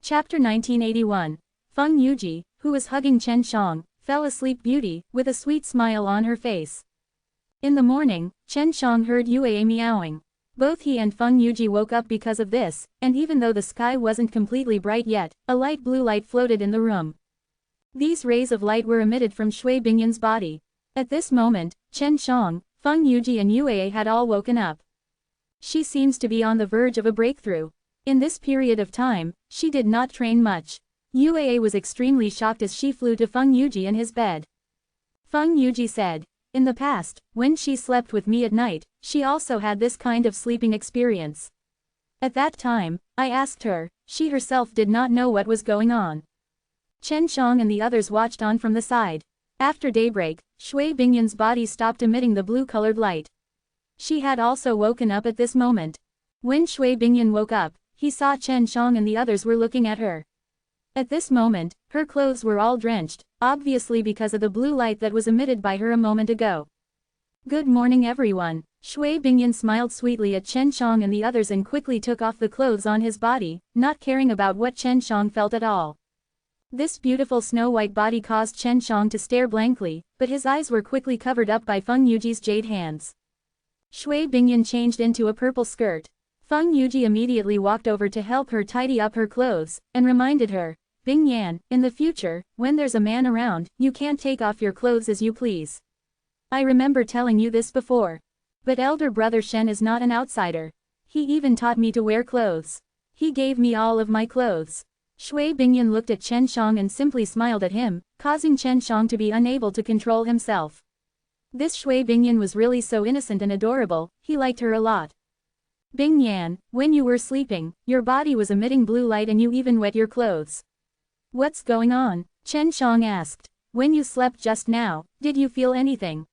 Chapter 1981. Feng Yuji, who was hugging Chen Shang, fell asleep with a sweet smile on her face. In the morning, Chen Shang heard Yue meowing. Both he and Feng Yuji woke up because of this, and even though the sky wasn't completely bright yet, a light blue light floated in the room. These rays of light were emitted from Shui Bingyan's body. At this moment, Chen Shang, Feng Yuji and Yue had all woken up. She seems to be on the verge of a breakthrough. In this period of time, she did not train much. Yue was extremely shocked as she flew to Feng Yuji in his bed. Feng Yuji said, "In the past, when she slept with me at night, she also had this kind of sleeping experience. At that time, I asked her, she herself did not know what was going on." Chen Shang and the others watched on from the side. After daybreak, Shui Bingyan's body stopped emitting the blue-colored light. She had also woken up at this moment. When Shui Bingyan woke up, he saw Chen Shang and the others were looking at her. At this moment, her clothes were all drenched, obviously because of the blue light that was emitted by her a moment ago. "Good morning everyone." Shui Bingyan smiled sweetly at Chen Shang and the others and quickly took off the clothes on his body, not caring about what Chen Shang felt at all. This beautiful snow-white body caused Chen Shang to stare blankly, but his eyes were quickly covered up by Feng Yuji's jade hands. Shui Bingyan changed into a purple skirt. Feng Yuji immediately walked over to help her tidy up her clothes, and reminded her, "Bingyan, in the future, when there's a man around, you can't take off your clothes as you please. I remember telling you this before. But elder brother Shen is not an outsider. He even taught me to wear clothes. He gave me all of my clothes." Shui Bingyan looked at Chen Shang and simply smiled at him, causing Chen Shang to be unable to control himself. This Shui Bingyan was really so innocent and adorable, he liked her a lot. "Bingyan, when you were sleeping, your body was emitting blue light and you even wet your clothes. What's going on?" Chen Shang asked. "When you slept just now, did you feel anything?"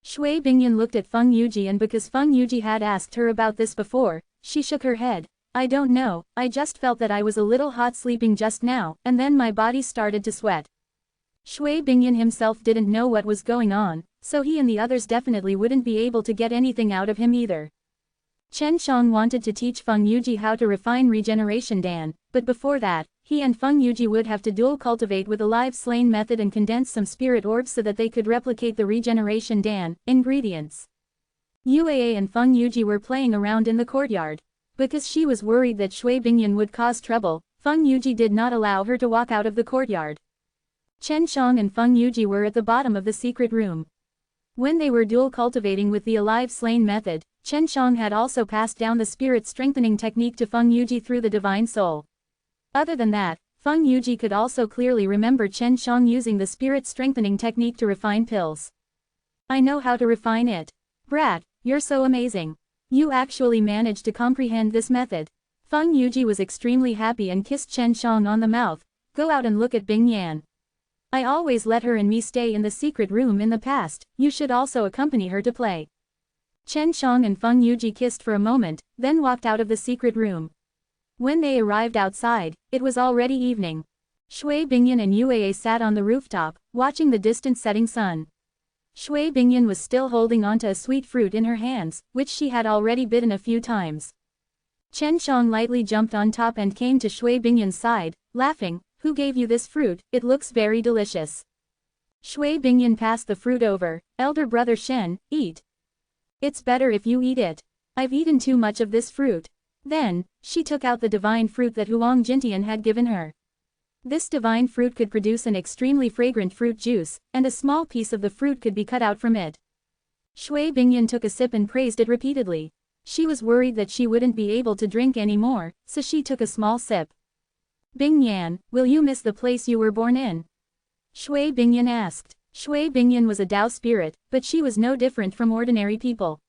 Shui Bingyan looked at Feng Yuji, and because Feng Yuji had asked her about this before, she shook her head. "I don't know, I just felt that I was a little hot sleeping just now, and then my body started to sweat." Shui Bingyan himself didn't know what was going on, so he and the others definitely wouldn't be able to get anything out of him either. Chen Shang wanted to teach Feng Yuji how to refine regeneration Dan, but before that, he and Feng Yuji would have to dual cultivate with a live slain method and condense some spirit orbs so that they could replicate the regeneration Dan ingredients. Yue and Feng Yuji were playing around in the courtyard. Because she was worried that Shui Bingyan would cause trouble, Feng Yuji did not allow her to walk out of the courtyard. Chen Shang and Feng Yuji were at the bottom of the secret room. When they were dual cultivating with the alive slain method, Chen Shang had also passed down the spirit strengthening technique to Feng Yuji through the divine soul. Other than that, Feng Yuji could also clearly remember Chen Shang using the spirit strengthening technique to refine pills. "I know how to refine it. Brat, you're so amazing. You actually managed to comprehend this method." Feng Yuji was extremely happy and kissed Chen Shang on the mouth. "Go out and look at Bingyan. I always let her and me stay in the secret room in the past, you should also accompany her to play." Chen Shang and Feng Yuji kissed for a moment, then walked out of the secret room. When they arrived outside, it was already evening. Shui Bingyan and Yue sat on the rooftop, watching the distant setting sun. Shui Bingyan was still holding onto a sweet fruit in her hands, which she had already bitten a few times. Chen Shang lightly jumped on top and came to Shui Bingyan's side, laughing, "Who gave you this fruit? It looks very delicious." Shui Bingyan passed the fruit over. "Elder brother Shen, eat. It's better if you eat it. I've eaten too much of this fruit." Then, she took out the divine fruit that Huang Jintian had given her. This divine fruit could produce an extremely fragrant fruit juice, and a small piece of the fruit could be cut out from it. Shui Bingyan took a sip and praised it repeatedly. She was worried that she wouldn't be able to drink anymore, so she took a small sip. "Bingyan, will you miss the place you were born in?" Shui Bingyan asked. Shui Bingyan was a Tao spirit, but she was no different from ordinary people.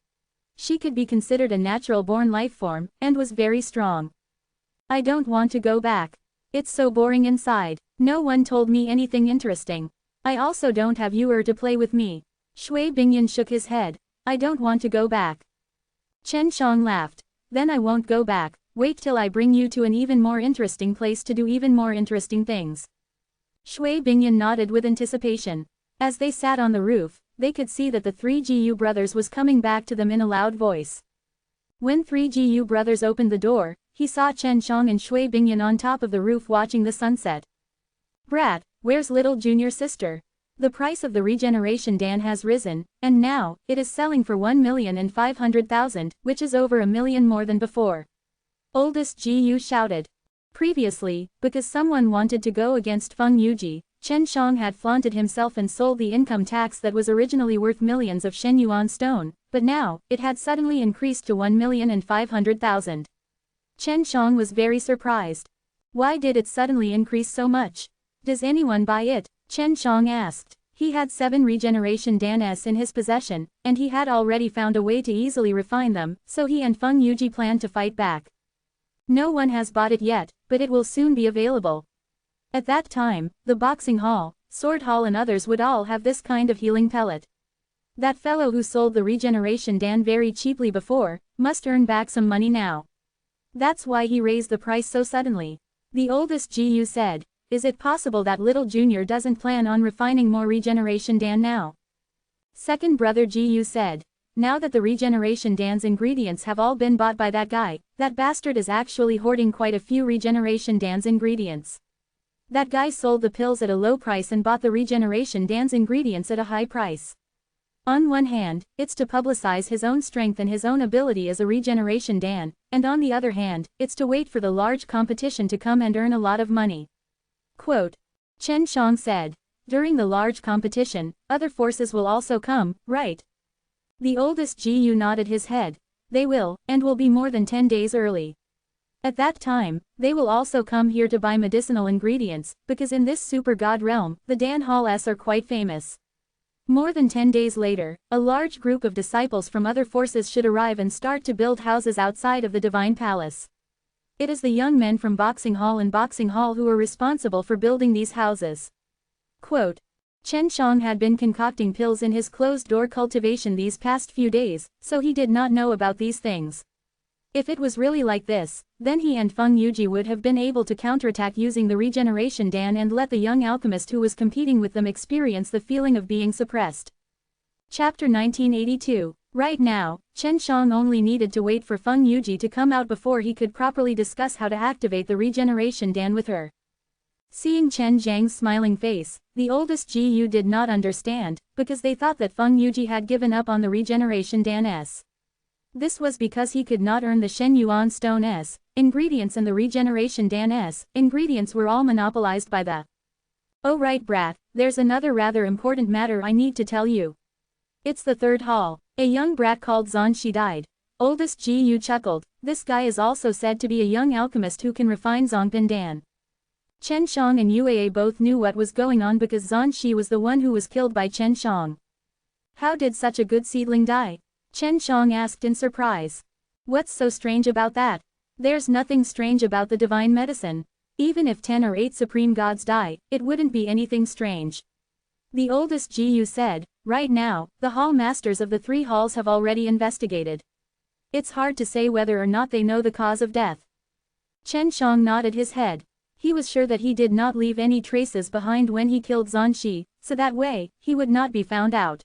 She could be considered a natural-born life form, and was very strong. "I don't want to go back. It's so boring inside. No one told me anything interesting. I also don't have you to play with me." Shui Bingyan shook his head. "I don't want to go back." Chen Shang laughed. "Then I won't go back. Wait till I bring you to an even more interesting place to do even more interesting things." Shui Bingyan nodded with anticipation. As they sat on the roof, they could see that the 3GU brothers was coming back to them in a loud voice. When 3GU brothers opened the door, he saw Chen Shang and Shui Bingyan on top of the roof watching the sunset. "Brat, where's little junior sister? The price of the regeneration Dan has risen, and now, it is selling for 1,500,000, which is over $1 million more than before." Oldest Gu shouted. Previously, because someone wanted to go against Feng Yuji, Chen Shang had flaunted himself and sold the income tax that was originally worth millions of Shen Yuan stone, but now, it had suddenly increased to 1,500,000. Chen Shang was very surprised. Why did it suddenly increase so much? Does anyone buy it? Chen Shang asked. He had 7 regeneration dans in his possession, and he had already found a way to easily refine them, so he and Feng Yuji planned to fight back. No one has bought it yet, but it will soon be available. At that time, the boxing hall, sword hall and others would all have this kind of healing pellet. That fellow who sold the regeneration Dan very cheaply before, must earn back some money now. That's why he raised the price so suddenly. The oldest Gu said, "Is it possible that little junior doesn't plan on refining more regeneration Dan now?" Second brother Gu said, "Now that the regeneration Dan's ingredients have all been bought by that guy, that bastard is actually hoarding quite a few regeneration Dan's ingredients. That guy sold the pills at a low price and bought the regeneration Dan's ingredients at a high price. On one hand, it's to publicize his own strength and his own ability as a regeneration Dan, and on the other hand, it's to wait for the large competition to come and earn a lot of money." Quote. Chen Shang said, "During the large competition, other forces will also come, right?" The oldest Gu nodded his head. "They will, and will be more than 10 days early. At that time, they will also come here to buy medicinal ingredients, because in this super god realm, the Dan Halls are quite famous." More than 10 days later, a large group of disciples from other forces should arrive and start to build houses outside of the Divine Palace. It is the young men from Boxing Hall and Boxing Hall who are responsible for building these houses. Quote. Chen Shang had been concocting pills in his closed-door cultivation these past few days, so he did not know about these things. If it was really like this, then he and Feng Yuji would have been able to counterattack using the regeneration Dan and let the young alchemist who was competing with them experience the feeling of being suppressed. Chapter 1982. Right now, Chen Shang only needed to wait for Feng Yuji to come out before he could properly discuss how to activate the regeneration Dan with her. Seeing Chen Zhang's smiling face, the oldest Gu did not understand, because they thought that Feng Yuji had given up on the regeneration Dan. This was because he could not earn the Shen Yuan Stone's ingredients, and the regeneration Dan's ingredients were all monopolized by the. "Oh right brat, there's another rather important matter I need to tell you. It's the third hall. A young brat called Zanshi died." Oldest Gu chuckled. This guy is also said to be a young alchemist who can refine Zongpin Dan. Chen Shang and Yue both knew what was going on because Zanshi was the one who was killed by Chen Shang. "How did such a good seedling die?" Chen Shang asked in surprise. "What's so strange about that? There's nothing strange about the divine medicine. Even if 10 or 8 supreme gods die, it wouldn't be anything strange." The oldest Gu said, "Right now, the hall masters of the 3 halls have already investigated. It's hard to say whether or not they know the cause of death." Chen Shang nodded his head. He was sure that he did not leave any traces behind when he killed Zanshi, so that way, he would not be found out.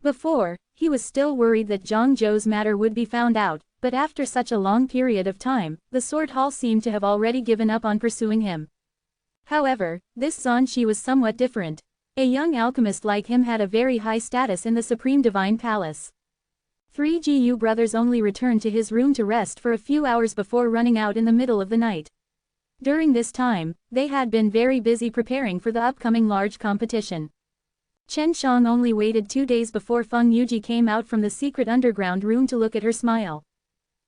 Before, he was still worried that Zhang Zhou's matter would be found out, but after such a long period of time, the Sword Hall seemed to have already given up on pursuing him. However, this Zanshi was somewhat different. A young alchemist like him had a very high status in the Supreme Divine Palace. 3 Gu brothers only returned to his room to rest for a few hours before running out in the middle of the night. During this time, they had been very busy preparing for the upcoming large competition. Chen Shang only waited 2 days before Feng Yuji came out from the secret underground room to look at her smile.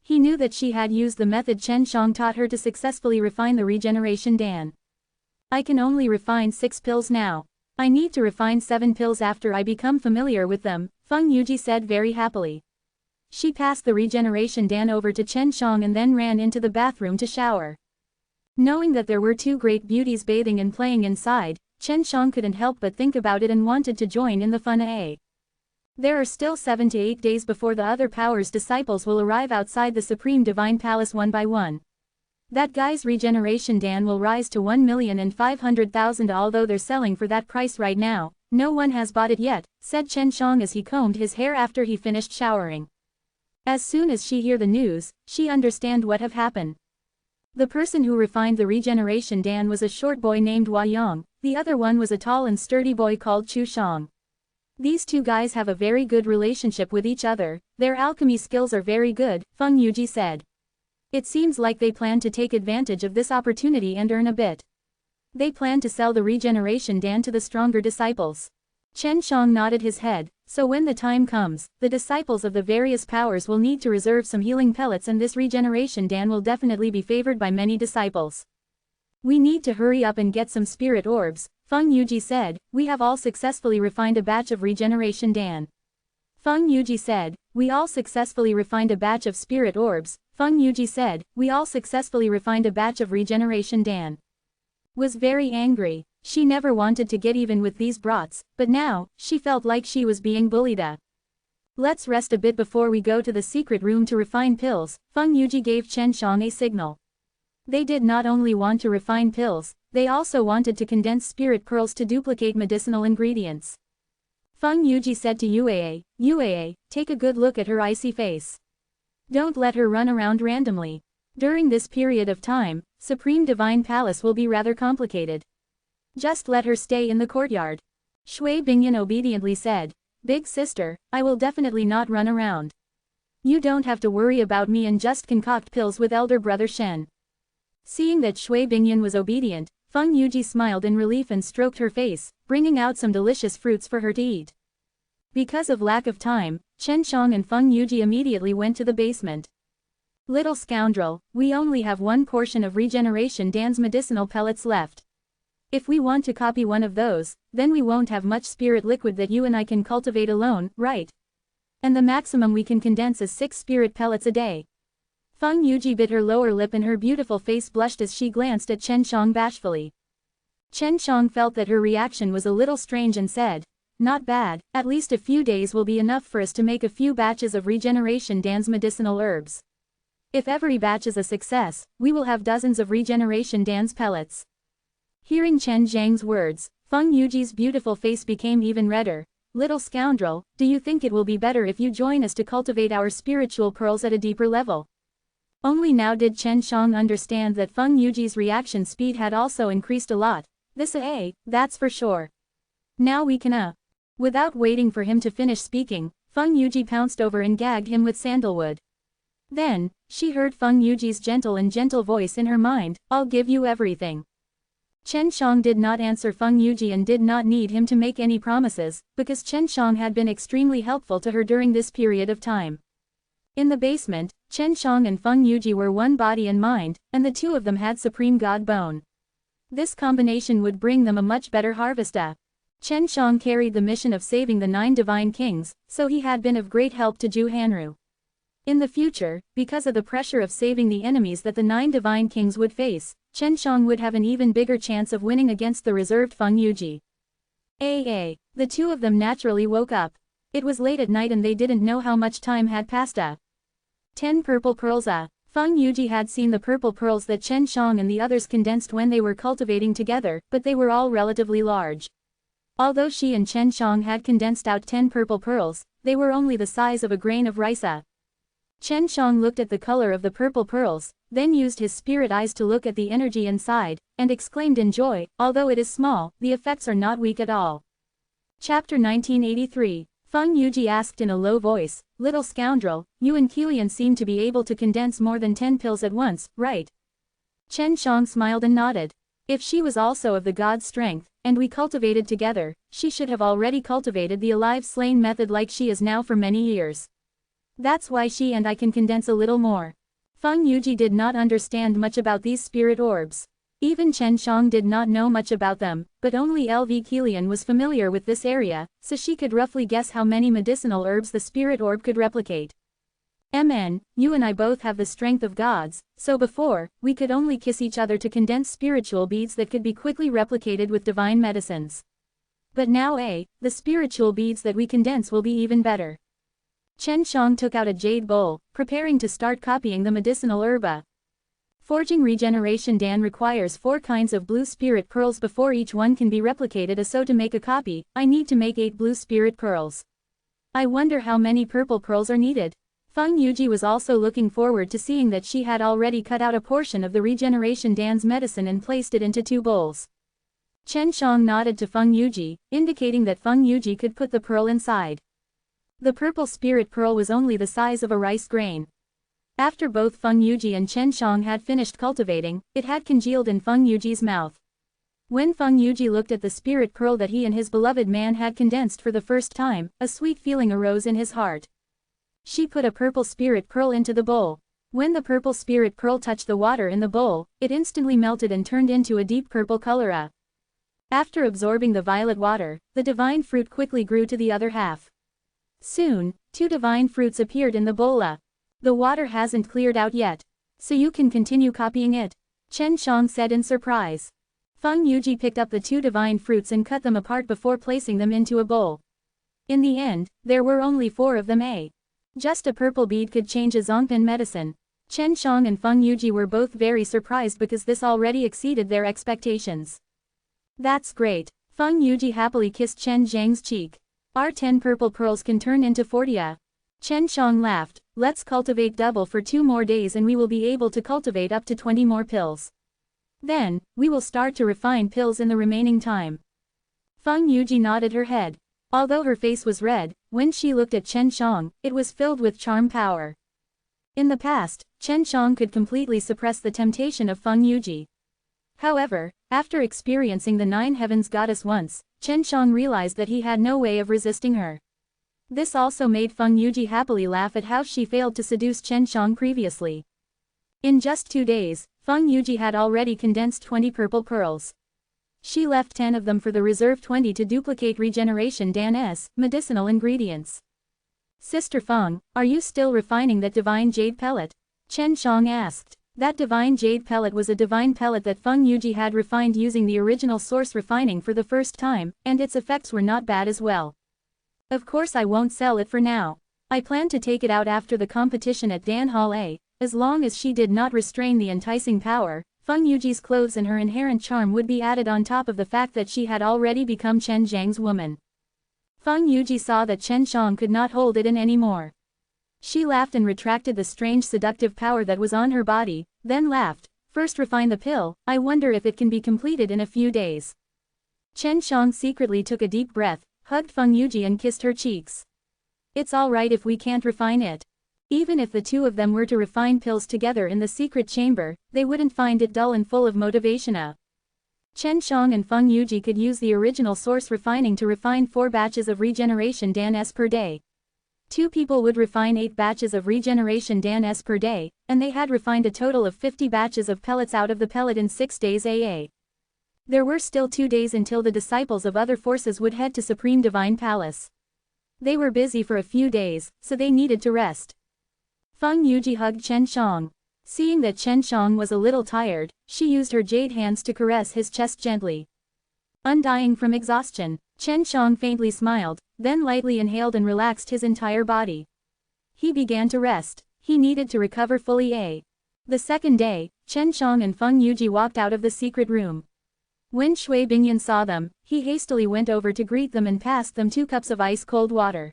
He knew that she had used the method Chen Shang taught her to successfully refine the regeneration Dan. "I can only refine 6 pills now. I need to refine 7 pills after I become familiar with them," Feng Yuji said very happily. She passed the regeneration Dan over to Chen Shang and then ran into the bathroom to shower. Knowing that there were 2 great beauties bathing and playing inside, Chen Shang couldn't help but think about it and wanted to join in the fun. There are still 7 to 8 days before the other powers disciples will arrive outside the Supreme Divine Palace one by one. That guy's regeneration Dan will rise to 1,500,000, although they're selling for that price right now. "No one has bought it yet," said Chen Shang as he combed his hair after he finished showering. As soon as she hear the news, she understand what have happened. The person who refined the regeneration Dan was a short boy named Hua Yang, the other one was a tall and sturdy boy called Chu Shang. These two guys have a very good relationship with each other, their alchemy skills are very good, Feng Yuji said. It seems like they plan to take advantage of this opportunity and earn a bit. They plan to sell the regeneration Dan to the stronger disciples. Chen Shang nodded his head, so when the time comes, the disciples of the various powers will need to reserve some healing pellets and this regeneration Dan will definitely be favored by many disciples. We need to hurry up and get some spirit orbs, Feng Yuji said. We have all successfully refined a batch of regeneration Dan. Feng Yuji said, we all successfully refined a batch of spirit orbs. Feng Yuji said, we all successfully refined a batch of regeneration Dan was very angry. She never wanted to get even with these brats, but now, she felt like she was being bullied. Let's rest a bit before we go to the secret room to refine pills, Feng Yuji gave Chen Shang a signal. They did not only want to refine pills, they also wanted to condense spirit pearls to duplicate medicinal ingredients. Feng Yuji said to Yuei, take a good look at her icy face. Don't let her run around randomly. During this period of time, Supreme Divine Palace will be rather complicated. Just let her stay in the courtyard. Shui Bingyan obediently said, Big sister, I will definitely not run around. You don't have to worry about me and just concoct pills with elder brother Shen. Seeing that Shui Bingyan was obedient, Feng Yuji smiled in relief and stroked her face, bringing out some delicious fruits for her to eat. Because of lack of time, Chen Shang and Feng Yuji immediately went to the basement. Little scoundrel, we only have one portion of regeneration Dan's medicinal pellets left. If we want to copy one of those, then we won't have much spirit liquid that you and I can cultivate alone, right? And the maximum we can condense is 6 spirit pellets a day. Feng Yuji bit her lower lip and her beautiful face blushed as she glanced at Chen Shang bashfully. Chen Shang felt that her reaction was a little strange and said, not bad, at least a few days will be enough for us to make a few batches of regeneration Dan's medicinal herbs. If every batch is a success, we will have dozens of regeneration Dan's pellets. Hearing Chen Zhang's words, Feng Yuji's beautiful face became even redder. Little scoundrel, do you think it will be better if you join us to cultivate our spiritual pearls at a deeper level? Only now did Chen Shang understand that Feng Yuji's reaction speed had also increased a lot. That's for sure. Now we can Without waiting for him to finish speaking, Feng Yuji pounced over and gagged him with sandalwood. Then, she heard Feng Yuji's gentle voice in her mind, I'll give you everything. Chen Shang did not answer Feng Yuji and did not need him to make any promises, because Chen Shang had been extremely helpful to her during this period of time. In the basement, Chen Shang and Feng Yuji were one body and mind, and the two of them had Supreme God Bone. This combination would bring them a much better harvest. Chen Shang carried the mission of saving the 9 divine kings, so he had been of great help to Ju Hanru. In the future, because of the pressure of saving the enemies that the 9 divine kings would face, Chen Shang would have an even bigger chance of winning against the reserved Feng Yuji. The two of them naturally woke up. It was late at night and they didn't know how much time had passed. 10 purple pearls. Feng Yuji had seen the purple pearls that Chen Shang and the others condensed when they were cultivating together, but they were all relatively large. Although she and Chen Shang had condensed out 10 purple pearls, they were only the size of a grain of rice. Chen Shang looked at the color of the purple pearls, then used his spirit eyes to look at the energy inside, and exclaimed in joy, although it is small, the effects are not weak at all. Chapter 1983. Feng Yuji asked in a low voice, Little scoundrel, you and Kilian seem to be able to condense more than 10 pills at once, right? Chen Shang smiled and nodded. If she was also of the god's strength, and we cultivated together, she should have already cultivated the alive slain method like she is now for many years. That's why she and I can condense a little more. Feng Yuji did not understand much about these spirit orbs. Even Chen Shang did not know much about them, but only LV Kilian was familiar with this area, so she could roughly guess how many medicinal herbs the spirit orb could replicate. You and I both have the strength of gods, so before, we could only kiss each other to condense spiritual beads that could be quickly replicated with divine medicines. But now the spiritual beads that we condense will be even better. Chen Shang took out a jade bowl, preparing to start copying the medicinal herb. Forging regeneration Dan requires 4 kinds of blue spirit pearls before each one can be replicated, so to make a copy, I need to make 8 blue spirit pearls. I wonder how many purple pearls are needed. Feng Yuji was also looking forward to seeing that she had already cut out a portion of the regeneration Dan's medicine and placed it into 2 bowls. Chen Shang nodded to Feng Yuji, indicating that Feng Yuji could put the pearl inside. The purple spirit pearl was only the size of a rice grain. After both Feng Yuji and Chen Shang had finished cultivating, it had congealed in Feng Yuji's mouth. When Feng Yuji looked at the spirit pearl that he and his beloved man had condensed for the first time, a sweet feeling arose in his heart. She put a purple spirit pearl into the bowl. When the purple spirit pearl touched the water in the bowl, it instantly melted and turned into a deep purple color. After absorbing the violet water, the divine fruit quickly grew to the other half. Soon, 2 divine fruits appeared in the bowl. The water hasn't cleared out yet. So you can continue copying it, Chen Shang said in surprise. Feng Yuji picked up the 2 divine fruits and cut them apart before placing them into a bowl. In the end, there were only 4 of them. Just a purple bead could change a Zongpan medicine. Chen Shang and Feng Yuji were both very surprised because this already exceeded their expectations. That's great. Feng Yuji happily kissed Chen Zhang's cheek. Our 10 purple pearls can turn into 40. Chen Shang laughed. Let's cultivate double for 2 more days and we will be able to cultivate up to 20 more pills. Then, we will start to refine pills in the remaining time. Feng Yuji nodded her head. Although her face was red, when she looked at Chen Shang, it was filled with charm power. In the past, Chen Shang could completely suppress the temptation of Feng Yuji. However, after experiencing the 9 Heavens goddess once, Chen Shang realized that he had no way of resisting her. This also made Feng Yuji happily laugh at how she failed to seduce Chen Shang previously. In just 2 days, Feng Yuji had already condensed 20 purple pearls. She left 10 of them for the reserve 20 to duplicate regeneration Dan's medicinal ingredients. Sister Feng, are you still refining that divine jade pellet? Chen Shang asked. That divine jade pellet was a divine pellet that Feng Yuji had refined using the original source refining for the first time, and its effects were not bad as well. Of course I won't sell it for now. I plan to take it out after the competition at Dan Hall A. As long as she did not restrain the enticing power, Feng Yuji's clothes and her inherent charm would be added on top of the fact that she had already become Chen Zhang's woman. Feng Yuji saw that Chen Shang could not hold it in anymore. She laughed and retracted the strange seductive power that was on her body, then laughed. First refine the pill, I wonder if it can be completed in a few days. Chen Shang secretly took a deep breath, hugged Feng Yuji and kissed her cheeks. It's alright if we can't refine it. Even if the 2 of them were to refine pills together in the secret chamber, they wouldn't find it dull and full of motivation. Chen Shang and Feng Yuji could use the original source refining to refine 4 batches of regeneration Dan-S per day. 2 people would refine 8 batches of regeneration Dan-S per day, and they had refined a total of 50 batches of pellets out of the pellet in 6 days. There were still 2 days until the disciples of other forces would head to Supreme Divine Palace. They were busy for a few days, so they needed to rest. Feng Yuji hugged Chen Shang. Seeing that Chen Shang was a little tired, she used her jade hands to caress his chest gently. Undying from exhaustion, Chen Shang faintly smiled, then lightly inhaled and relaxed his entire body. He began to rest. He needed to recover fully. The second day, Chen Shang and Feng Yuji walked out of the secret room. When Shui Bingyan saw them, he hastily went over to greet them and passed them 2 cups of ice-cold water.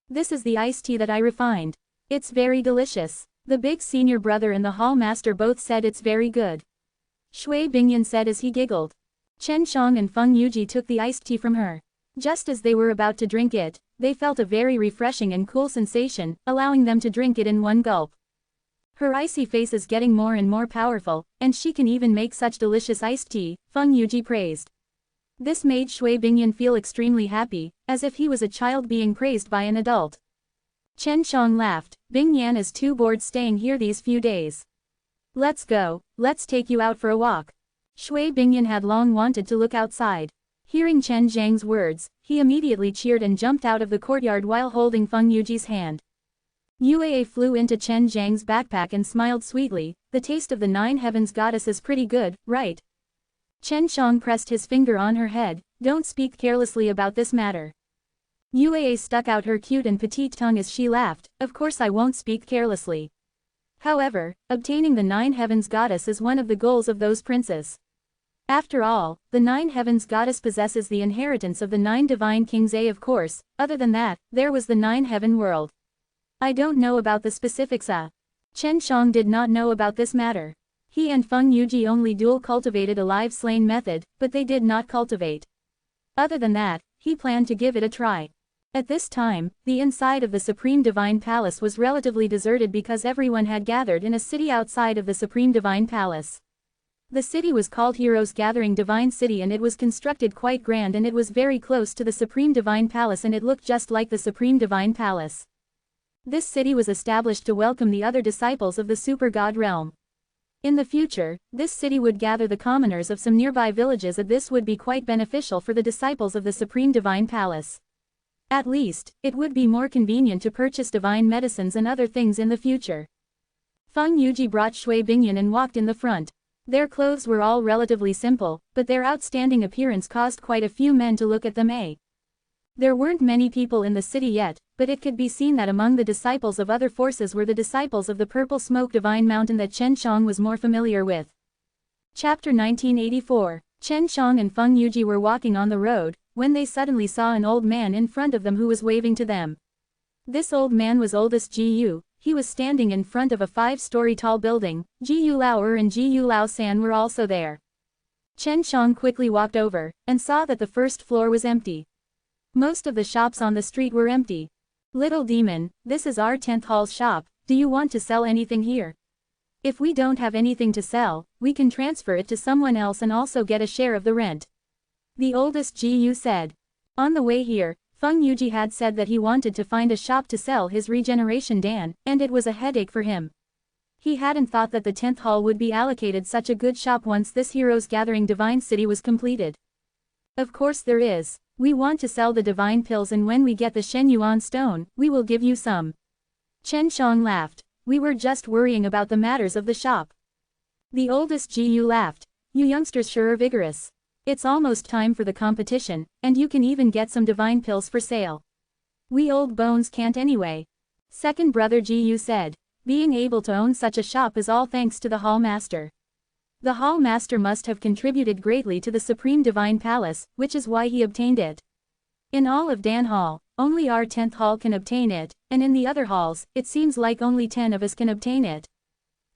This is the iced tea that I refined. It's very delicious. The big senior brother and the hall master both said it's very good. Shui Bingyan said as he giggled. Chen Shang and Feng Yuji took the iced tea from her. Just as they were about to drink it, they felt a very refreshing and cool sensation, allowing them to drink it in one gulp. Her icy face is getting more and more powerful, and she can even make such delicious iced tea, Feng Yuji praised. This made Shui Bingyan feel extremely happy, as if he was a child being praised by an adult. Chen Shang laughed. Bingyan is too bored staying here these few days. Let's go, let's take you out for a walk. Shui Bingyan had long wanted to look outside. Hearing Chen Zhang's words, he immediately cheered and jumped out of the courtyard while holding Feng Yuji's hand. Yue flew into Chen Zhang's backpack and smiled sweetly. The taste of the 9 Heavens goddess is pretty good, right? Chen Shang pressed his finger on her head. Don't speak carelessly about this matter. Yue stuck out her cute and petite tongue as she laughed. Of course I won't speak carelessly. However, obtaining the 9 Heavens goddess is one of the goals of those princes. After all, the 9 Heavens goddess possesses the inheritance of the 9 divine kings. Of course, other than that, there was the 9 heaven world. I don't know about the specifics. Chen Shang did not know about this matter. He and Feng Yuji only dual cultivated a live slain method, but they did not cultivate. Other than that, he planned to give it a try. At this time, the inside of the Supreme Divine Palace was relatively deserted because everyone had gathered in a city outside of the Supreme Divine Palace. The city was called Heroes Gathering Divine City, and it was constructed quite grand, and it was very close to the Supreme Divine Palace, and it looked just like the Supreme Divine Palace. This city was established to welcome the other disciples of the Super God realm. In the future, this city would gather the commoners of some nearby villages, and this would be quite beneficial for the disciples of the Supreme Divine Palace. At least, it would be more convenient to purchase divine medicines and other things in the future. Feng Yuji brought Shui Bingyan and walked in the front. Their clothes were all relatively simple, but their outstanding appearance caused quite a few men to look at them. There weren't many people in the city yet, but it could be seen that among the disciples of other forces were the disciples of the Purple Smoke Divine Mountain that Chen Shang was more familiar with. Chapter 1984. Chen Shang and Feng Yuji were walking on the road, when they suddenly saw an old man in front of them who was waving to them. This old man was oldest Ji-Yu. He was standing in front of a 5-story tall building. Ji-Yu Lao-er and Ji-Yu Lao-san were also there. Chen Shang quickly walked over, and saw that the first floor was empty. Most of the shops on the street were empty. Little demon, this is our 10th hall's shop, do you want to sell anything here? If we don't have anything to sell, we can transfer it to someone else and also get a share of the rent. The oldest Ji-Yu said. On the way here, Feng Yuji had said that he wanted to find a shop to sell his regeneration Dan, and it was a headache for him. He hadn't thought that the 10th hall would be allocated such a good shop once this Heroes Gathering Divine City was completed. Of course there is. We want to sell the divine pills, and when we get the Shen Yuan stone, we will give you some. Chen Shang laughed. We were just worrying about the matters of the shop. The oldest Ji-Yu laughed. You youngsters sure are vigorous. It's almost time for the competition, and you can even get some divine pills for sale. We old bones can't anyway. Second brother Ji-Yu said. Being able to own such a shop is all thanks to the Hall Master. The Hall Master must have contributed greatly to the Supreme Divine Palace, which is why he obtained it. In all of Dan Hall, only our 10th hall can obtain it, and in the other halls, it seems like only 10 of us can obtain it.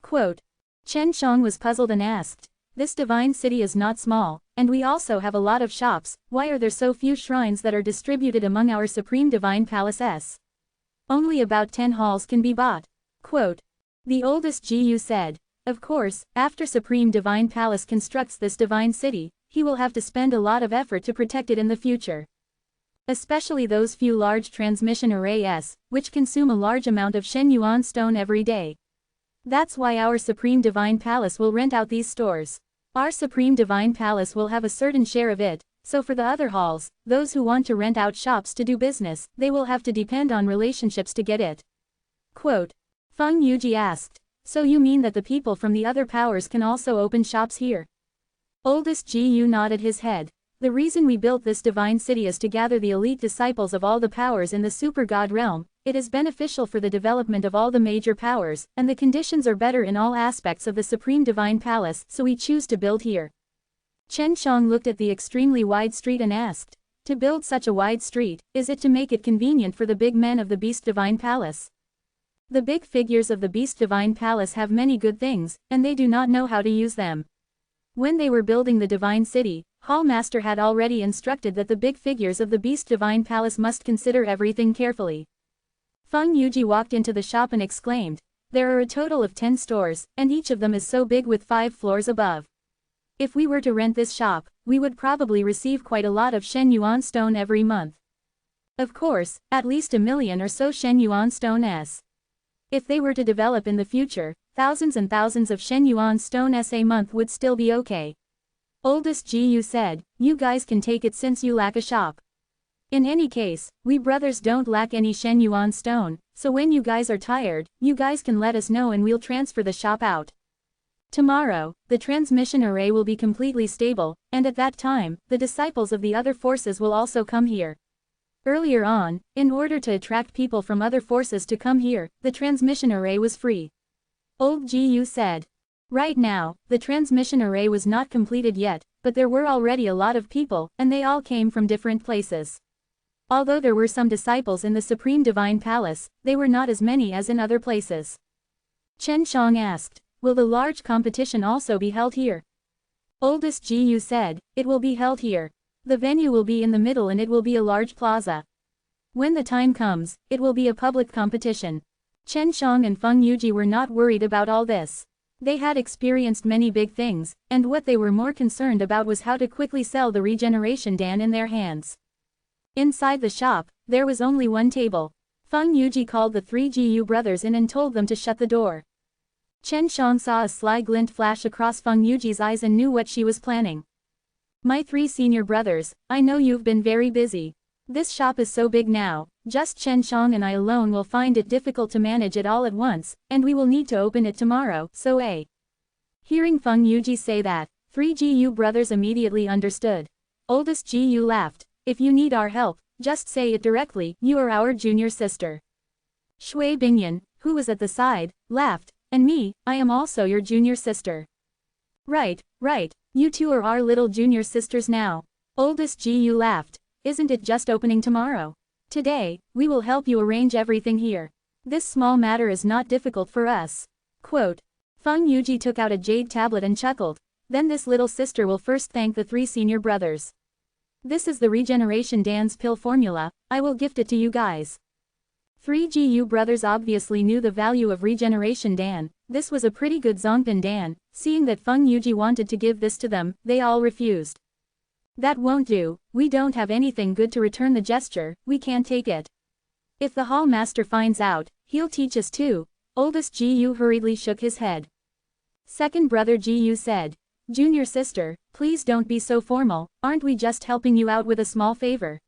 Quote. Chen Shang was puzzled and asked, this divine city is not small, and we also have a lot of shops, why are there so few shrines that are distributed among our Supreme Divine Palaces? Only about 10 halls can be bought. Quote. The oldest Ji-Yu said. Of course, after Supreme Divine Palace constructs this divine city, he will have to spend a lot of effort to protect it in the future. Especially those few large transmission arrays, which consume a large amount of Shen Yuan stone every day. That's why our Supreme Divine Palace will rent out these stores. Our Supreme Divine Palace will have a certain share of it, so for the other halls, those who want to rent out shops to do business, they will have to depend on relationships to get it. Quote. Feng Yuji asked. So you mean that the people from the other powers can also open shops here? Oldest Ji-Yu nodded his head. The reason we built this divine city is to gather the elite disciples of all the powers in the Super God realm. It is beneficial for the development of all the major powers, and the conditions are better in all aspects of the Supreme Divine Palace, so we choose to build here. Chen Shang looked at the extremely wide street and asked, to build such a wide street, is it to make it convenient for the big men of the Beast Divine Palace? The big figures of the Beast Divine Palace have many good things, and they do not know how to use them. When they were building the Divine City, Hall Master had already instructed that the big figures of the Beast Divine Palace must consider everything carefully. Feng Yuji walked into the shop and exclaimed, there are a total of 10 stores, and each of them is so big with 5 floors above. If we were to rent this shop, we would probably receive quite a lot of Shen Yuan stone every month. Of course, at least 1 million or so Shen Yuan stone s. If they were to develop in the future, thousands and thousands of Shen Yuan stone s a month would still be okay. Oldest Ji-Yu said, you guys can take it since you lack a shop. In any case, we brothers don't lack any Shen Yuan stone, so when you guys are tired, you guys can let us know and we'll transfer the shop out. Tomorrow, the transmission array will be completely stable, and at that time, the disciples of the other forces will also come here. Earlier on, in order to attract people from other forces to come here, the transmission array was free. Old Ji-Yu said. Right now, the transmission array was not completed yet, but there were already a lot of people, and they all came from different places. Although there were some disciples in the Supreme Divine Palace, they were not as many as in other places. Chen Shang asked, "Will the large competition also be held here?" Oldest Ji said, "It will be held here. The venue will be in the middle and it will be a large plaza. When the time comes, it will be a public competition." Chen Shang and Feng Yuji were not worried about all this. They had experienced many big things, and what they were more concerned about was how to quickly sell the regeneration dan in their hands. Inside the shop, there was only one table. Feng Yuji called the three Gu brothers in and told them to shut the door. Chen Shang saw a sly glint flash across Feng Yuji's eyes and knew what she was planning. "My three senior brothers, I know you've been very busy. This shop is so big now, just Chen Shang and I alone will find it difficult to manage it all at once, and we will need to open it tomorrow, so Hearing Feng Yuji say that, three Gu brothers immediately understood. Oldest Gu laughed, "If you need our help, just say it directly, you are our junior sister." Shui Bingyan, who was at the side, laughed, "And me, I am also your junior sister." Right, you two are our little junior sisters now." Oldest Gu laughed, "Isn't it just opening tomorrow? Today, we will help you arrange everything here. This small matter is not difficult for us." Quote. Feng Yuji took out a jade tablet and chuckled, "Then this little sister will first thank the three senior brothers. This is the regeneration dan's pill formula, I will gift it to you guys." Three Gu brothers obviously knew the value of regeneration dan. This was a pretty good Zongpan dan. Seeing that Feng Yuji wanted to give this to them, they all refused. "That won't do, we don't have anything good to return the gesture, we can't take it. If the hall master finds out, he'll teach us too." Oldest Gu hurriedly shook his head. Second brother Gu said, "Junior sister, please don't be so formal, aren't we just helping you out with a small favor?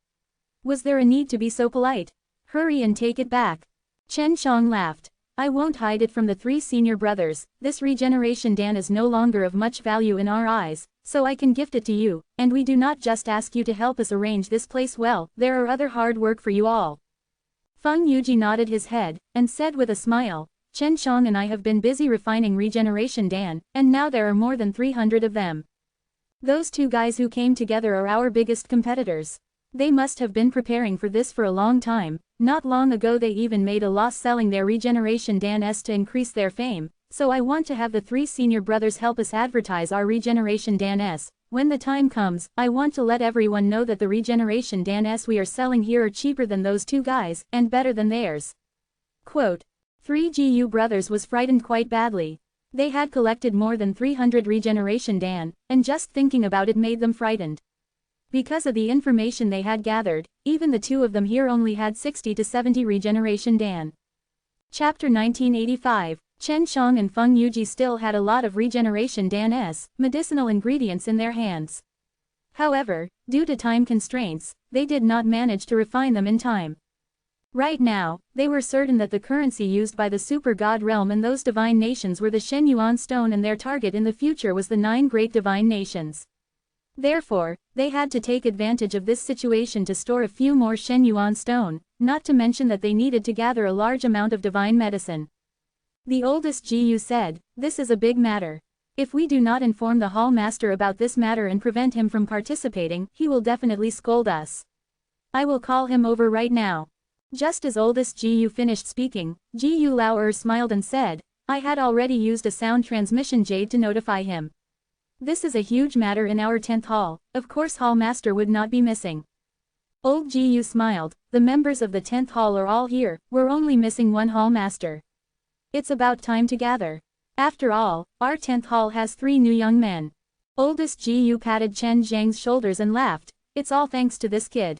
Was there a need to be so polite? Hurry and take it back." Chen Shang laughed, "I won't hide it from the three senior brothers, this regeneration dan is no longer of much value in our eyes, so I can gift it to you, and we do not just ask you to help us arrange this place well, there are other hard work for you all." Feng Yuji nodded his head, and said with a smile, "Chen Shang and I have been busy refining regeneration dan, and now there are more than 300 of them. Those two guys who came together are our biggest competitors. They must have been preparing for this for a long time, not long ago they even made a loss selling their regeneration dan to increase their fame, so I want to have the three senior brothers help us advertise our regeneration dan. When the time comes, I want to let everyone know that the regeneration dan we are selling here are cheaper than those two guys, and better than theirs." Quote. Three Gu brothers was frightened quite badly. They had collected more than 300 regeneration dan, and just thinking about it made them frightened. Because of the information they had gathered, even the two of them here only had 60 to 70 regeneration dan. Chapter 1985, Chen Shang and Feng Yuji still had a lot of regeneration dan's medicinal ingredients in their hands. However, due to time constraints, they did not manage to refine them in time. Right now, they were certain that the currency used by the super god realm and those divine nations were the Shen Yuan stone, and their target in the future was the 9 great divine nations. Therefore, they had to take advantage of this situation to store a few more Shen Yuan stone, not to mention that they needed to gather a large amount of divine medicine. The oldest Gu said, "This is a big matter. If we do not inform the hall master about this matter and prevent him from participating, he will definitely scold us. I will call him over right now." Just as oldest Gu finished speaking, Gu Lao smiled and said, "I had already used a sound transmission jade to notify him. This is a huge matter in our 10th hall, of course hall master would not be missing." Old Gu smiled, "The members of the 10th hall are all here, we're only missing one hall master. It's about time to gather. After all, our 10th hall has 3 new young men." Oldest Gu patted Chen Zhang's shoulders and laughed, "It's all thanks to this kid."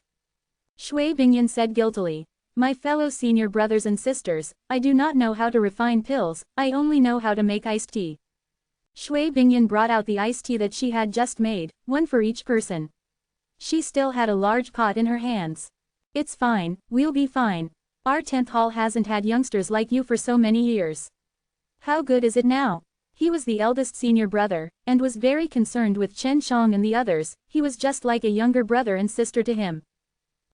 Shui Bingyan said guiltily, "My fellow senior brothers and sisters, I do not know how to refine pills, I only know how to make iced tea." Shui Bingyan brought out the iced tea that she had just made, one for each person. She still had a large pot in her hands. "It's fine, we'll be fine. Our 10th hall hasn't had youngsters like you for so many years. How good is it now?" He was the eldest senior brother, and was very concerned with Chen Shang and the others, he was just like a younger brother and sister to him.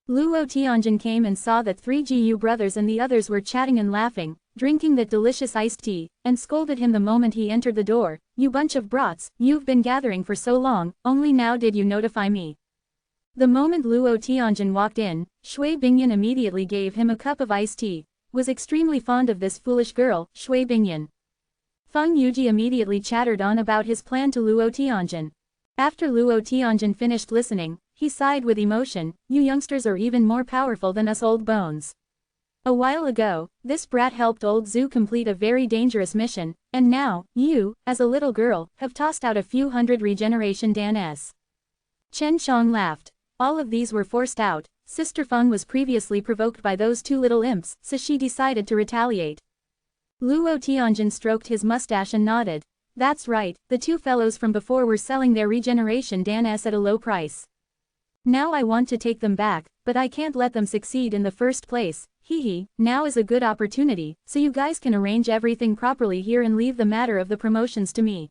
Luo Tianjin came and saw that 3 Gu brothers and the others were chatting and laughing, drinking that delicious iced tea, and scolded him the moment he entered the door, "You bunch of brats, you've been gathering for so long, only now did you notify me." The moment Luo Tianjin walked in, Shui Bingyan immediately gave him a cup of iced tea. Was extremely fond of this foolish girl, Shui Bingyan. Feng Yuji immediately chattered on about his plan to Luo Tianjin. After Luo Tianjin finished listening, he sighed with emotion, "You youngsters are even more powerful than us old bones. A while ago, this brat helped old Zhu complete a very dangerous mission, and now, you, as a little girl, have tossed out a few hundred regeneration danes." Chen Shang laughed. All of these were forced out. Sister Feng was previously provoked by those two little imps, so she decided to retaliate. Luo Tianjin stroked his mustache and nodded. That's right, the two fellows from before were selling their regeneration danes at a low price. Now I want to take them back, but I can't let them succeed in the first place. Hee, now is a good opportunity, so you guys can arrange everything properly here and leave the matter of the promotions to me.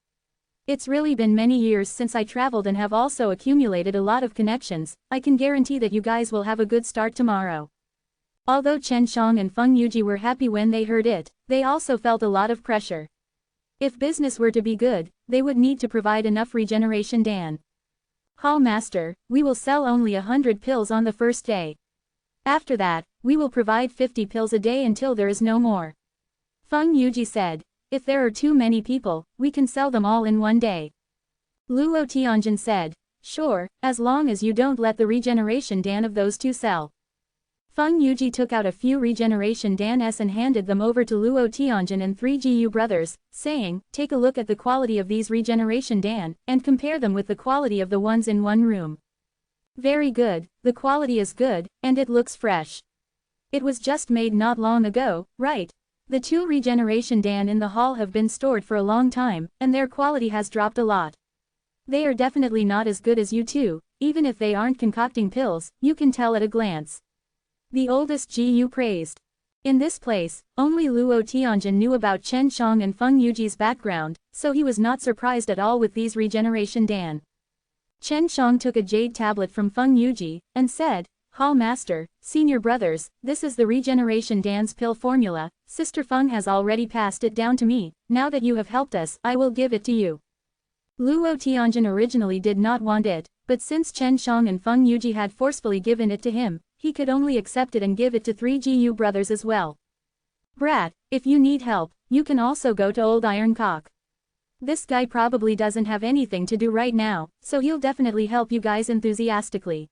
It's really been many years since I traveled and have also accumulated a lot of connections. I can guarantee that you guys will have a good start tomorrow. Although Chen Shang and Feng Yuji were happy when they heard it, they also felt a lot of pressure. If business were to be good, they would need to provide enough regeneration dan. Hall Master, we will sell only 100 pills on the first day. After that, we will provide 50 pills a day until there is no more. Feng Yuji said. If there are too many people, we can sell them all in one day. Luo Tianjin said. Sure, as long as you don't let the regeneration dan of those two sell. Feng Yuji took out a few regeneration danes and handed them over to Luo Tianjin and 3 GU brothers, saying, take a look at the quality of these regeneration dan, and compare them with the quality of the ones in one room. Very good, the quality is good, and it looks fresh. It was just made not long ago, right? The 2 regeneration dan in the hall have been stored for a long time, and their quality has dropped a lot. They are definitely not as good as you two, even if they aren't concocting pills, you can tell at a glance. The oldest GU praised. In this place, only Luo Tianjin knew about Chen Shang and Feng Yuji's background, so he was not surprised at all with these regeneration dan. Chen Shang took a jade tablet from Feng Yuji, and said, Hall Master, Senior Brothers, this is the regeneration dan's pill formula. Sister Feng has already passed it down to me. Now that you have helped us, I will give it to you. Luo Tianjin originally did not want it, but since Chen Shang and Feng Yuji had forcefully given it to him, he could only accept it and give it to 3 GU brothers as well. Brat, if you need help, you can also go to Old Iron Cock. This guy probably doesn't have anything to do right now, so he'll definitely help you guys enthusiastically.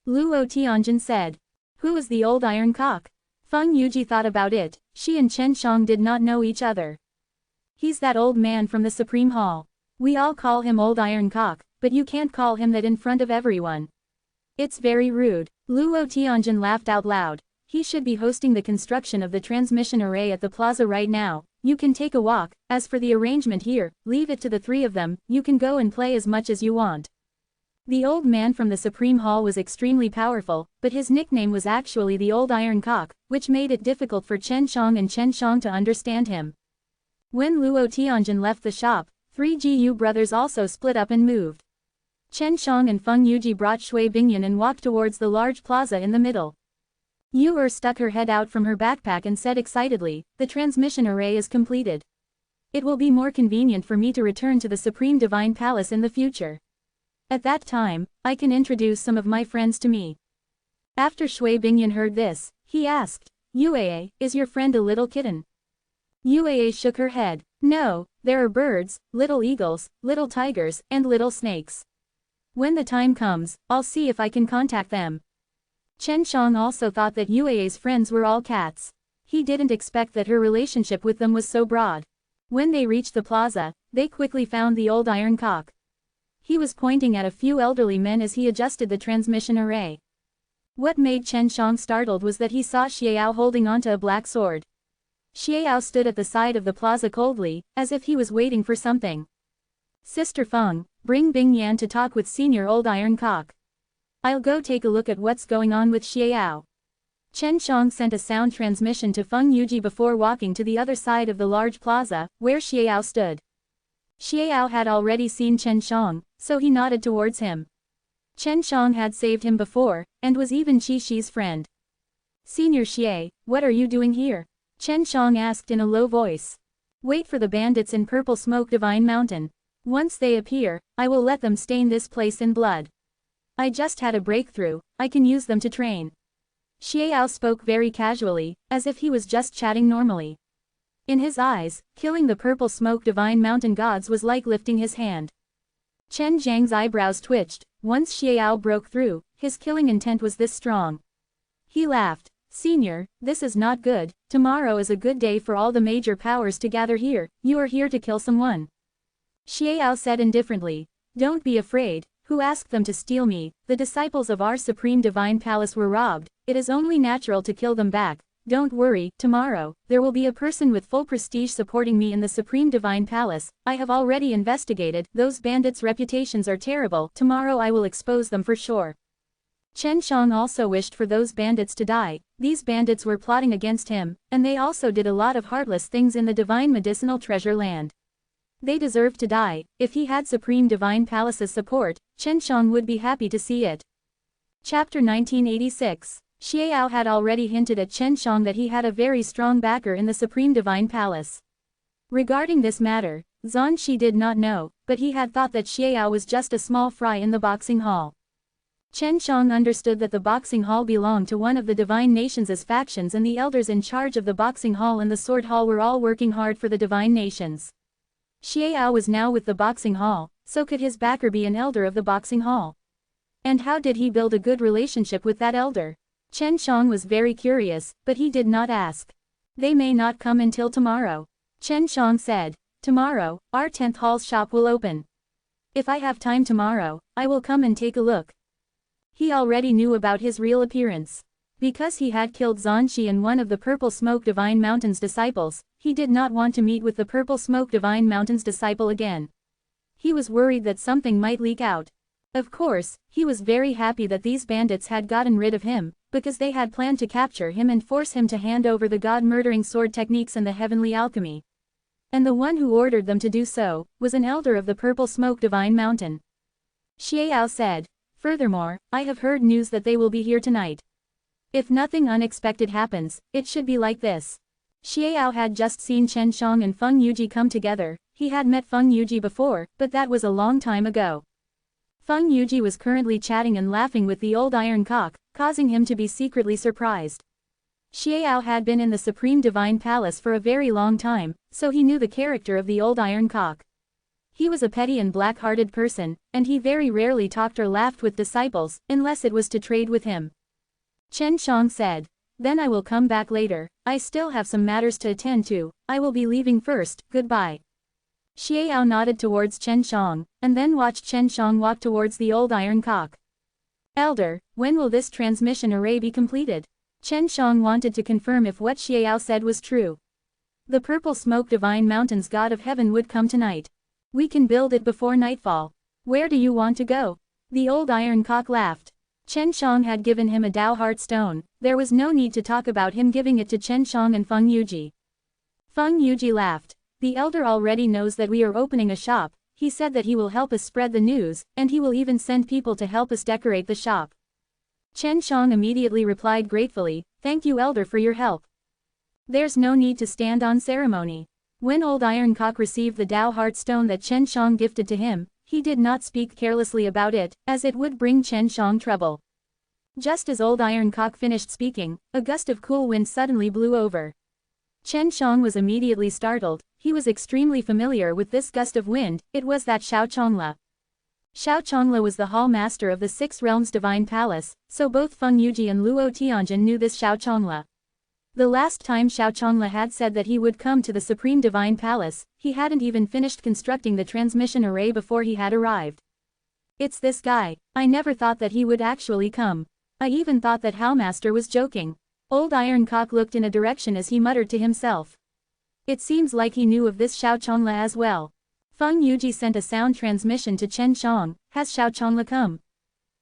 Luo Tianjin said. Who is the Old Iron Cock? Feng Yuji thought about it. She and Chen Shang did not know each other. He's that old man from the Supreme Hall. We all call him Old Iron Cock, but you can't call him that in front of everyone. It's very rude. Luo Tianjin laughed out loud. He should be hosting the construction of the transmission array at the plaza right now. You can take a walk. As for the arrangement here, leave it to the 3 of them. You can go and play as much as you want. The old man from the Supreme Hall was extremely powerful, but his nickname was actually the Old Iron Cock, which made it difficult for Chen Shang and Chen Shang to understand him. When Luo Tianjin left the shop, 3 GU brothers also split up and moved. Chen Shang and Feng Yuji brought Shui Bingyan and walked towards the large plaza in the middle. Yu stuck her head out from her backpack and said excitedly, the transmission array is completed. It will be more convenient for me to return to the Supreme Divine Palace in the future. At that time, I can introduce some of my friends to me. After Shui Bingyan heard this, he asked, Yuaa, is your friend a little kitten? Yuaa shook her head. No, there are birds, little eagles, little tigers, and little snakes. When the time comes, I'll see if I can contact them. Chen Shang also thought that Yuaa's friends were all cats. He didn't expect that her relationship with them was so broad. When they reached the plaza, they quickly found the Old Iron Cock. He was pointing at a few elderly men as he adjusted the transmission array. What made Chen Shang startled was that he saw Xiao holding onto a black sword. Xiao stood at the side of the plaza coldly, as if he was waiting for something. Sister Feng, bring Bing Yan to talk with Senior Old Iron Cock. I'll go take a look at what's going on with Xiao. Chen Shang sent a sound transmission to Feng Yuji before walking to the other side of the large plaza, where Xiao stood. Xiao had already seen Chen Shang, so he nodded towards him. Chen Shang had saved him before, and was even Qi Shi's friend. Senior Xie, what are you doing here? Chen Shang asked in a low voice. Wait for the bandits in Purple Smoke Divine Mountain. Once they appear, I will let them stain this place in blood. I just had a breakthrough, I can use them to train. Xiao spoke very casually, as if he was just chatting normally. In his eyes, killing the purple smoke divine mountain gods was like lifting his hand. Chen Zhang's eyebrows twitched. Once Xiao broke through, his killing intent was this strong. He laughed. Senior, this is not good. Tomorrow is a good day for all the major powers to gather here. You are here to kill someone. Xiao said indifferently. Don't be afraid. Who asked them to steal me? The disciples of our supreme divine palace were robbed. It is only natural to kill them back. Don't worry, tomorrow, there will be a person with full prestige supporting me in the supreme divine palace. I have already investigated, those bandits' reputations are terrible. Tomorrow I will expose them for sure. Chen Shang also wished for those bandits to die. These bandits were plotting against him, and they also did a lot of heartless things in the divine medicinal treasure land. They deserved to die. If he had Supreme Divine Palace's support, Chen Shang would be happy to see it. Chapter 1986. Xiao had already hinted at Chen Shang that he had a very strong backer in the Supreme Divine Palace. Regarding this matter, Zhan Shi did not know, but he had thought that Xiao was just a small fry in the boxing hall. Chen Shang understood that the boxing hall belonged to one of the divine nations' factions, and the elders in charge of the boxing hall and the sword hall were all working hard for the divine nations. Xiao was now with the boxing hall, so could his backer be an elder of the boxing hall? And how did he build a good relationship with that elder? Chen Shang was very curious, but he did not ask. They may not come until tomorrow. Chen Shang said. Tomorrow, our 10th hall's shop will open. If I have time tomorrow, I will come and take a look. He already knew about his real appearance. Because he had killed Zhan Shi and one of the Purple Smoke Divine Mountain's disciples, he did not want to meet with the Purple Smoke Divine Mountain's disciple again. He was worried that something might leak out. Of course, he was very happy that these bandits had gotten rid of him, because they had planned to capture him and force him to hand over the god-murdering sword techniques and the heavenly alchemy. And the one who ordered them to do so, was an elder of the Purple Smoke Divine Mountain. Xiao said. Furthermore, I have heard news that they will be here tonight. If nothing unexpected happens, it should be like this. Xiao had just seen Chen Shang and Feng Yuji come together. He had met Feng Yuji before, but that was a long time ago. Feng Yuji was currently chatting and laughing with the old iron cock, causing him to be secretly surprised. Xiao had been in the Supreme Divine Palace for a very long time, so he knew the character of the old iron cock. He was a petty and black-hearted person, and he very rarely talked or laughed with disciples, unless it was to trade with him. Chen Shang said. Then I will come back later. I still have some matters to attend to. I will be leaving first. Goodbye. Xiao nodded towards Chen Shang, and then watched Chen Shang walk towards the old iron cock. Elder, when will this transmission array be completed? Chen Shang wanted to confirm if what Xiao said was true. The Purple Smoke Divine Mountain's God of Heaven would come tonight. We can build it before nightfall. Where do you want to go? The old iron cock laughed. Chen Shang had given him a Dao Heart Stone. There was no need to talk about him giving it to Chen Shang and Feng Yuji. Feng Yuji laughed. The elder already knows that we are opening a shop. He said that he will help us spread the news, and he will even send people to help us decorate the shop. Chen Shang immediately replied gratefully, Thank you, elder, for your help. There's no need to stand on ceremony. When Old Iron Cock received the Dao Heart Stone that Chen Shang gifted to him, he did not speak carelessly about it, as it would bring Chen Shang trouble. Just as Old Iron Cock finished speaking, a gust of cool wind suddenly blew over. Chen Shang was immediately startled. He was extremely familiar with this gust of wind. It was that Xiao Chongla. Xiao Chongla was the hall master of the Six Realms Divine Palace, so both Feng Yuji and Luo Tianjin knew this Xiao Chongla. The last time Xiao Chongla had said that he would come to the Supreme Divine Palace, he hadn't even finished constructing the transmission array before he had arrived. It's this guy. I never thought that he would actually come. I even thought that Howmaster was joking. Old Iron Cock looked in a direction as he muttered to himself. It seems like he knew of this Xiao Chongla as well. Feng Yuji sent a sound transmission to Chen Shang. Has Xiao Chongla come?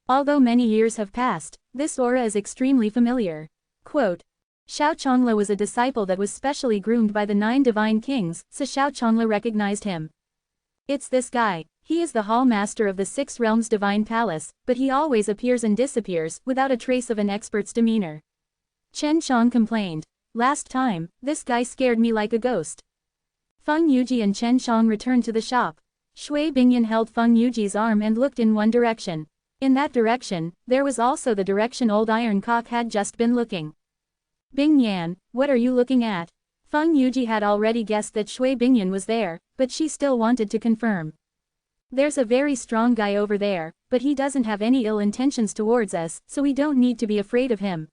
Although many years have passed, this aura is extremely familiar. Quote, Xiao Chongla was a disciple that was specially groomed by the 9 divine kings, so Xiao Chongla recognized him. It's this guy. He is the hall master of the 6 Realms Divine Palace, but he always appears and disappears, without a trace of an expert's demeanor. Chen Shang complained. Last time, this guy scared me like a ghost. Feng Yuji and Chen Shang returned to the shop. Shui Bingyan held Feng Yuji's arm and looked in one direction. In that direction, there was also the direction old Iron Cock had just been looking. Bing Yan, what are you looking at? Feng Yuji had already guessed that Shui Bingyan was there, but she still wanted to confirm. There's a very strong guy over there, but he doesn't have any ill intentions towards us, so we don't need to be afraid of him.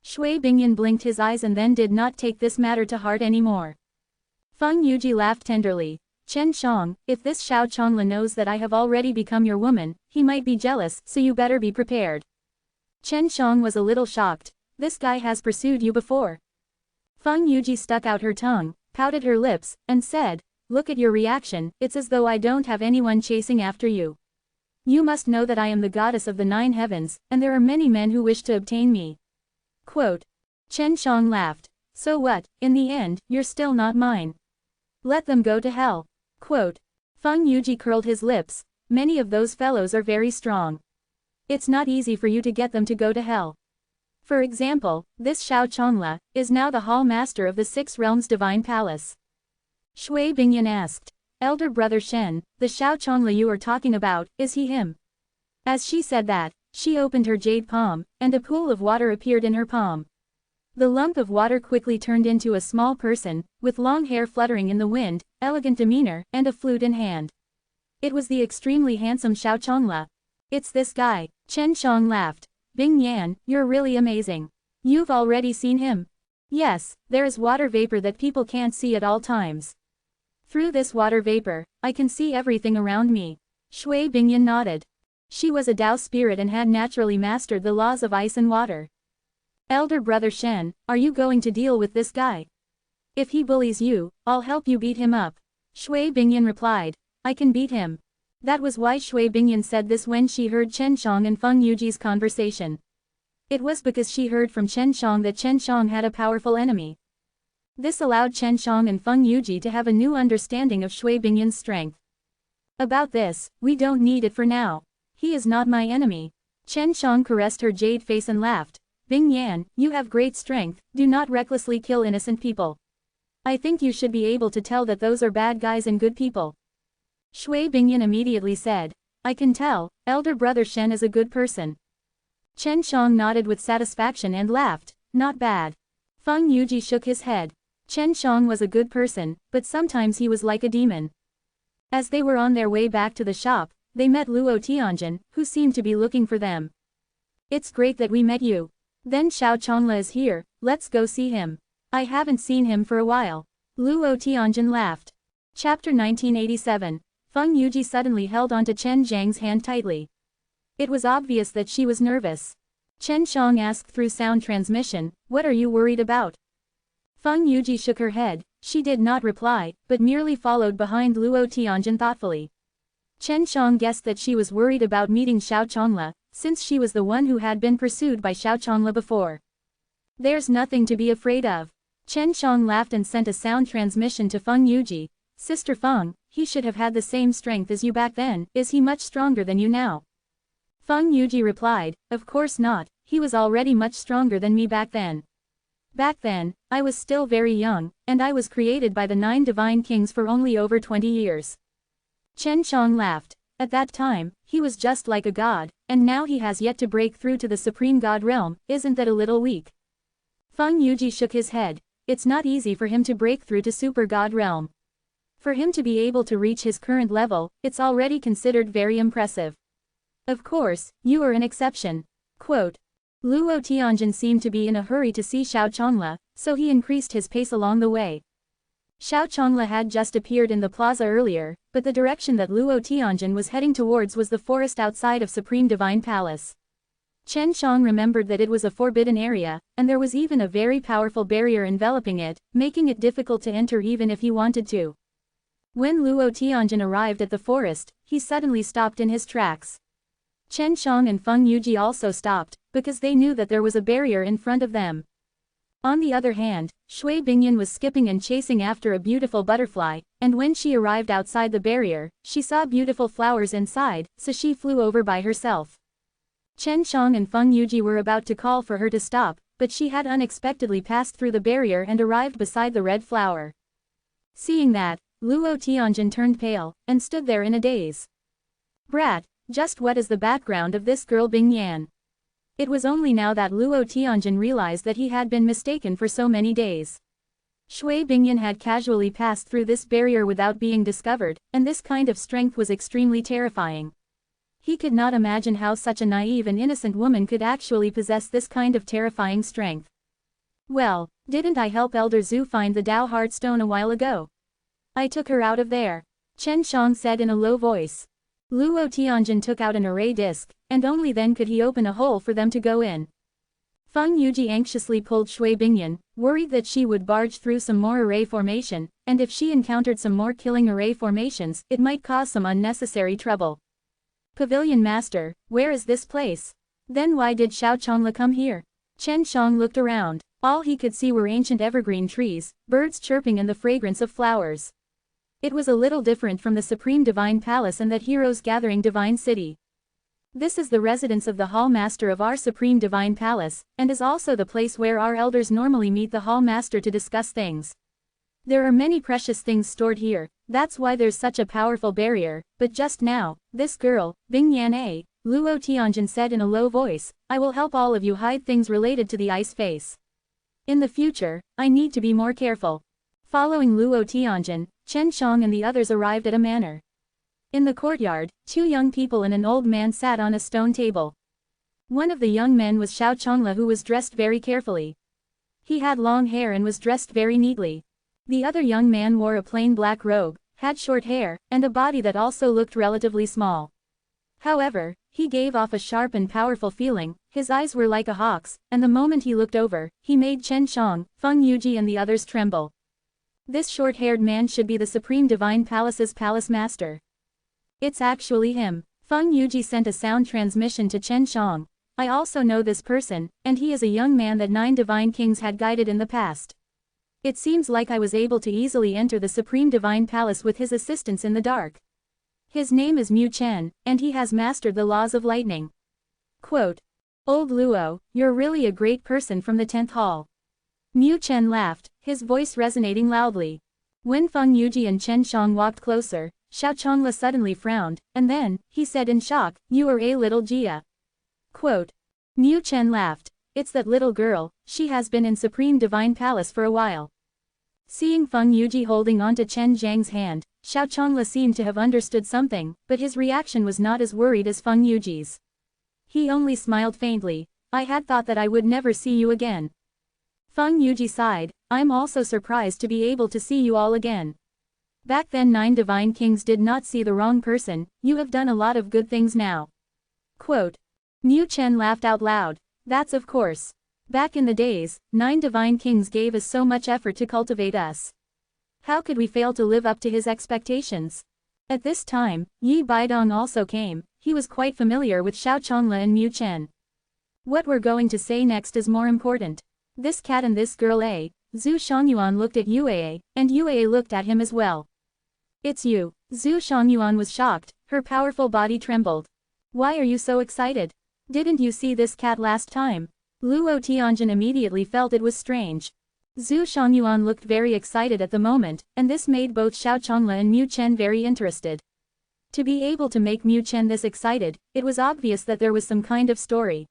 Shui Bingyan blinked his eyes and then did not take this matter to heart anymore. Feng Yuji laughed tenderly. Chen Shang, if this Xiao Chongla knows that I have already become your woman, he might be jealous, so you better be prepared. Chen Shang was a little shocked. This guy has pursued you before. Feng Yuji stuck out her tongue, pouted her lips, and said, look at your reaction, it's as though I don't have anyone chasing after you. You must know that I am the goddess of the 9 heavens, and there are many men who wish to obtain me. Quote. Chen Shang laughed. So what, in the end, you're still not mine. Let them go to hell. Quote. Feng Yuji curled his lips. Many of those fellows are very strong. It's not easy for you to get them to go to hell. For example, this Xiao Chongla is now the hall master of the 6 realms divine palace. Shui Bingyan asked. Elder brother Shen, the Xiao Chongla you are talking about, is he him? As she said that, she opened her jade palm, and a pool of water appeared in her palm. The lump of water quickly turned into a small person, with long hair fluttering in the wind, elegant demeanor, and a flute in hand. It was the extremely handsome Xiao Chongla. It's this guy. Chen Shang laughed. Bing Yan, you're really amazing. You've already seen him? Yes, there is water vapor that people can't see at all times. Through this water vapor, I can see everything around me. Shui Bingyan nodded. She was a Dao spirit and had naturally mastered the laws of ice and water. Elder brother Shen, are you going to deal with this guy? If he bullies you, I'll help you beat him up. Shui Bingyan replied. I can beat him. That was why Shui Bingyan said this when she heard Chen Shang and Feng Yuji's conversation. It was because she heard from Chen Shang that Chen Shang had a powerful enemy. This allowed Chen Shang and Feng Yuji to have a new understanding of Shui Bingyan's strength. About this, we don't need it for now. He is not my enemy. Chen Shang caressed her jade face and laughed. Bing Yan, you have great strength, do not recklessly kill innocent people. I think you should be able to tell that those are bad guys and good people. Shui Bingyan immediately said, I can tell, elder brother Shen is a good person. Chen Shang nodded with satisfaction and laughed, not bad. Feng Yuji shook his head. Chen Shang was a good person, but sometimes he was like a demon. As they were on their way back to the shop, they met Luo Tianjin, who seemed to be looking for them. It's great that we met you. Then Xiao Chongla is here, let's go see him. I haven't seen him for a while. Luo Tianjin laughed. Chapter 1987. Feng Yuji suddenly held onto Chen Zhang's hand tightly. It was obvious that she was nervous. Chen Shang asked through sound transmission, what are you worried about? Feng Yuji shook her head. She did not reply, but merely followed behind Luo Tianjin thoughtfully. Chen Shang guessed that she was worried about meeting Xiao Chongla, since she was the one who had been pursued by Xiao Chongla before. There's nothing to be afraid of. Chen Shang laughed and sent a sound transmission to Feng Yuji. Sister Feng, he should have had the same strength as you back then, is he much stronger than you now? Feng Yuji replied, of course not, he was already much stronger than me back then. Back then, I was still very young, and I was created by the 9 divine kings for only over 20 years. Chen Shang laughed. At that time, he was just like a god, and now he has yet to break through to the supreme god realm, isn't that a little weak? Feng Yuji shook his head. It's not easy for him to break through to super god realm. For him to be able to reach his current level, it's already considered very impressive. Of course, you are an exception. Quote. Luo Tianjin seemed to be in a hurry to see Xiao Chongla, so he increased his pace along the way. Xiao Chongla had just appeared in the plaza earlier, but the direction that Luo Tianjin was heading towards was the forest outside of Supreme Divine Palace. Chen Shang remembered that it was a forbidden area, and there was even a very powerful barrier enveloping it, making it difficult to enter even if he wanted to. When Luo Tianjin arrived at the forest, he suddenly stopped in his tracks. Chen Shang and Feng Yuji also stopped, because they knew that there was a barrier in front of them. On the other hand, Shui Bingyan was skipping and chasing after a beautiful butterfly, and when she arrived outside the barrier, she saw beautiful flowers inside, so she flew over by herself. Chen Shang and Feng Yuji were about to call for her to stop, but she had unexpectedly passed through the barrier and arrived beside the red flower. Seeing that, Luo Tianjin turned pale, and stood there in a daze. Brat, Just what is the background of this girl Bing Yan? It was only now that Luo Tianjin realized that he had been mistaken for so many days. Shui Bingyan had casually passed through this barrier without being discovered, and this kind of strength was extremely terrifying. He could not imagine how such a naive and innocent woman could actually possess this kind of terrifying strength. Well, didn't I help Elder Zhu find the Dao Heart Stone a while ago? I took her out of there, Chen Shang said in a low voice. Luo Tianjin took out an array disc, and only then could he open a hole for them to go in. Feng Yuji anxiously pulled Shui Bingyan, worried that she would barge through some more array formation, and if she encountered some more killing array formations, it might cause some unnecessary trouble. Pavilion Master, where is this place? Then why did Xiao Chongla come here? Chen Shang looked around. All he could see were ancient evergreen trees, birds chirping and the fragrance of flowers. It was a little different from the Supreme Divine Palace and that Heroes Gathering Divine City. This is the residence of the Hall Master of our Supreme Divine Palace, and is also the place where our elders normally meet the Hall Master to discuss things. There are many precious things stored here, that's why there's such a powerful barrier, but just now, this girl, Bing Yan A, Luo Tianjin said in a low voice, I will help all of you hide things related to the ice face. In the future, I need to be more careful. Following Luo Tianjin, Chen Shang and the others arrived at a manor. In the courtyard, two young people and an old man sat on a stone table. One of the young men was Xiao Chongla, who was dressed very carefully. He had long hair and was dressed very neatly. The other young man wore a plain black robe, had short hair, and a body that also looked relatively small. However, he gave off a sharp and powerful feeling, his eyes were like a hawk's, and the moment he looked over, he made Chen Shang, Feng Yuji and the others tremble. This short-haired man should be the Supreme Divine Palace's palace master. It's actually him. Feng Yuji sent a sound transmission to Chen Shang. I also know this person, and he is a young man that 9 divine kings had guided in the past. It seems like I was able to easily enter the Supreme Divine Palace with his assistance in the dark. His name is Mu Chen, and he has mastered the laws of lightning. Quote, Old Luo, you're really a great person from the 10th hall. Mu Chen laughed, his voice resonating loudly. When Feng Yuji and Chen Shang walked closer, Xiao Chongla suddenly frowned, and then, he said in shock, you are a little Jia. Quote, Mu Chen laughed, it's that little girl, she has been in Supreme Divine Palace for a while. Seeing Feng Yuji holding onto Chen Zhang's hand, Xiao Chongla seemed to have understood something, but his reaction was not as worried as Feng Yuji's. He only smiled faintly, I had thought that I would never see you again. Feng Yuji sighed, I'm also surprised to be able to see you all again. Back then 9 divine kings did not see the wrong person, you have done a lot of good things now. Quote. Mu Chen laughed out loud, that's of course. Back in the days, 9 divine kings gave us so much effort to cultivate us. How could we fail to live up to his expectations? At this time, Yi Baidong also came, he was quite familiar with Xiao Chongla and Mu Chen. What we're going to say next is more important. This cat and this girl A, Zhu Shangyuan looked at Yue, and Yue looked at him as well. It's you. Zhu Shangyuan was shocked, her powerful body trembled. Why are you so excited? Didn't you see this cat last time? Luo Tianjin immediately felt it was strange. Zhu Shangyuan looked very excited at the moment, and this made both Xiao Chongla and Mu Chen very interested. To be able to make Mu Chen this excited, it was obvious that there was some kind of story.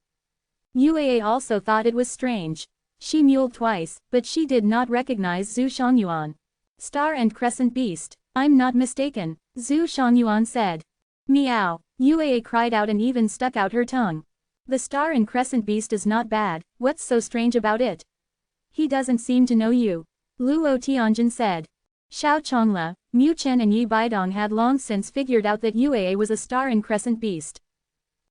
Yue also thought it was strange. She mewed twice, but she did not recognize Zhu Shangyuan. Star and Crescent Beast. I'm not mistaken, Zhu Shangyuan said. Meow. Yue cried out and even stuck out her tongue. The Star and Crescent Beast is not bad, what's so strange about it? He doesn't seem to know you. Luo Tianjin said. Xiao Chongla, Mu Chen and Yi Baidong had long since figured out that Yue was a Star and Crescent Beast.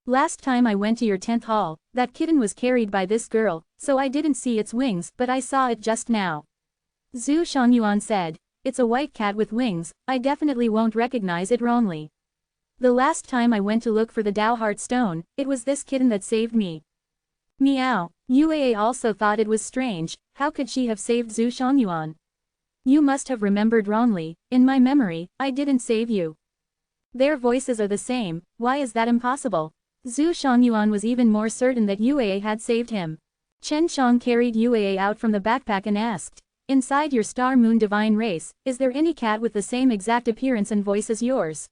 Last time I went to your 10th hall, that kitten was carried by this girl, so I didn't see its wings, but I saw it just now. Zhu Shangyuan said. It's a white cat with wings, I definitely won't recognize it wrongly. The last time I went to look for the Dao Heart Stone, it was this kitten that saved me. Meow. Yue also thought it was strange, how could she have saved Zhu Shangyuan? You must have remembered wrongly, in my memory, I didn't save you. Their voices are the same, why is that impossible? Zhu Shangyuan was even more certain that Yue had saved him. Chen Shang carried Yue out from the backpack and asked, inside your Star Moon Divine race, is there any cat with the same exact appearance and voice as yours?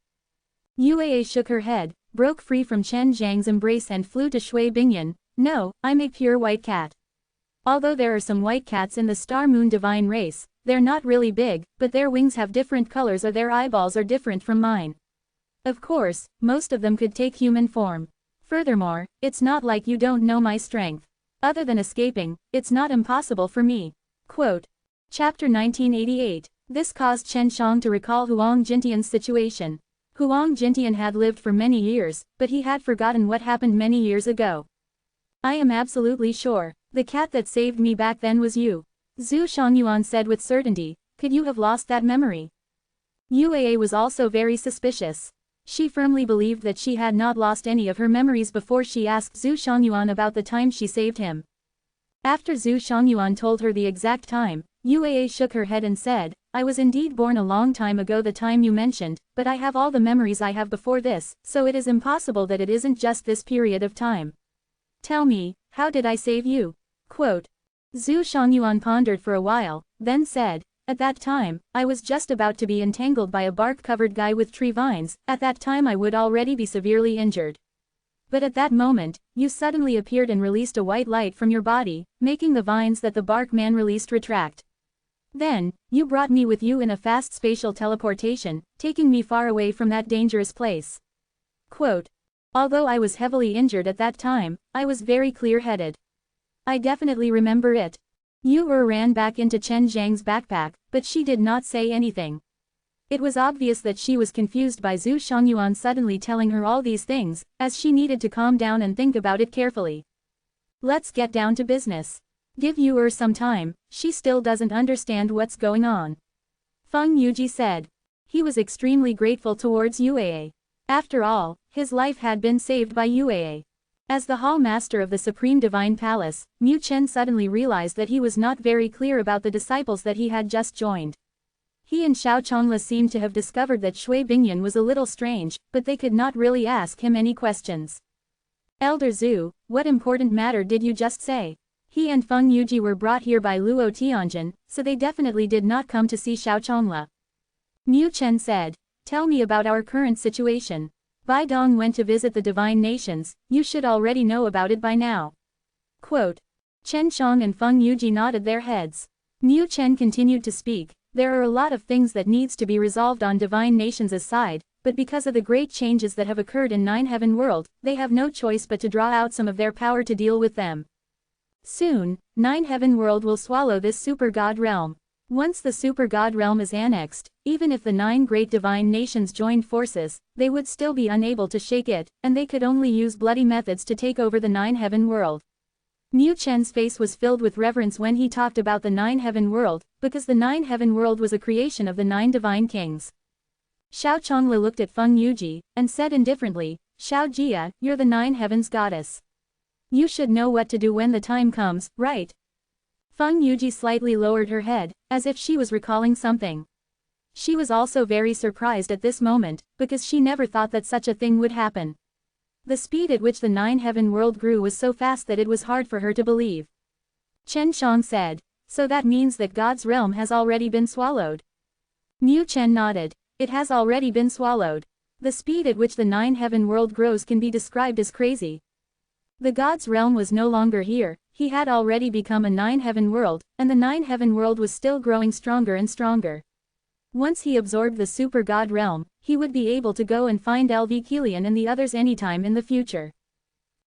Yue shook her head, broke free from Chen Zhang's embrace and flew to Shui Bingyan. No, I'm a pure white cat. Although there are some white cats in the Star Moon divine race, they're not really big, but their wings have different colors or their eyeballs are different from mine. Of course, most of them could take human form. Furthermore, it's not like you don't know my strength. Other than escaping, it's not impossible for me. Quote. Chapter 1988. This caused Chen Shang to recall Huang Jintian's situation. Huang Jintian had lived for many years, but he had forgotten what happened many years ago. I am absolutely sure. The cat that saved me back then was you. Zhu Shangyuan said with certainty. Could you have lost that memory? Yue was also very suspicious. She firmly believed that she had not lost any of her memories before she asked Zhu Shangyuan about the time she saved him. After Zhu Shangyuan told her the exact time, Yue shook her head and said, I was indeed born a long time ago, the time you mentioned, but I have all the memories I have before this, so it is impossible that it isn't just this period of time. Tell me, how did I save you? Quote. Zhu Shangyuan pondered for a while, then said, at that time, I was just about to be entangled by a bark-covered guy with tree vines. At that time I would already be severely injured. But at that moment, you suddenly appeared and released a white light from your body, making the vines that the bark man released retract. Then, you brought me with you in a fast spatial teleportation, taking me far away from that dangerous place. Quote. Although I was heavily injured at that time, I was very clear-headed. I definitely remember it. Yu ran back into Chen Zhang's backpack, but she did not say anything. It was obvious that she was confused by Zhu Shangyuan suddenly telling her all these things, as she needed to calm down and think about it carefully. Let's get down to business. Give Yu some time, she still doesn't understand what's going on. Feng Yuji said. He was extremely grateful towards Yue. After all, his life had been saved by Yue. As the Hall Master of the Supreme Divine Palace, Mu Chen suddenly realized that he was not very clear about the disciples that he had just joined. He and Xiao Chongla seemed to have discovered that Shui Bingyan was a little strange, but they could not really ask him any questions. Elder Zhu, what important matter did you just say? He and Feng Yuji were brought here by Luo Tianjin, so they definitely did not come to see Xiao Chongla. Mu Chen said, tell me about our current situation. Bai Dong went to visit the divine nations, you should already know about it by now. Quote. Chen Shang and Feng Yuji nodded their heads. Mu Chen continued to speak, there are a lot of things that needs to be resolved on divine nations' side, but because of the great changes that have occurred in Nine Heaven World, they have no choice but to draw out some of their power to deal with them. Soon, Nine Heaven World will swallow this super god realm. Once the super god realm is annexed, even if the 9 great divine nations joined forces, they would still be unable to shake it, and they could only use bloody methods to take over the 9 Heaven World. Mu Chen's face was filled with reverence when he talked about the 9 Heaven World, because the 9 Heaven World was a creation of the 9 divine kings. Xiao Chongla looked at Feng Yuji, and said indifferently, Xiao Jia, you're the 9 Heavens goddess. You should know what to do when the time comes, right? Feng Yuji slightly lowered her head, as if she was recalling something. She was also very surprised at this moment, because she never thought that such a thing would happen. The speed at which the 9 Heaven World grew was so fast that it was hard for her to believe. Chen Shang said, so that means that God's realm has already been swallowed. Mu Chen nodded. It has already been swallowed. The speed at which the 9 Heaven World grows can be described as crazy. The God's realm was no longer here, he had already become a 9 Heaven World, and the 9 Heaven World was still growing stronger and stronger. Once he absorbed the Super God realm, he would be able to go and find LV Kilian and the others anytime in the future.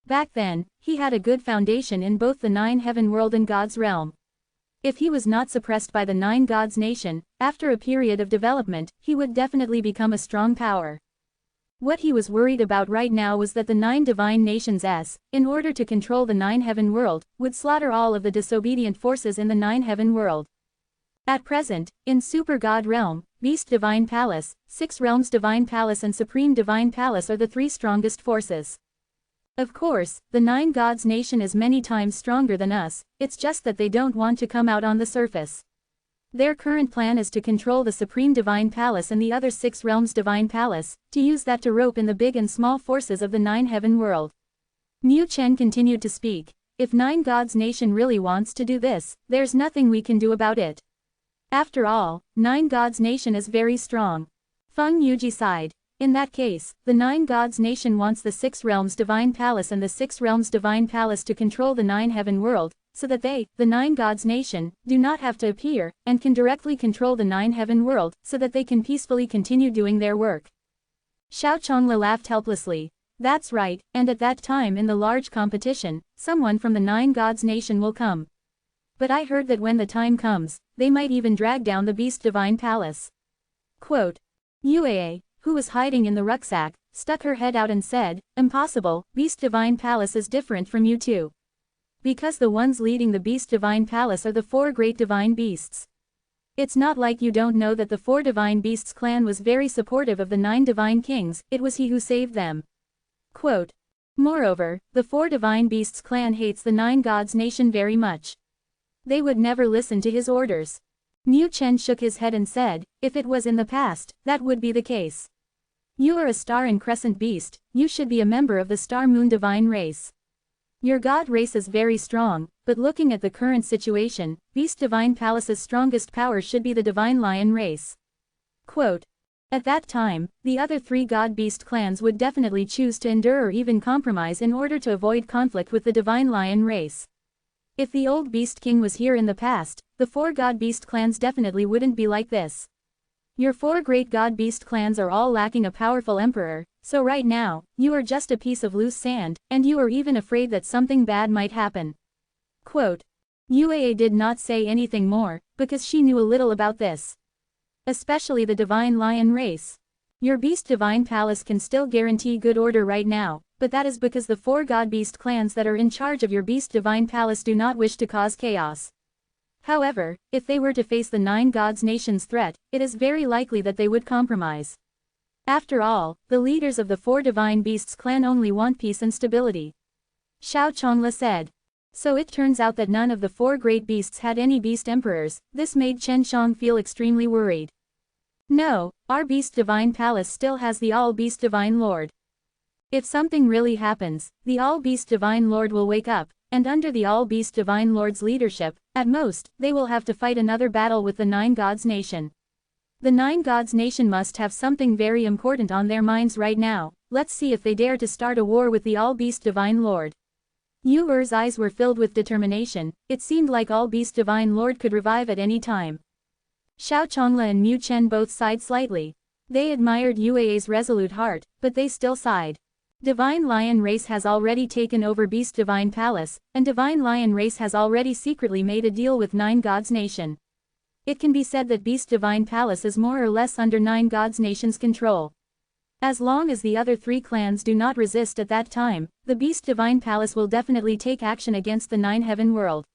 Back then, he had a good foundation in both the 9 Heaven World and God's realm. If he was not suppressed by the 9 Gods nation, after a period of development, he would definitely become a strong power. What he was worried about right now was that the 9 divine nations in order to control the 9 Heaven World, would slaughter all of the disobedient forces in the 9 Heaven World. At present, in Super God Realm, Beast Divine Palace, 6 Realms Divine Palace and Supreme Divine Palace are the 3 strongest forces. Of course, the 9 Gods nation is many times stronger than us, it's just that they don't want to come out on the surface. Their current plan is to control the Supreme Divine Palace and the other 6 Realms Divine Palace, to use that to rope in the big and small forces of the 9 Heaven World. Mu Chen continued to speak. If 9 Gods nation really wants to do this, there's nothing we can do about it. After all, 9 Gods nation is very strong. Feng Yuji sighed. In that case, the Nine Gods Nation wants the Six Realms Divine Palace and the Six Realms Divine Palace to control the Nine Heaven World, so that they, the Nine Gods Nation, do not have to appear, and can directly control the Nine Heaven World, so that they can peacefully continue doing their work. Xiao Chongla laughed helplessly. That's right, and at that time in the large competition, someone from the Nine Gods Nation will come. But I heard that when the time comes, they might even drag down the Beast Divine Palace. Quote. Uaa, who was hiding in the rucksack, stuck her head out and said, Impossible, Beast Divine Palace is different from you two. Because the ones leading the Beast Divine Palace are the four great divine beasts. It's not like you don't know that the four divine beasts clan was very supportive of the nine divine kings, it was he who saved them. Quote. Moreover, the four divine beasts clan hates the Nine Gods Nation very much. They would never listen to his orders. Mu Chen shook his head and said, if it was in the past, that would be the case. You are a star and crescent beast, you should be a member of the Star Moon divine race. Your god race is very strong, but looking at the current situation, Beast Divine Palace's strongest power should be the Divine Lion race. Quote. At that time, the other three god-beast clans would definitely choose to endure or even compromise in order to avoid conflict with the Divine Lion race. If the old Beast King was here in the past, the four god-beast clans definitely wouldn't be like this. Your four great god-beast clans are all lacking a powerful emperor, so right now, you are just a piece of loose sand, and you are even afraid that something bad might happen. Quote. Uaa did not say anything more, because she knew a little about this. Especially the Divine Lion race. Your Beast Divine Palace can still guarantee good order right now, but that is because the four god-beast clans that are in charge of your Beast Divine Palace do not wish to cause chaos. However, if they were to face the Nine Gods Nation's threat, it is very likely that they would compromise. After all, the leaders of the four divine beasts clan only want peace and stability. Xiao Chongla said. So it turns out that none of the four great beasts had any beast emperors. This made Chen Shang feel extremely worried. No, our Beast Divine Palace still has the All-Beast Divine Lord. If something really happens, the All-Beast Divine Lord will wake up, and under the All-Beast Divine Lord's leadership, at most, they will have to fight another battle with the Nine Gods Nation. The Nine Gods Nation must have something very important on their minds right now. Let's see if they dare to start a war with the All-Beast Divine Lord. Yu Er's eyes were filled with determination. It seemed like All-Beast Divine Lord could revive at any time. Xiao Chongla and Mu Chen both sighed slightly. They admired Uaa's resolute heart, but they still sighed. Divine Lion race has already taken over Beast Divine Palace, and Divine Lion race has already secretly made a deal with Nine Gods Nation. It can be said that Beast Divine Palace is more or less under Nine Gods Nation's control. As long as the other three clans do not resist at that time, the Beast Divine Palace will definitely take action against the Nine Heaven World.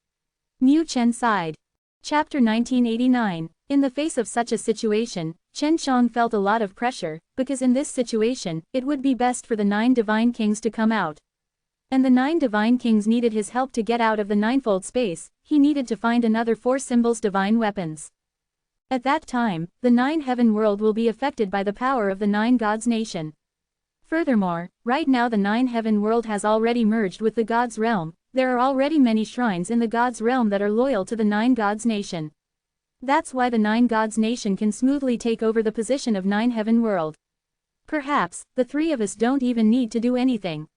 Mu Chen sighed. Chapter 1989. In the face of such a situation, Chen Shang felt a lot of pressure, because in this situation, it would be best for the Nine Divine Kings to come out. And the Nine Divine Kings needed his help to get out of the ninefold space. He needed to find another four symbols divine weapons. At that time, the Nine Heaven World will be affected by the power of the Nine Gods Nation. Furthermore, right now the Nine Heaven World has already merged with the Gods Realm. There are already many shrines in the Gods Realm that are loyal to the Nine Gods Nation. That's why the Nine Gods Nation can smoothly take over the position of Nine Heaven World. Perhaps, the three of us don't even need to do anything.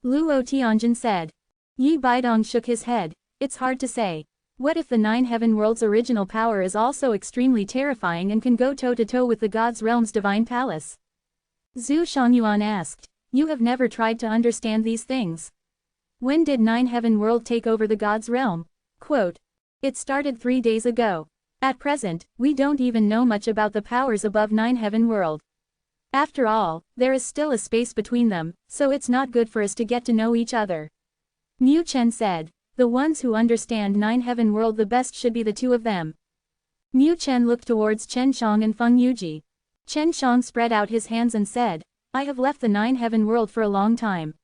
Luo Tianjin said. Yi Baidong shook his head. It's hard to say. What if the Nine Heaven World's original power is also extremely terrifying and can go toe-to-toe with the Gods Realm's divine palace? Zhu Shangyuan asked. You have never tried to understand these things. When did Nine Heaven World take over the Gods Realm? Quote. It started 3 days ago. At present, we don't even know much about the powers above Nine Heaven World. After all, there is still a space between them, so it's not good for us to get to know each other. Mu Chen said. The ones who understand Nine Heaven World the best should be the two of them. Mu Chen looked towards Chen Shang and Feng Yuji. Chen Shang spread out his hands and said, I have left the Nine Heaven World for a long time.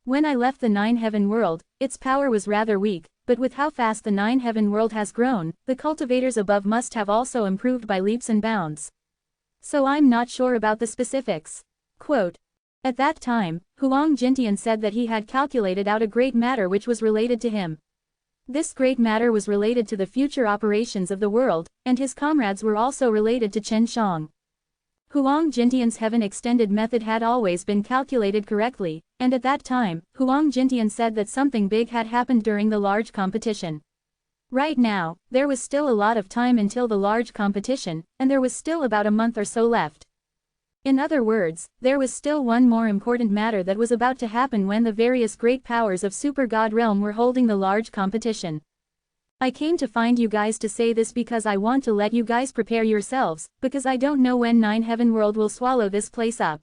When I left the Nine Heaven World, its power was rather weak, but with how fast the Nine Heaven World has grown, the cultivators above must have also improved by leaps and bounds. So I'm not sure about the specifics. Quote. At that time, Huang Jintian said that he had calculated out a great matter which was related to him. This great matter was related to the future operations of the world, and his comrades were also related to Chen Shang. Huang Jintian's heaven extended method had always been calculated correctly, and at that time, Huang Jintian said that something big had happened during the large competition. Right now, there was still a lot of time until the large competition, and there was still about a month or so left. In other words, there was still one more important matter that was about to happen when the various great powers of Super God Realm were holding the large competition. I came to find you guys to say this because I want to let you guys prepare yourselves, because I don't know when Nine Heaven World will swallow this place up.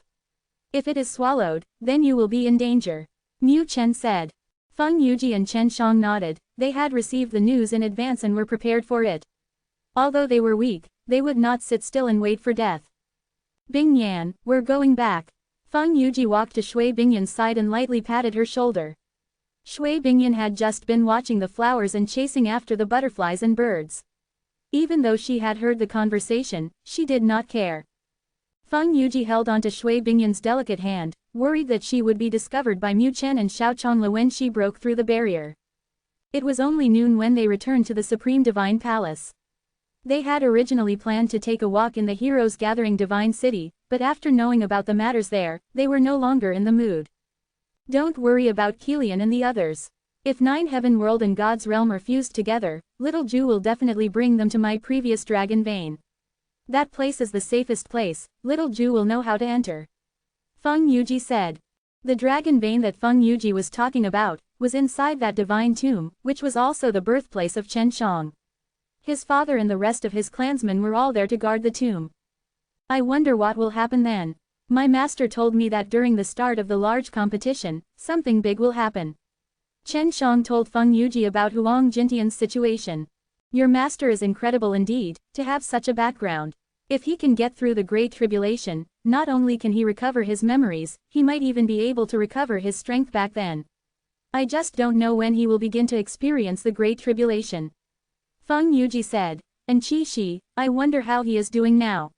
If it is swallowed, then you will be in danger. Mu Chen said. Feng Yuji and Chen Shang nodded. They had received the news in advance and were prepared for it. Although they were weak, they would not sit still and wait for death. Bing Yan, we're going back. Feng Yuji walked to Shui Bingyan's side and lightly patted her shoulder. Shui Bingyan had just been watching the flowers and chasing after the butterflies and birds. Even though she had heard the conversation, she did not care. Feng Yuji held onto Shui Bingyan's delicate hand, worried that she would be discovered by Mu Chen and Xiao Chongla when she broke through the barrier. It was only noon when they returned to the Supreme Divine Palace. They had originally planned to take a walk in the Heroes Gathering Divine City, but after knowing about the matters there, they were no longer in the mood. Don't worry about Kilian and the others. If Nine Heaven World and God's Realm are fused together, Little Ju will definitely bring them to my previous dragon vein. That place is the safest place, Little Ju will know how to enter. Feng Yuji said. The dragon vein that Feng Yuji was talking about, was inside that divine tomb, which was also the birthplace of Chen Shang. His father and the rest of his clansmen were all there to guard the tomb. I wonder what will happen then. My master told me that during the start of the large competition, something big will happen. Chen Shang told Feng Yuji about Huang Jintian's situation. Your master is incredible indeed, to have such a background. If he can get through the Great Tribulation, not only can he recover his memories, he might even be able to recover his strength back then. I just don't know when he will begin to experience the Great Tribulation. Feng Yuji said. And Qi Shi, I wonder how he is doing now.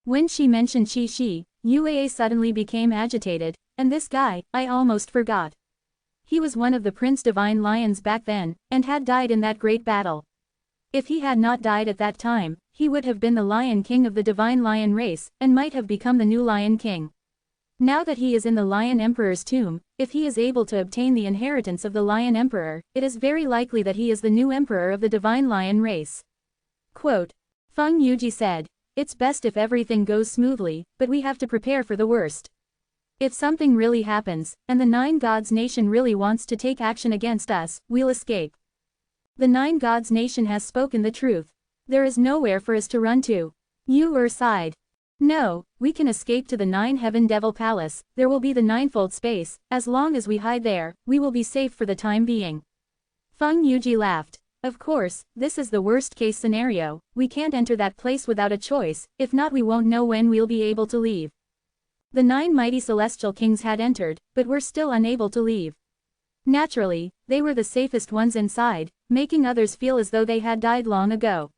When she mentioned Qi Shi, Yue suddenly became agitated, and this guy, I almost forgot. He was one of the Prince Divine Lions back then, and had died in that great battle. If he had not died at that time, he would have been the Lion King of the Divine Lion race, and might have become the new Lion King. Now that he is in the Lion Emperor's tomb, if he is able to obtain the inheritance of the Lion Emperor, it is very likely that he is the new Emperor of the Divine Lion race. Quote. Feng Yuji said. It's best if everything goes smoothly, but we have to prepare for the worst. If something really happens, and the Nine Gods Nation really wants to take action against us, we'll escape. The Nine Gods Nation has spoken the truth. There is nowhere for us to run to. Yu sighed. No, we can escape to the Nine Heaven Devil Palace, there will be the ninefold space, as long as we hide there, we will be safe for the time being. Feng Yuji laughed. Of course, this is the worst-case scenario, we can't enter that place without a choice, if not we won't know when we'll be able to leave. The 9 mighty celestial kings had entered, but were still unable to leave. Naturally, they were the safest ones inside, making others feel as though they had died long ago.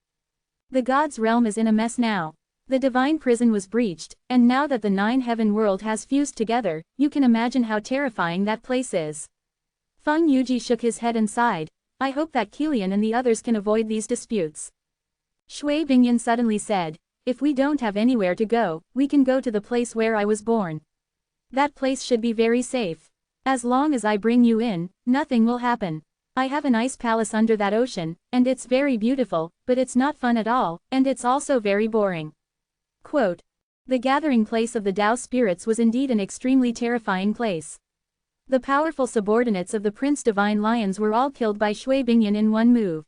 The God's realm is in a mess now. The divine prison was breached, and now that the 9 heaven world has fused together, you can imagine how terrifying that place is. Feng Yuji shook his head and sighed. I hope that Kilian and the others can avoid these disputes. Shui Bingyan suddenly said, if we don't have anywhere to go, we can go to the place where I was born. That place should be very safe. As long as I bring you in, nothing will happen. I have an ice palace under that ocean, and it's very beautiful, but it's not fun at all, and it's also very boring. Quote. The gathering place of the Tao spirits was indeed an extremely terrifying place. The powerful subordinates of the Prince Divine Lions were all killed by Shui Bingyan in one move.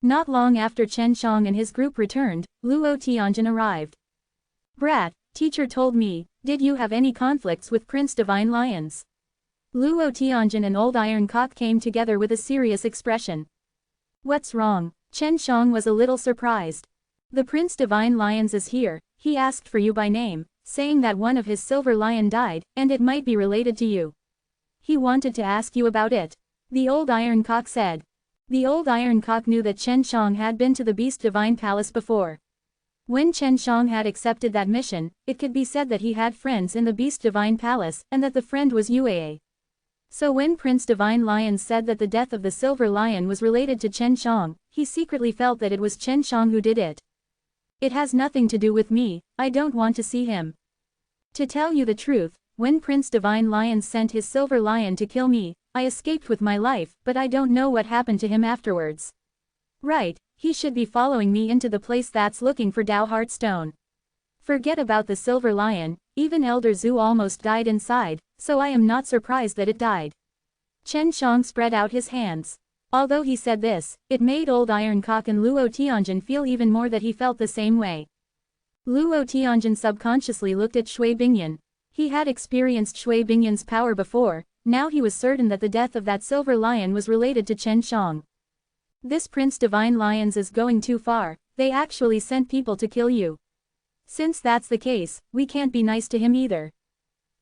Not long after Chen Shang and his group returned, Luo Tianjin arrived. Brat, teacher told me, did you have any conflicts with Prince Divine Lions? Luo Tianjin and Old Iron Cock came together with a serious expression. What's wrong? Chen Shang was a little surprised. The Prince Divine Lions is here, he asked for you by name, saying that one of his silver lion died, and it might be related to you. He wanted to ask you about it. The Old Iron Cock said. The Old Iron Cock knew that Chen Shang had been to the Beast Divine Palace before. When Chen Shang had accepted that mission, it could be said that he had friends in the Beast Divine Palace, and that the friend was Yue. So when Prince Divine Lion said that the death of the Silver Lion was related to Chen Shang, he secretly felt that it was Chen Shang who did it. It has nothing to do with me, I don't want to see him. To tell you the truth, when Prince Divine Lion sent his silver lion to kill me, I escaped with my life, but I don't know what happened to him afterwards. Right, he should be following me into the place that's looking for Dao Heartstone. Forget about the silver lion, even Elder Zhu almost died inside, so I am not surprised that it died. Chen Shang spread out his hands. Although he said this, it made Old Ironcock and Luo Tianjin feel even more that he felt the same way. Luo Tianjin subconsciously looked at Shui Bingyan. He had experienced Shui Bingyan's power before, now he was certain that the death of that silver lion was related to Chen Shang. This Prince Divine Lions is going too far, they actually sent people to kill you. Since that's the case, we can't be nice to him either.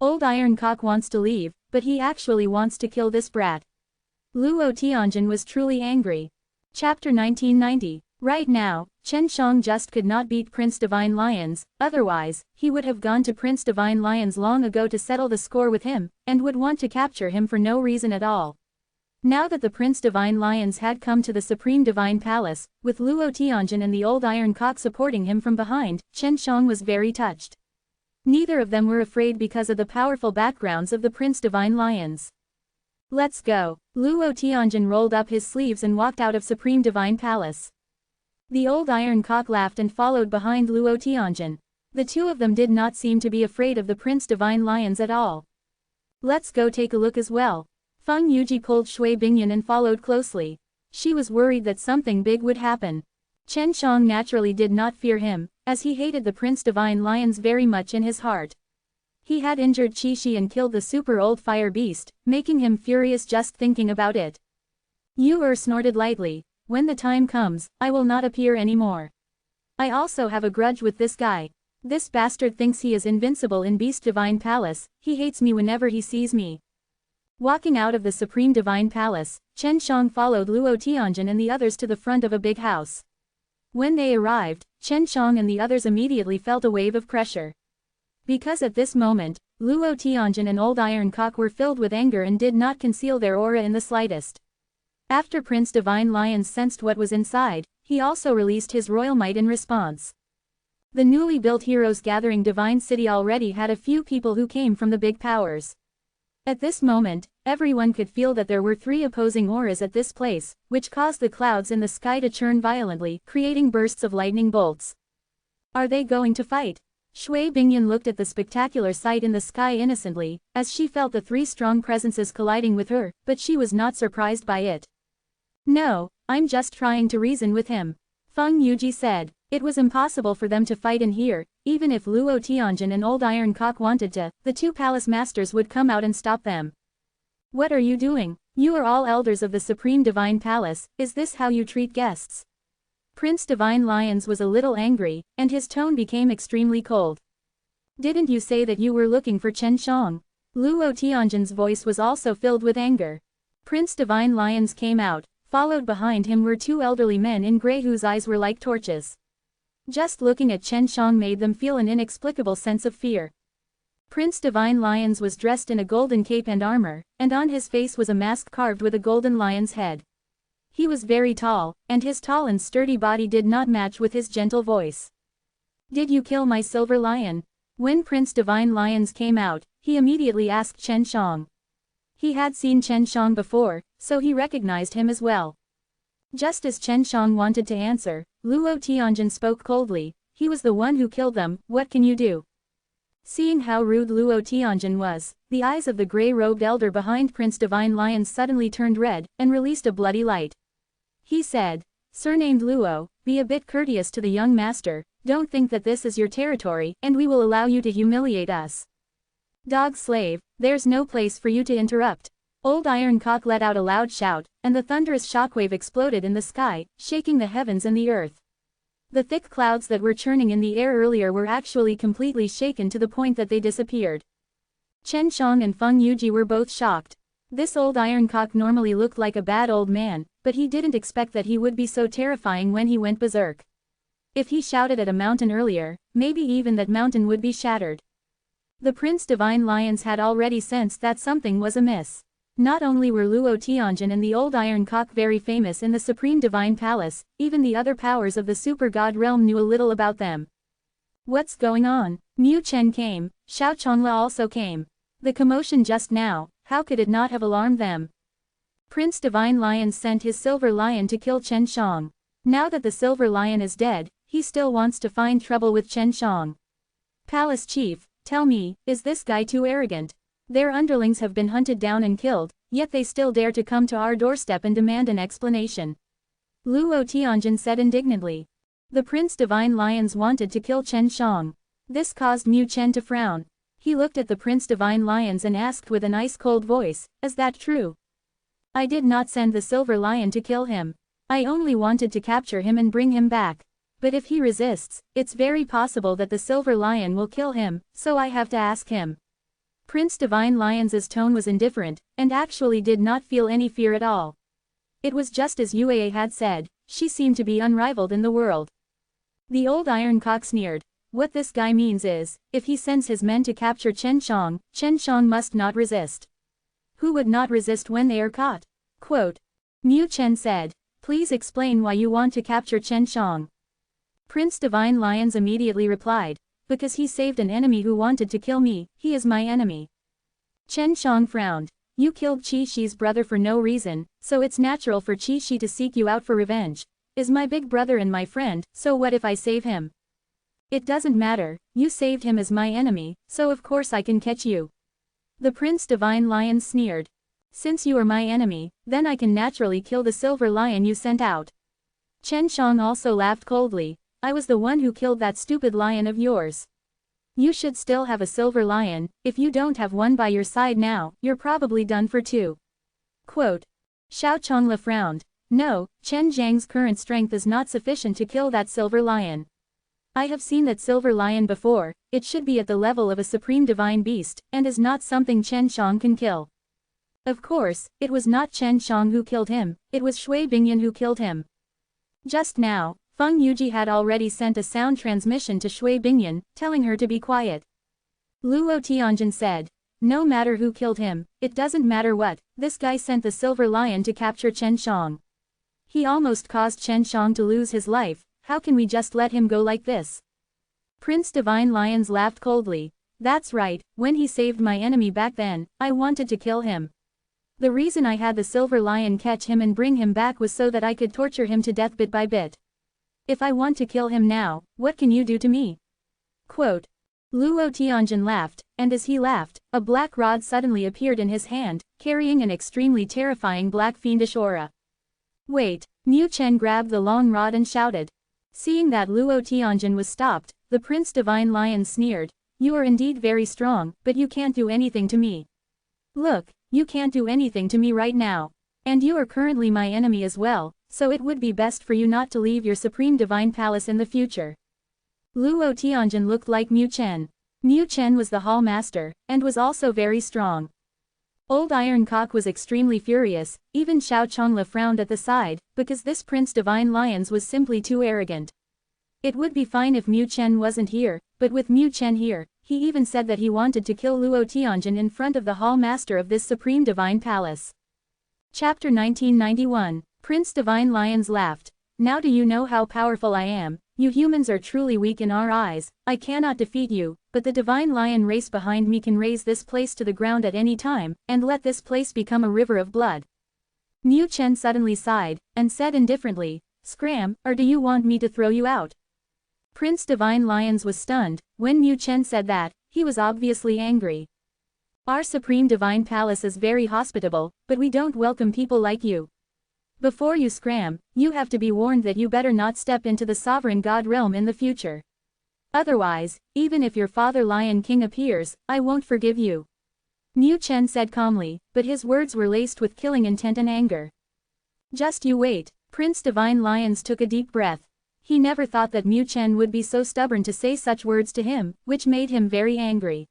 Old Ironcock wants to leave, but he actually wants to kill this brat. Luo Tianjin was truly angry. Chapter 1990. Right now, Chen Shang just could not beat Prince Divine Lions, otherwise, he would have gone to Prince Divine Lions long ago to settle the score with him, and would want to capture him for no reason at all. Now that the Prince Divine Lions had come to the Supreme Divine Palace, with Luo Tianjin and the Old Ironcock supporting him from behind, Chen Shang was very touched. Neither of them were afraid because of the powerful backgrounds of the Prince Divine Lions. Let's go. Luo Tianjin rolled up his sleeves and walked out of Supreme Divine Palace. The Old Ironcock laughed and followed behind Luo Tianjin. The two of them did not seem to be afraid of the Prince Divine Lions at all. Let's go take a look as well. Feng Yuji pulled Shui Bingyan and followed closely. She was worried that something big would happen. Chen Shang naturally did not fear him, as he hated the Prince Divine Lions very much in his heart. He had injured Qi Shi and killed the super old fire beast, making him furious just thinking about it. Yu snorted lightly. When the time comes, I will not appear anymore. I also have a grudge with this guy. This bastard thinks he is invincible in Beast Divine Palace, he hates me whenever he sees me. Walking out of the Supreme Divine Palace, Chen Shang followed Luo Tianjin and the others to the front of a big house. When they arrived, Chen Shang and the others immediately felt a wave of pressure. Because at this moment, Luo Tianjin and Old Ironcock were filled with anger and did not conceal their aura in the slightest. After Prince Divine Lions sensed what was inside, he also released his royal might in response. The newly built Heroes Gathering Divine City already had a few people who came from the big powers. At this moment, everyone could feel that there were 3 opposing auras at this place, which caused the clouds in the sky to churn violently, creating bursts of lightning bolts. Are they going to fight? Shui Bingyan looked at the spectacular sight in the sky innocently, as she felt the 3 strong presences colliding with her, but she was not surprised by it. No, I'm just trying to reason with him. Feng Yuji said. It was impossible for them to fight in here, even if Luo Tianjin and Old Ironcock wanted to, the 2 palace masters would come out and stop them. What are you doing? You are all elders of the Supreme Divine Palace, is this how you treat guests? Prince Divine Lions was a little angry, and his tone became extremely cold. Didn't you say that you were looking for Chen Shang? Luo Tianjin's voice was also filled with anger. Prince Divine Lions came out. Followed behind him were 2 elderly men in grey whose eyes were like torches. Just looking at Chen Shang made them feel an inexplicable sense of fear. Prince Divine Lions was dressed in a golden cape and armor, and on his face was a mask carved with a golden lion's head. He was very tall, and his tall and sturdy body did not match with his gentle voice. Did you kill my silver lion? When Prince Divine Lions came out, he immediately asked Chen Shang. He had seen Chen Shang before, so he recognized him as well. Just as Chen Shang wanted to answer, Luo Tianjin spoke coldly, he was the one who killed them, what can you do? Seeing how rude Luo Tianjin was, the eyes of the grey-robed elder behind Prince Divine Lions suddenly turned red, and released a bloody light. He said, Surnamed Luo, be a bit courteous to the young master, don't think that this is your territory, and we will allow you to humiliate us. Dog slave, there's no place for you to interrupt. Old Ironcock let out a loud shout, and the thunderous shockwave exploded in the sky, shaking the heavens and the earth. The thick clouds that were churning in the air earlier were actually completely shaken to the point that they disappeared. Chen Shang and Feng Yuji were both shocked. This Old Ironcock normally looked like a bad old man, but he didn't expect that he would be so terrifying when he went berserk. If he shouted at a mountain earlier, maybe even that mountain would be shattered. The Prince Divine Lions had already sensed that something was amiss. Not only were Luo Tianjin and the Old Iron Cock very famous in the Supreme Divine Palace, even the other powers of the Super God realm knew a little about them. What's going on? Mu Chen came, Xiao Chongla also came. The commotion just now, how could it not have alarmed them? Prince Divine Lion sent his Silver Lion to kill Chen Shang. Now that the Silver Lion is dead, he still wants to find trouble with Chen Shang. Palace Chief, tell me, is this guy too arrogant? Their underlings have been hunted down and killed, yet they still dare to come to our doorstep and demand an explanation. Luo Tianjin said indignantly. The Prince Divine Lions wanted to kill Chen Shang. This caused Mu Chen to frown. He looked at the Prince Divine Lions and asked with an ice-cold voice, is that true? I did not send the Silver Lion to kill him. I only wanted to capture him and bring him back. But if he resists, it's very possible that the Silver Lion will kill him, so I have to ask him. Prince Divine Lions' tone was indifferent, and actually did not feel any fear at all. It was just as Yue had said, she seemed to be unrivaled in the world. The Old Iron Cock sneered. What this guy means is, if he sends his men to capture Chen Shang must not resist. Who would not resist when they are caught? Quote. Mu Chen said, please explain why you want to capture Chen Shang. Prince Divine Lions immediately replied, because he saved an enemy who wanted to kill me, he is my enemy. Chen Shang frowned. You killed Qi Shi's brother for no reason, so it's natural for Qi Shi to seek you out for revenge. Is my big brother and my friend, so what if I save him? It doesn't matter, you saved him as my enemy, so of course I can catch you. The Prince Divine Lion sneered. Since you are my enemy, then I can naturally kill the Silver Lion you sent out. Chen Shang also laughed coldly. I was the one who killed that stupid lion of yours. You should still have a Silver Lion, if you don't have one by your side now, you're probably done for too. Quote. Xiao Chongla frowned. No, Chen Zhang's current strength is not sufficient to kill that Silver Lion. I have seen that Silver Lion before, it should be at the level of a supreme divine beast, and is not something Chen Shang can kill. Of course, it was not Chen Shang who killed him, it was Shui Bingyan who killed him. Just now, Feng Yuji had already sent a sound transmission to Shui Bingyan, telling her to be quiet. Luo Tianjin said, no matter who killed him, it doesn't matter what, this guy sent the Silver Lion to capture Chen Shang. He almost caused Chen Shang to lose his life, how can we just let him go like this? Prince Divine Lions laughed coldly. That's right, when he saved my enemy back then, I wanted to kill him. The reason I had the Silver Lion catch him and bring him back was so that I could torture him to death bit by bit. If I want to kill him now, what can you do to me? Quote. Luo Tianjin laughed, and as he laughed, a black rod suddenly appeared in his hand, carrying an extremely terrifying black fiendish aura. Wait, Mu Chen grabbed the long rod and shouted. Seeing that Luo Tianjin was stopped, the Prince Divine Lion sneered, you are indeed very strong, but you can't do anything to me. Look, you can't do anything to me right now. And you are currently my enemy as well, so it would be best for you not to leave your Supreme Divine Palace in the future. Luo Tianjin looked like Mu Chen. Mu Chen was the Hall Master, and was also very strong. Old Iron Cock was extremely furious, even Xiao Chongla frowned at the side, because this Prince Divine Lions was simply too arrogant. It would be fine if Mu Chen wasn't here, but with Mu Chen here, he even said that he wanted to kill Luo Tianjin in front of the Hall Master of this Supreme Divine Palace. Chapter 1991. Prince Divine Lions laughed. Now do you know how powerful I am? You humans are truly weak in our eyes, I cannot defeat you, but the Divine Lion race behind me can raze this place to the ground at any time, and let this place become a river of blood. Mu Chen suddenly sighed, and said indifferently, Scram, or do you want me to throw you out? Prince Divine Lions was stunned. When Mu Chen said that, he was obviously angry. Our Supreme Divine Palace is very hospitable, but we don't welcome people like you. Before you scram, you have to be warned that you better not step into the Sovereign God realm in the future. Otherwise, even if your father Lion King appears, I won't forgive you. Mu Chen said calmly, but his words were laced with killing intent and anger. Just you wait. Prince Divine Lions took a deep breath. He never thought that Mu Chen would be so stubborn to say such words to him, which made him very angry.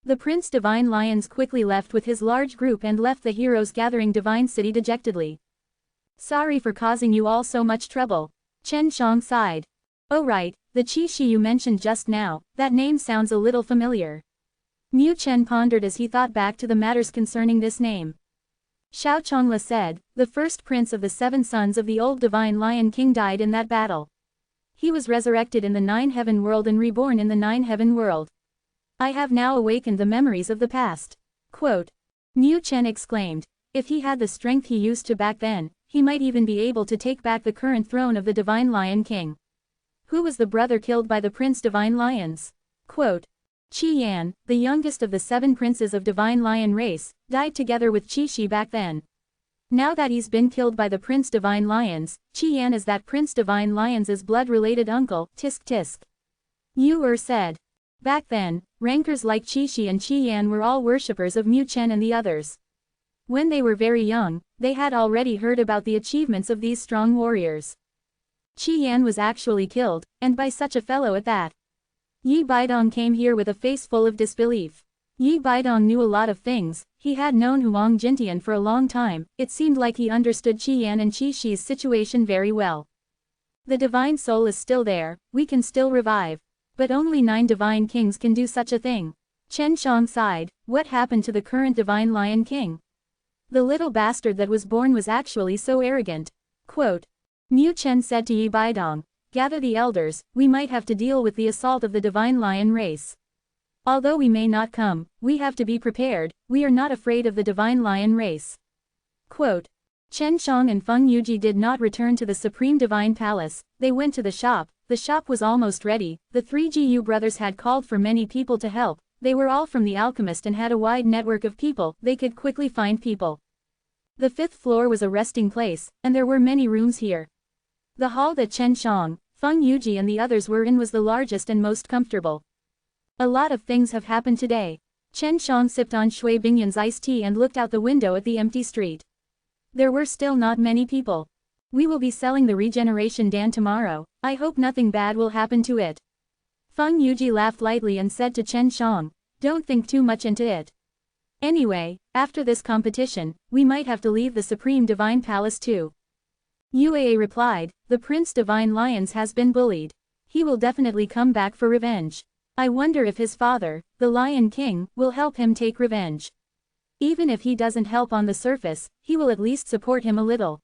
The Prince Divine Lions quickly left with his large group and left the heroes gathering Divine City dejectedly. Sorry for causing you all so much trouble. Chen Shang sighed. Oh right, the Qi Shi you mentioned just now, that name sounds a little familiar. Mu Chen pondered as he thought back to the matters concerning this name. Xiao Chongla said, the first prince of the 7 sons of the old divine Lion King died in that battle. He was resurrected in the 9-heaven world and reborn in the 9-heaven world. I have now awakened the memories of the past. Quote. Mu Chen exclaimed. If he had the strength he used to back then, he might even be able to take back the current throne of the divine Lion King. Who was the brother killed by the Prince Divine Lions? Quote. Qi Yan, the youngest of the 7 princes of Divine Lion race, died together with Qi Shi back then. Now that he's been killed by the Prince Divine Lions, Qi Yan is that Prince Divine Lions' blood-related uncle, tisk tisk. Yu said. Back then, rankers like Qi Shi and Qi Yan were all worshippers of Mu Chen and the others. When they were very young, they had already heard about the achievements of these strong warriors. Qi Yan was actually killed, and by such a fellow at that. Yi Baidong came here with a face full of disbelief. Yi Baidong knew a lot of things, he had known Huang Jintian for a long time, it seemed like he understood Qi Yan and Qi Shi's situation very well. The divine soul is still there, we can still revive. But only 9 divine kings can do such a thing. Chen Shang sighed, what happened to the current divine Lion King? The little bastard that was born was actually so arrogant. Quote. Mu Chen said to Yi Baidong, gather the elders, we might have to deal with the assault of the divine lion race. Although we may not come, we have to be prepared, we are not afraid of the divine lion race. Quote. Chen Shang and Feng Yuji did not return to the Supreme Divine Palace, they went to the shop was almost ready, the 3 Gu brothers had called for many people to help, they were all from the alchemist and had a wide network of people, they could quickly find people. The 5th floor was a resting place, and there were many rooms here. The hall that Chen Shang, Feng Yuji and the others were in was the largest and most comfortable. A lot of things have happened today. Chen Shang sipped on Shui Bingyan's iced tea and looked out the window at the empty street. There were still not many people. We will be selling the regeneration Dan tomorrow, I hope nothing bad will happen to it. Feng Yuji laughed lightly and said to Chen Shang, don't think too much into it. Anyway, after this competition, we might have to leave the Supreme Divine Palace too. Yue replied, the Prince Divine Lions has been bullied. He will definitely come back for revenge. I wonder if his father, the Lion King, will help him take revenge. Even if he doesn't help on the surface, he will at least support him a little.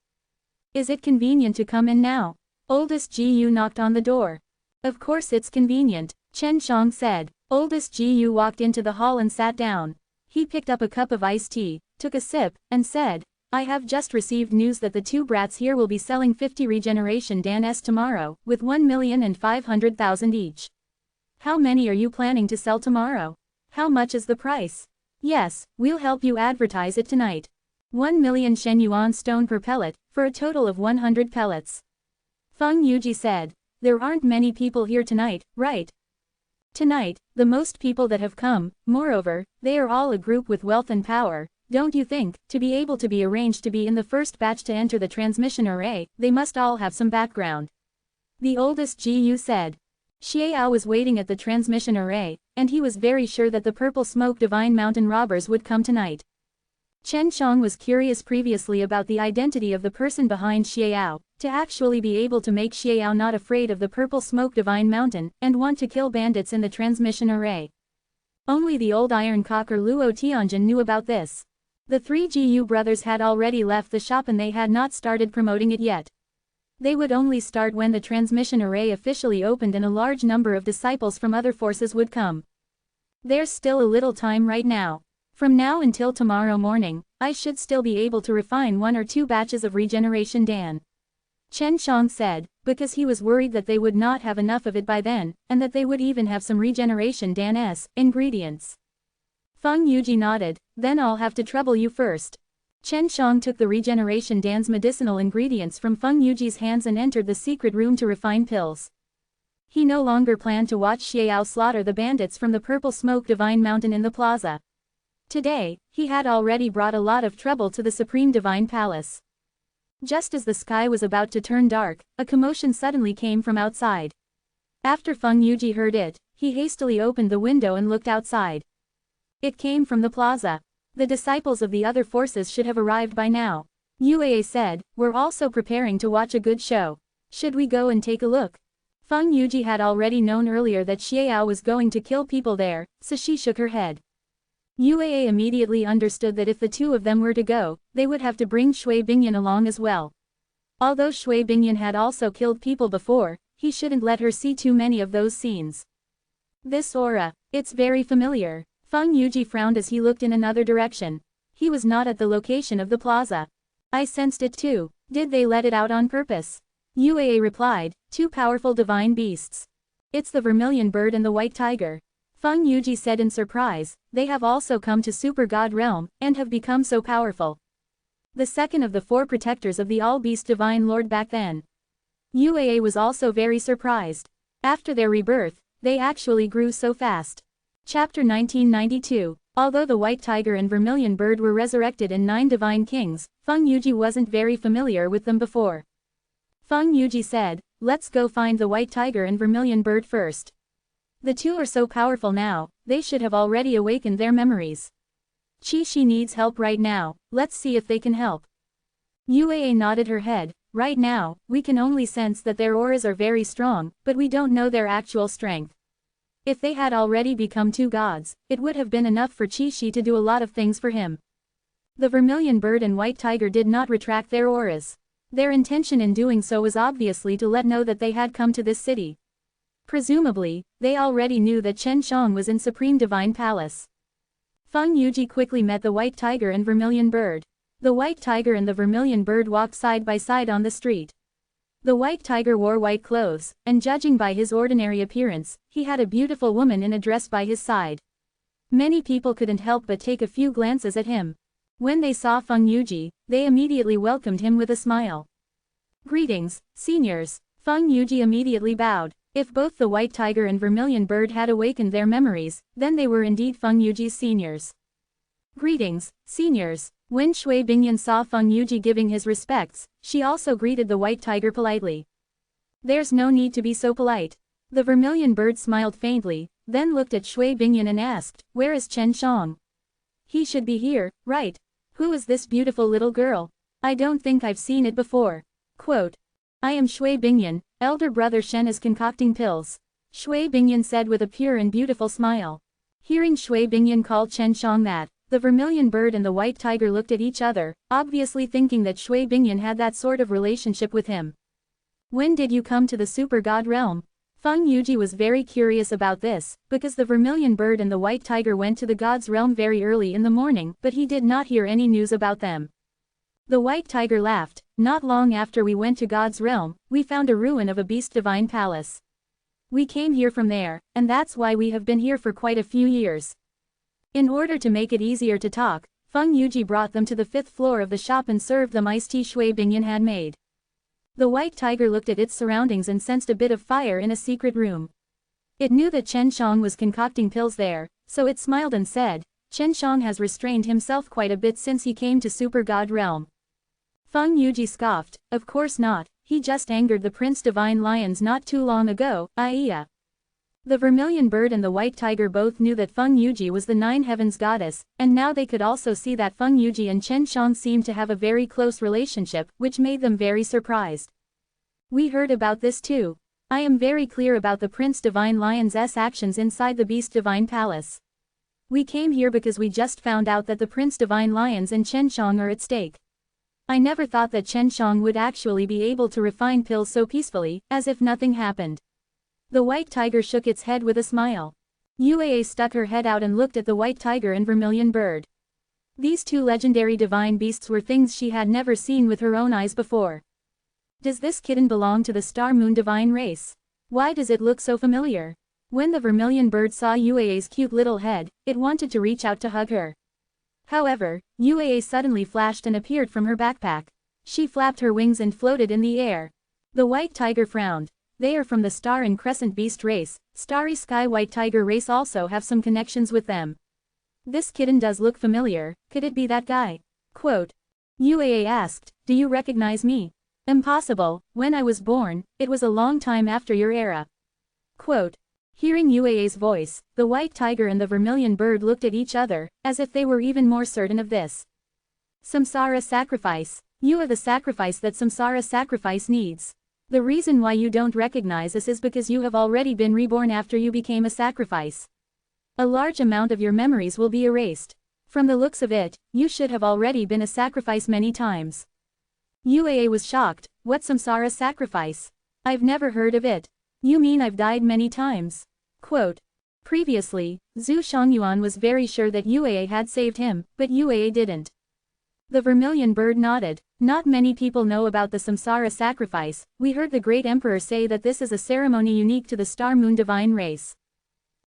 Is it convenient to come in now? Oldest Gu knocked on the door. Of course it's convenient, Chen Shang said. Oldest Gu walked into the hall and sat down. He picked up a cup of iced tea, took a sip, and said, I have just received news that the 2 brats here will be selling 50 regeneration dans tomorrow, with 1,500,000 each. How many are you planning to sell tomorrow? How much is the price? Yes, we'll help you advertise it tonight. 1 million Shen Yuan stone per pellet, for a total of 100 pellets. Feng Yuji said, there aren't many people here tonight, right? Tonight, the most people that have come, moreover, they are all a group with wealth and power, don't you think, to be able to be arranged to be in the first batch to enter the transmission array, they must all have some background. The oldest Gu said. Xiao was waiting at the transmission array, and he was very sure that the purple smoke divine mountain robbers would come tonight. Chen Shang was curious previously about the identity of the person behind Xiao, to actually be able to make Xiao not afraid of the purple smoke divine mountain, and want to kill bandits in the transmission array. Only the old iron cocker Luo Tianjin knew about this. The 3 Gu brothers had already left the shop and they had not started promoting it yet. They would only start when the transmission array officially opened and a large number of disciples from other forces would come. There's still a little time right now. From now until tomorrow morning, I should still be able to refine 1 or 2 batches of regeneration Dan. Chen Shang said, because he was worried that they would not have enough of it by then, and that they would even have some regeneration Dan's ingredients. Feng Yuji nodded, then I'll have to trouble you first. Chen Shang took the regeneration Dan's medicinal ingredients from Feng Yuji's hands and entered the secret room to refine pills. He no longer planned to watch Xiao slaughter the bandits from the purple smoke divine mountain in the plaza. Today, he had already brought a lot of trouble to the Supreme Divine Palace. Just as the sky was about to turn dark, a commotion suddenly came from outside. After Feng Yuji heard it, he hastily opened the window and looked outside. It came from the plaza. The disciples of the other forces should have arrived by now. Yue said, we're also preparing to watch a good show. Should we go and take a look? Feng Yuji had already known earlier that Xiao was going to kill people there, so she shook her head. Uaa immediately understood that if the two of them were to go, they would have to bring Shui Bingyan along as well. Although Shui Bingyan had also killed people before, he shouldn't let her see too many of those scenes. This aura, it's very familiar. Feng Yuji frowned as he looked in another direction. He was not at the location of the plaza. I sensed it too. Did they let it out on purpose? Uaa replied, two powerful divine beasts. It's the vermilion bird and the white tiger. Feng Yuji said in surprise, they have also come to Super God Realm, and have become so powerful. The second of the four protectors of the All-Beast Divine Lord back then. Uaa was also very surprised. After their rebirth, they actually grew so fast. Chapter 1992. Although the White Tiger and Vermilion Bird were resurrected in 9 Divine Kings, Feng Yuji wasn't very familiar with them before. Feng Yuji said, let's go find the White Tiger and Vermilion Bird first. The two are so powerful now, they should have already awakened their memories. Chi-Shi needs help right now, let's see if they can help. Uaa nodded her head. Right now, we can only sense that their auras are very strong, but we don't know their actual strength. If they had already become two gods, it would have been enough for Chi-Shi to do a lot of things for him. The Vermilion Bird and White Tiger did not retract their auras. Their intention in doing so was obviously to let know that they had come to this city. Presumably, they already knew that Chen Shang was in Supreme Divine Palace. Feng Yuji quickly met the White Tiger and Vermilion Bird. The White Tiger and the Vermilion Bird walked side by side on the street. The White Tiger wore white clothes, and judging by his ordinary appearance, he had a beautiful woman in a dress by his side. Many people couldn't help but take a few glances at him. When they saw Feng Yuji, they immediately welcomed him with a smile. Greetings, seniors. Feng Yuji immediately bowed. If both the White Tiger and Vermilion Bird had awakened their memories, then they were indeed Feng Yuji's seniors. Greetings, seniors. When Shui Bingyan saw Feng Yuji giving his respects, she also greeted the White Tiger politely. There's no need to be so polite. The Vermilion Bird smiled faintly, then looked at Shui Bingyan and asked, where is Chen Shang? He should be here, right? Who is this beautiful little girl? I don't think I've seen it before. Quote. I am Shui Bingyan, elder brother Shen is concocting pills. Shui Bingyan said with a pure and beautiful smile. Hearing Shui Bingyan call Chen Shang that, the Vermilion Bird and the White Tiger looked at each other, obviously thinking that Shui Bingyan had that sort of relationship with him. When did you come to the Super God Realm? Feng Yuji was very curious about this, because the Vermilion Bird and the White Tiger went to the God's Realm very early in the morning, but he did not hear any news about them. The White Tiger laughed. Not long after we went to God's Realm, we found a ruin of a beast divine palace. We came here from there, and that's why we have been here for quite a few years. In order to make it easier to talk, Feng Yuji brought them to the 5th floor of the shop and served them iced tea Shui Bingyan had made. The White Tiger looked at its surroundings and sensed a bit of fire in a secret room. It knew that Chen Shang was concocting pills there, so it smiled and said, Chen Shang has restrained himself quite a bit since he came to Super God Realm. Feng Yuji scoffed, of course not, he just angered the Prince Divine Lions not too long ago, Aiya. The Vermilion Bird and the White Tiger both knew that Feng Yuji was the 9 Heavens goddess, and now they could also see that Feng Yuji and Chen Shang seemed to have a very close relationship, which made them very surprised. We heard about this too. I am very clear about the Prince Divine Lion's actions inside the Beast Divine Palace. We came here because we just found out that the Prince Divine Lions and Chen Shang are at stake. I never thought that Chen Shang would actually be able to refine pills so peacefully, as if nothing happened. The White Tiger shook its head with a smile. Uaa stuck her head out and looked at the White Tiger and Vermilion Bird. These two legendary divine beasts were things she had never seen with her own eyes before. Does this kitten belong to the Star Moon divine race? Why does it look so familiar? When the Vermilion Bird saw Uaa's cute little head, it wanted to reach out to hug her. However, Uaa suddenly flashed and appeared from her backpack. She flapped her wings and floated in the air. The White Tiger frowned. They are from the Star and Crescent Beast race. Starry Sky White Tiger race also have some connections with them. This kitten does look familiar, could it be that guy? Quote. Uaa asked, do you recognize me? Impossible, when I was born, it was a long time after your era. Quote. Hearing Uaa's voice, the White Tiger and the Vermilion Bird looked at each other, as if they were even more certain of this. Samsara sacrifice. You are the sacrifice that Samsara sacrifice needs. The reason why you don't recognize us is because you have already been reborn after you became a sacrifice. A large amount of your memories will be erased. From the looks of it, you should have already been a sacrifice many times. Uaa was shocked. What samsara sacrifice? I've never heard of it. You mean I've died many times? Quote. Previously, Zhu Shongyuan was very sure that Uaa had saved him, but Uaa didn't. The vermilion bird nodded. Not many people know about the samsara sacrifice. We heard the great emperor say that this is a ceremony unique to the Star Moon divine race.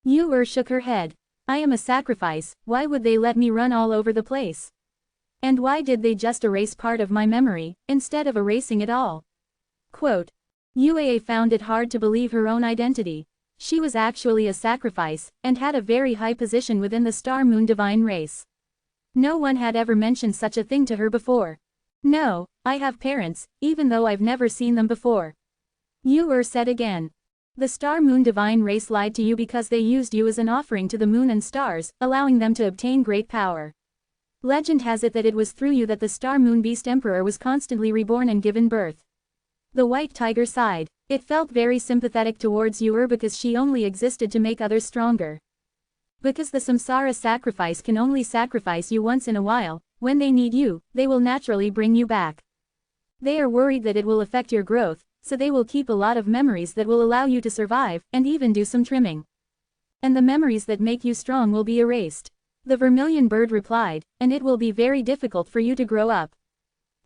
Yu shook her head. I am a sacrifice, why would they let me run all over the place? And why did they just erase part of my memory, instead of erasing it all? Quote. Uaa found it hard to believe her own identity. She was actually a sacrifice, and had a very high position within the Star Moon divine race. No one had ever mentioned such a thing to her before. No, I have parents, even though I've never seen them before. Yu said again. The Star Moon divine race lied to you because they used you as an offering to the moon and stars, allowing them to obtain great power. Legend has it that it was through you that the Star Moon Beast Emperor was constantly reborn and given birth. The white tiger sighed. It felt very sympathetic towards Yu because she only existed to make others stronger. Because the samsara sacrifice can only sacrifice you once in a while, when they need you, they will naturally bring you back. They are worried that it will affect your growth, so they will keep a lot of memories that will allow you to survive, and even do some trimming. And the memories that make you strong will be erased. The vermilion bird replied, and it will be very difficult for you to grow up.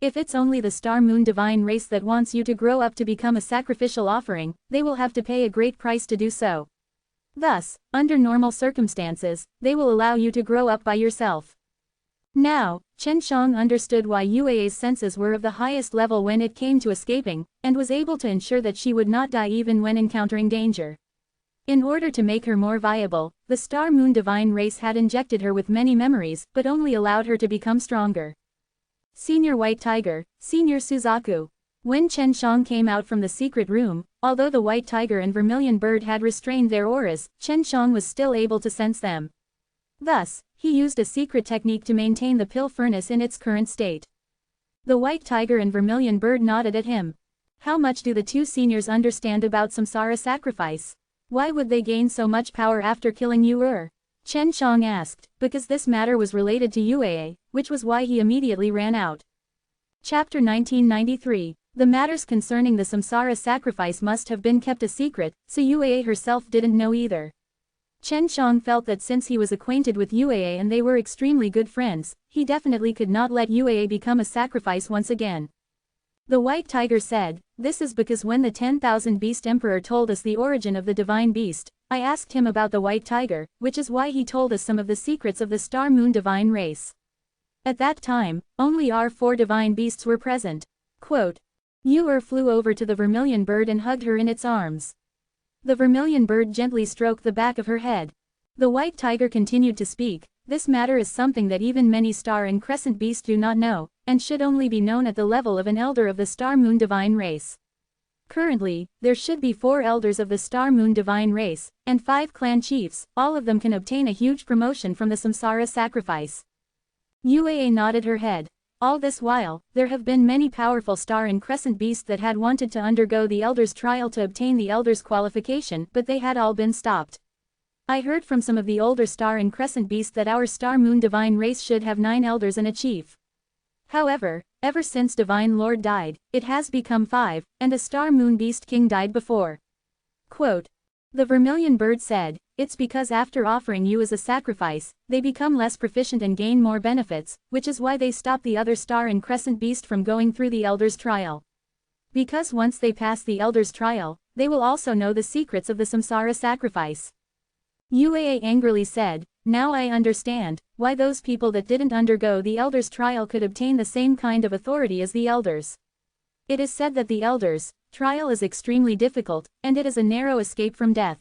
If it's only the Star Moon divine race that wants you to grow up to become a sacrificial offering, they will have to pay a great price to do so. Thus, under normal circumstances, they will allow you to grow up by yourself. Now, Chen Shang understood why Yue's senses were of the highest level when it came to escaping, and was able to ensure that she would not die even when encountering danger. In order to make her more viable, the Star Moon divine race had injected her with many memories, but only allowed her to become stronger. Senior White Tiger, Senior Suzaku. When Chen Shang came out from the secret room, although the White Tiger and Vermilion Bird had restrained their auras, Chen Shang was still able to sense them. Thus, he used a secret technique to maintain the pill furnace in its current state. The White Tiger and Vermilion Bird nodded at him. How much do the two seniors understand about samsara sacrifice? Why would they gain so much power after killing Yu? Chen Shang asked, because this matter was related to Uaa, which was why he immediately ran out. Chapter 1993. The matters concerning the samsara sacrifice must have been kept a secret, so Uaa herself didn't know either. Chen Shang felt that since he was acquainted with Uaa and they were extremely good friends, he definitely could not let Uaa become a sacrifice once again. The White Tiger said, this is because when the 10,000 Beast Emperor told us the origin of the divine beast, I asked him about the White Tiger, which is why he told us some of the secrets of the Star Moon divine race. At that time, only our 4 divine beasts were present. Quote. Yu flew over to the Vermilion Bird and hugged her in its arms. The Vermilion Bird gently stroked the back of her head. The White Tiger continued to speak. This matter is something that even many Star and Crescent beasts do not know, and should only be known at the level of an elder of the Star Moon divine race. Currently, there should be 4 elders of the Star Moon divine race, and 5 clan chiefs. All of them can obtain a huge promotion from the samsara sacrifice. Uaa nodded her head. All this while, there have been many powerful Star and Crescent beasts that had wanted to undergo the Elder's trial to obtain the Elder's qualification, but they had all been stopped. I heard from some of the older Star and Crescent beasts that our Star Moon divine race should have 9 elders and a chief. However, ever since Divine Lord died, it has become 5, and a Star Moon Beast King died before. Quote. The Vermilion Bird said, it's because after offering you as a sacrifice, they become less proficient and gain more benefits, which is why they stop the other Star and Crescent Beast from going through the Elder's trial. Because once they pass the Elder's trial, they will also know the secrets of the samsara sacrifice. Uaa angrily said, now I understand, why those people that didn't undergo the Elder's trial could obtain the same kind of authority as the Elders. It is said that the Elder's trial is extremely difficult, and it is a narrow escape from death.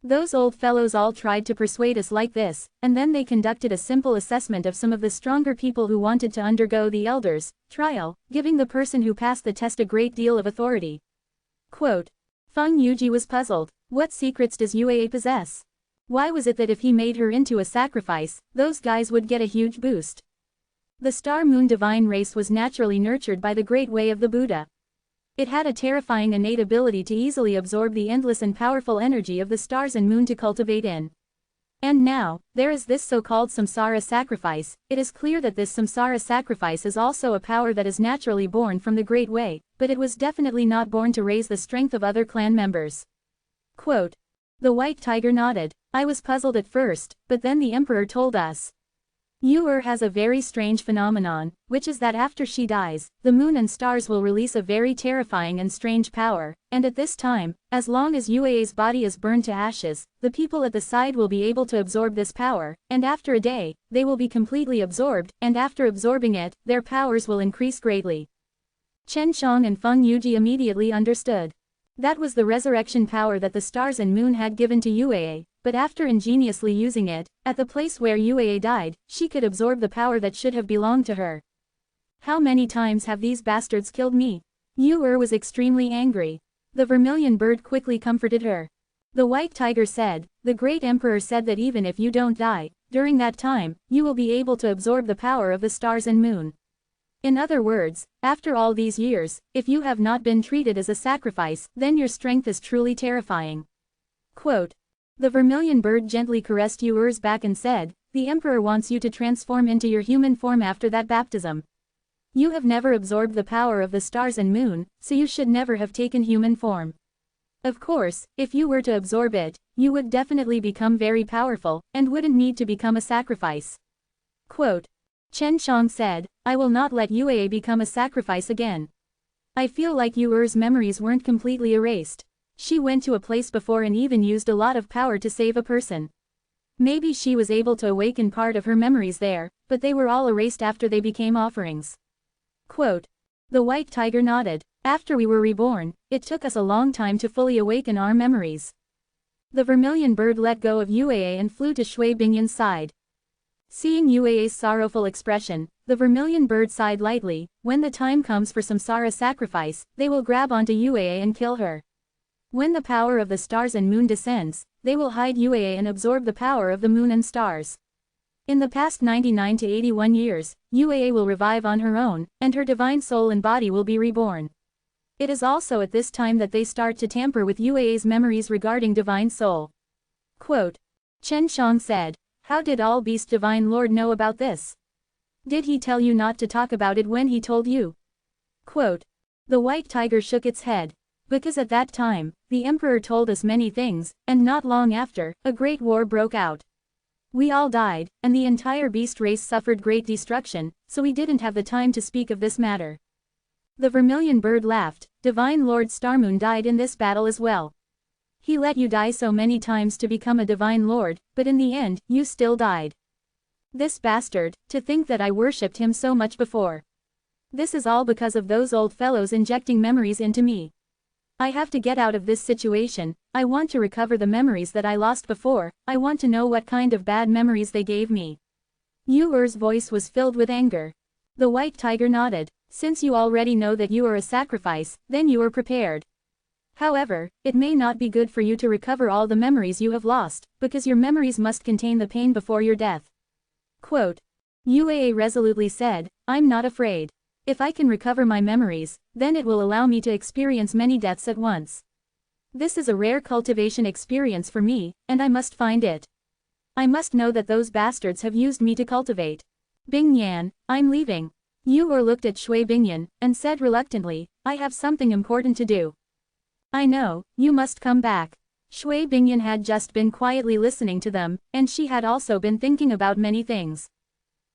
Those old fellows all tried to persuade us like this, and then they conducted a simple assessment of some of the stronger people who wanted to undergo the Elder's trial, giving the person who passed the test a great deal of authority. Quote. Feng Yuji was puzzled. What secrets does Uaa possess? Why was it that if he made her into a sacrifice, those guys would get a huge boost? The Star Moon divine race was naturally nurtured by the great way of the Buddha. It had a terrifying innate ability to easily absorb the endless and powerful energy of the stars and moon to cultivate in And now, there is this so-called samsara sacrifice. It is clear that this samsara sacrifice is also a power that is naturally born from the Great Way, but it was definitely not born to raise the strength of other clan members. Quote. The white tiger nodded. I was puzzled at first, but then the emperor told us. Yu-Er has a very strange phenomenon, which is that after she dies, the moon and stars will release a very terrifying and strange power, and at this time, as long as Yue's body is burned to ashes, the people at the side will be able to absorb this power, and after a day, they will be completely absorbed, and after absorbing it, their powers will increase greatly. Chen Shang and Feng Yuji immediately understood. That was the resurrection power that the stars and moon had given to Yue, but after ingeniously using it, at the place where Yue died, she could absorb the power that should have belonged to her. How many times have these bastards killed me? Yu-Er was extremely angry. The vermilion bird quickly comforted her. The white tiger said, the great emperor said that even if you don't die, during that time, you will be able to absorb the power of the stars and moon. In other words, after all these years, if you have not been treated as a sacrifice, then your strength is truly terrifying. Quote. The vermilion bird gently caressed Yu-Er's back and said, the emperor wants you to transform into your human form after that baptism. You have never absorbed the power of the stars and moon, so you should never have taken human form. Of course, if you were to absorb it, you would definitely become very powerful, and wouldn't need to become a sacrifice. Quote. Chen Shang said, I will not let Yue become a sacrifice again. I feel like Yu-Er's memories weren't completely erased. She went to a place before and even used a lot of power to save a person. Maybe she was able to awaken part of her memories there, but they were all erased after they became offerings. Quote. The white tiger nodded. After we were reborn, it took us a long time to fully awaken our memories. The vermilion bird let go of Yue and flew to Shui Bingyan's side. Seeing Yue's sorrowful expression, the vermilion bird sighed lightly. When the time comes for samsara sacrifice, they will grab onto Yue and kill her. When the power of the stars and moon descends, they will hide Yue and absorb the power of the moon and stars. In the past 99 to 81 years, Yue will revive on her own, and her divine soul and body will be reborn. It is also at this time that they start to tamper with Yue's memories regarding divine soul. Quote. Chen Shang said, how did all beast divine lord know about this? Did he tell you not to talk about it when he told you? Quote. The white tiger shook its head. Because at that time, the emperor told us many things, and not long after, a great war broke out. We all died, and the entire beast race suffered great destruction, so we didn't have the time to speak of this matter. The vermilion bird laughed. Divine Lord Starmoon died in this battle as well. He let you die so many times to become a divine lord, but in the end, you still died. This bastard, to think that I worshipped him so much before. This is all because of those old fellows injecting memories into me. I have to get out of this situation. I want to recover the memories that I lost before. I want to know what kind of bad memories they gave me. Yu-Er's voice was filled with anger. The white tiger nodded. Since you already know that you are a sacrifice, then you are prepared. However, it may not be good for you to recover all the memories you have lost, because your memories must contain the pain before your death. Quote. Yue resolutely said, I'm not afraid. If I can recover my memories, then it will allow me to experience many deaths at once. This is a rare cultivation experience for me, and I must find it. I must know that those bastards have used me to cultivate. Bingyan, I'm leaving. Yu-Er looked at Shui Bingyan, and said reluctantly, I have something important to do. I know, you must come back. Shui Bingyan had just been quietly listening to them, and she had also been thinking about many things.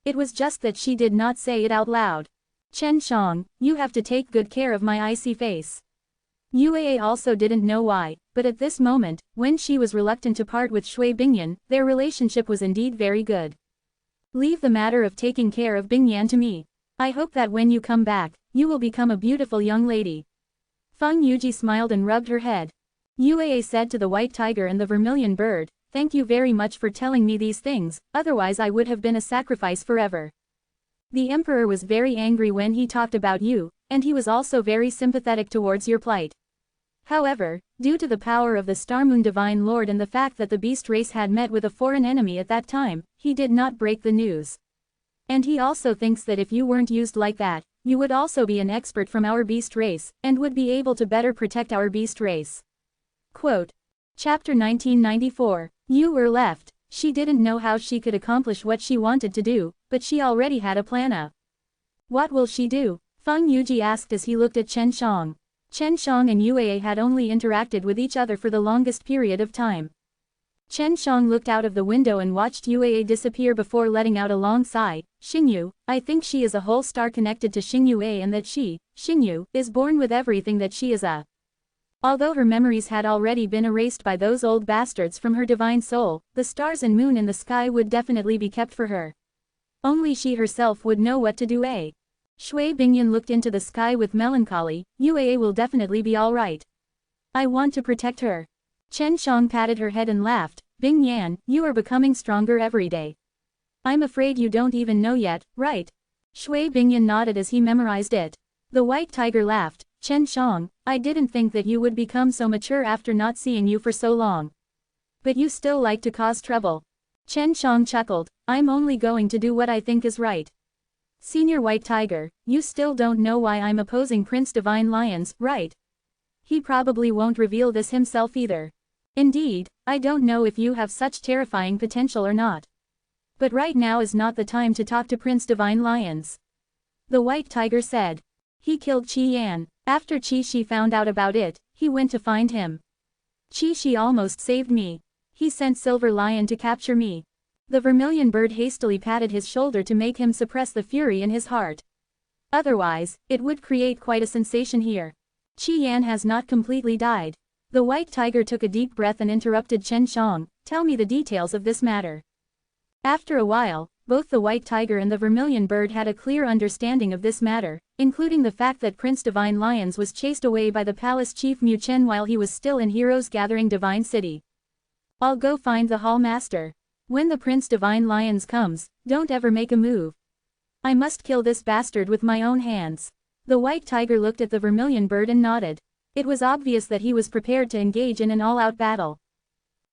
It was just that she did not say it out loud. Chen Shang, you have to take good care of my icy face. Yue also didn't know why, but at this moment, when she was reluctant to part with Shui Bingyan, their relationship was indeed very good. Leave the matter of taking care of Bingyan to me. I hope that when you come back, you will become a beautiful young lady. Feng Yuji smiled and rubbed her head. Yue said to the white tiger and the vermilion bird, thank you very much for telling me these things, otherwise I would have been a sacrifice forever. The emperor was very angry when he talked about you, and he was also very sympathetic towards your plight. However, due to the power of the Starmoon Divine Lord and the fact that the beast race had met with a foreign enemy at that time, he did not break the news. And he also thinks that if you weren't used like that, you would also be an expert from our beast race, and would be able to better protect our beast race. Quote. Chapter 1994. Yu-Er left. She didn't know how she could accomplish what she wanted to do, but she already had a plan. What will she do? Feng Yuji asked as he looked at Chen Shang. Chen Shang and Yue had only interacted with each other for the longest period of time. Chen Shang looked out of the window and watched Yue disappear before letting out a long sigh. Xingyu, I think she is a whole star connected to Xingyue and that she, Xingyu, is born with everything that she is a. Although her memories had already been erased by those old bastards from her divine soul, the stars and moon in the sky would definitely be kept for her. Only she herself would know what to do. Shui Bingyan looked into the sky with melancholy. Yue will definitely be alright. I want to protect her. Chen Shang patted her head and laughed. Bing Yan, you are becoming stronger every day. I'm afraid you don't even know yet, right? Shui Bingyan nodded as he memorized it. The white tiger laughed. Chen Shang, I didn't think that you would become so mature after not seeing you for so long. But you still like to cause trouble. Chen Shang chuckled. I'm only going to do what I think is right. Senior White Tiger, you still don't know why I'm opposing Prince Divine Lions, right? He probably won't reveal this himself either. Indeed, I don't know if you have such terrifying potential or not. But right now is not the time to talk to Prince Divine Lions. The White Tiger said. He killed Qi Yan. After Qi Shi found out about it, he went to find him. Qi Shi almost saved me. He sent Silver Lion to capture me. The vermilion bird hastily patted his shoulder to make him suppress the fury in his heart. Otherwise, it would create quite a sensation here. Qi Yan has not completely died. The white tiger took a deep breath and interrupted Chen Shang, tell me the details of this matter. After a while, both the white tiger and the vermilion bird had a clear understanding of this matter, including the fact that Prince Divine Lions was chased away by the palace chief Mu Chen while he was still in Heroes Gathering Divine City. I'll go find the Hall Master. When the Prince Divine Lions comes, don't ever make a move. I must kill this bastard with my own hands. The white tiger looked at the vermilion bird and nodded. It was obvious that he was prepared to engage in an all-out battle.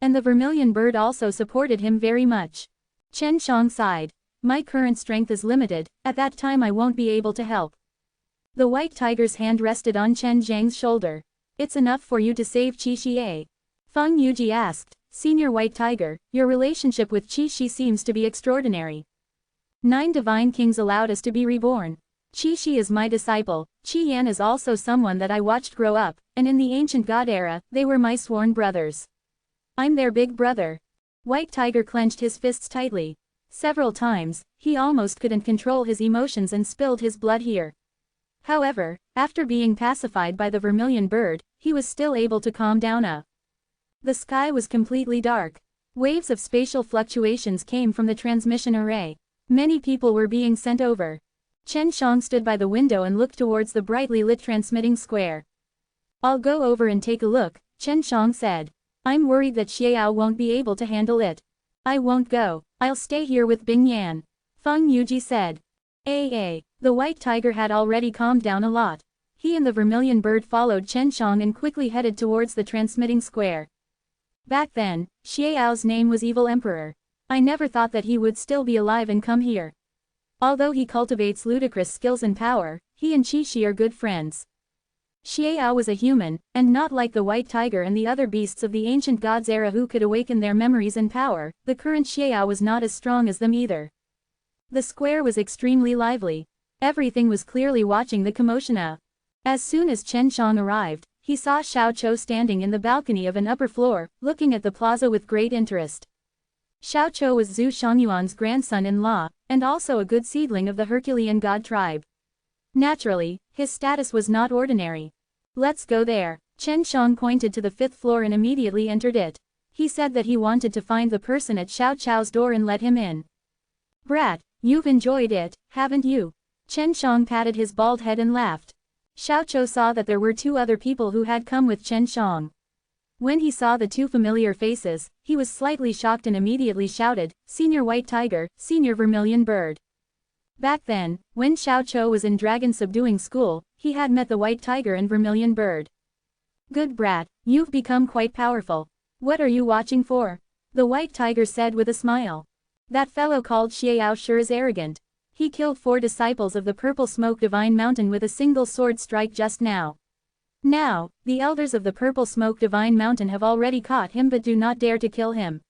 And the vermilion bird also supported him very much. Chen Shang sighed. My current strength is limited, at that time I won't be able to help. The white tiger's hand rested on Chen Zhang's shoulder. It's enough for you to save Qi Shi. Feng Yuji asked, Senior White Tiger, your relationship with Qi Shi seems to be extraordinary. 9 divine kings allowed us to be reborn. Qi Shi is my disciple, Qi Yan is also someone that I watched grow up, and in the ancient god era, they were my sworn brothers. I'm their big brother. White Tiger clenched his fists tightly. Several times, he almost couldn't control his emotions and spilled his blood here. However, after being pacified by the vermilion bird, he was still able to calm down. The sky was completely dark. Waves of spatial fluctuations came from the transmission array. Many people were being sent over. Chen Shang stood by the window and looked towards the brightly lit transmitting square. I'll go over and take a look, Chen Shang said. I'm worried that Xiao won't be able to handle it. I won't go, I'll stay here with Bing Yan. Feng Yuji said. The white tiger had already calmed down a lot. He and the vermilion bird followed Chen Shang and quickly headed towards the transmitting square. Back then, Xiao's name was Evil Emperor. I never thought that he would still be alive and come here. Although he cultivates ludicrous skills and power, he and Qi Shi are good friends. Xiao was a human, and not like the white tiger and the other beasts of the ancient gods era who could awaken their memories and power, the current Xiao was not as strong as them either. The square was extremely lively. Everything was clearly watching the commotion. As soon as Chen Shang arrived, he saw Xiao Chou standing in the balcony of an upper floor, looking at the plaza with great interest. Xiao Chou was Zhu Shangyuan's grandson-in-law, and also a good seedling of the Herculean god tribe. Naturally, his status was not ordinary. Let's go there. Chen Shang pointed to the 5th floor and immediately entered it. He said that he wanted to find the person at Xiao Chou's door and let him in. Brat, you've enjoyed it, haven't you? Chen Shang patted his bald head and laughed. Xiao Chou saw that there were 2 other people who had come with Chen Shang. When he saw the 2 familiar faces, he was slightly shocked and immediately shouted, Senior White Tiger, Senior Vermilion Bird. Back then, when Xiao Chou was in dragon subduing school, he had met the White Tiger and Vermilion Bird. Good brat, you've become quite powerful. What are you watching for? The White Tiger said with a smile. That fellow called Xiao sure is arrogant. He killed 4 disciples of the Purple Smoke Divine Mountain with a single sword strike just now. Now, the elders of the Purple Smoke Divine Mountain have already caught him but do not dare to kill him.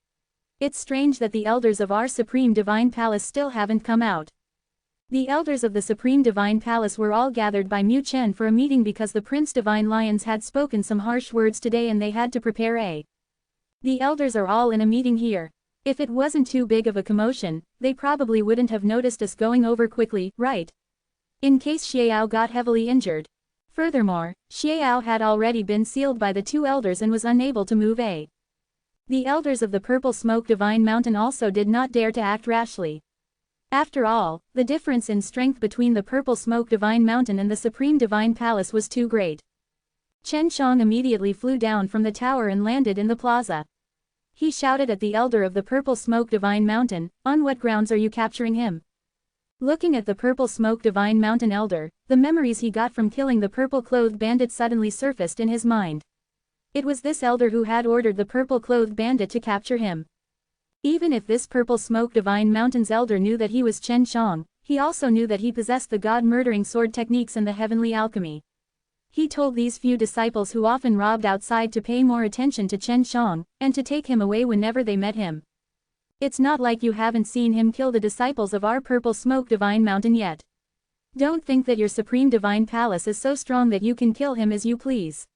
It's strange that the elders of our Supreme Divine Palace still haven't come out. The elders of the Supreme Divine Palace were all gathered by Mu Chen for a meeting because the Prince Divine Lions had spoken some harsh words today and they had to prepare. The elders are all in a meeting here. If it wasn't too big of a commotion, they probably wouldn't have noticed us going over quickly, right? In case Xiao got heavily injured. Furthermore, Xiao had already been sealed by the two elders and was unable to move. The elders of the Purple Smoke Divine Mountain also did not dare to act rashly. After all, the difference in strength between the Purple Smoke Divine Mountain and the Supreme Divine Palace was too great. Chen Shang immediately flew down from the tower and landed in the plaza. He shouted at the elder of the Purple Smoke Divine Mountain, "On what grounds are you capturing him?" Looking at the Purple Smoke Divine Mountain elder, the memories he got from killing the purple-clothed bandit suddenly surfaced in his mind. It was this elder who had ordered the purple-clothed bandit to capture him. Even if this Purple Smoke Divine Mountain's elder knew that he was Chen Shang, he also knew that he possessed the god-murdering sword techniques and the heavenly alchemy. He told these few disciples who often robbed outside to pay more attention to Chen Shang, and to take him away whenever they met him. It's not like you haven't seen him kill the disciples of our Purple Smoke Divine Mountain yet. Don't think that your Supreme Divine Palace is so strong that you can kill him as you please.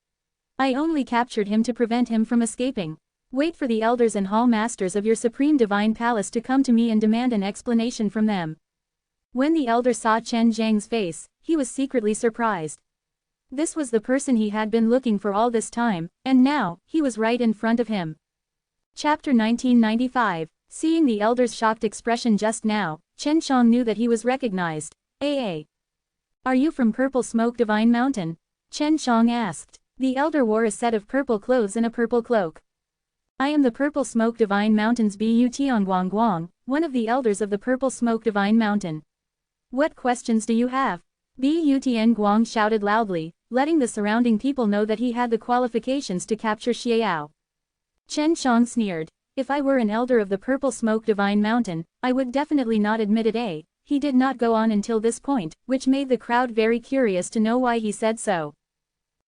I only captured him to prevent him from escaping. Wait for the elders and hall masters of your Supreme Divine Palace to come to me and demand an explanation from them. When the elder saw Chen Zhang's face, he was secretly surprised. This was the person he had been looking for all this time, and now, he was right in front of him. Chapter 1995. Seeing the elder's shocked expression just now, Chen Shang knew that he was recognized. Are you from Purple Smoke Divine Mountain? Chen Shang asked. The elder wore a set of purple clothes and a purple cloak. I am the Purple Smoke Divine Mountain's Bu Tianguang, one of the elders of the Purple Smoke Divine Mountain. What questions do you have? Bu Tianguang shouted loudly, letting the surrounding people know that he had the qualifications to capture Xiao. Chen Shang sneered. If I were an elder of the Purple Smoke Divine Mountain, I would definitely not admit it. He did not go on until this point, which made the crowd very curious to know why he said so.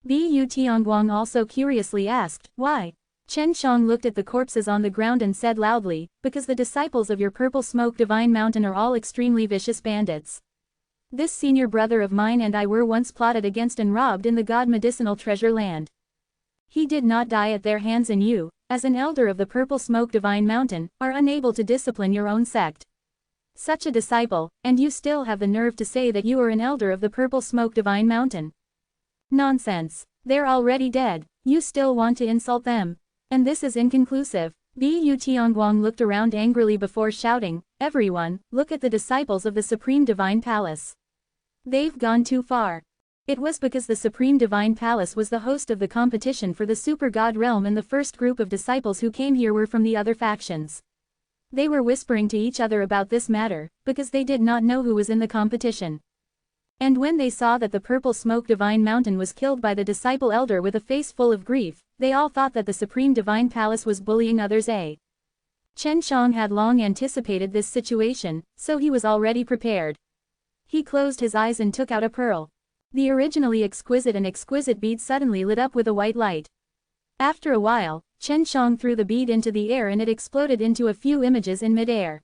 Bu Tianguang also curiously asked, why? Chen Shang looked at the corpses on the ground and said loudly, because the disciples of your Purple Smoke Divine Mountain are all extremely vicious bandits. This senior brother of mine and I were once plotted against and robbed in the God Medicinal Treasure Land. He did not die at their hands and you, as an elder of the Purple Smoke Divine Mountain, are unable to discipline your own sect. Such a disciple, and you still have the nerve to say that you are an elder of the Purple Smoke Divine Mountain. Nonsense. They're already dead, you still want to insult them. And this is inconclusive. Bu Tianguang looked around angrily before shouting, everyone, look at the disciples of the Supreme Divine Palace. They've gone too far. It was because the Supreme Divine Palace was the host of the competition for the Super God Realm and the first group of disciples who came here were from the other factions. They were whispering to each other about this matter, because they did not know who was in the competition. And when they saw that the Purple Smoke Divine Mountain was killed by the disciple elder with a face full of grief, they all thought that the Supreme Divine Palace was bullying others. Chen Shang had long anticipated this situation, so he was already prepared. He closed his eyes and took out a pearl. The originally exquisite bead suddenly lit up with a white light. After a while, Chen Shang threw the bead into the air and it exploded into a few images in mid-air.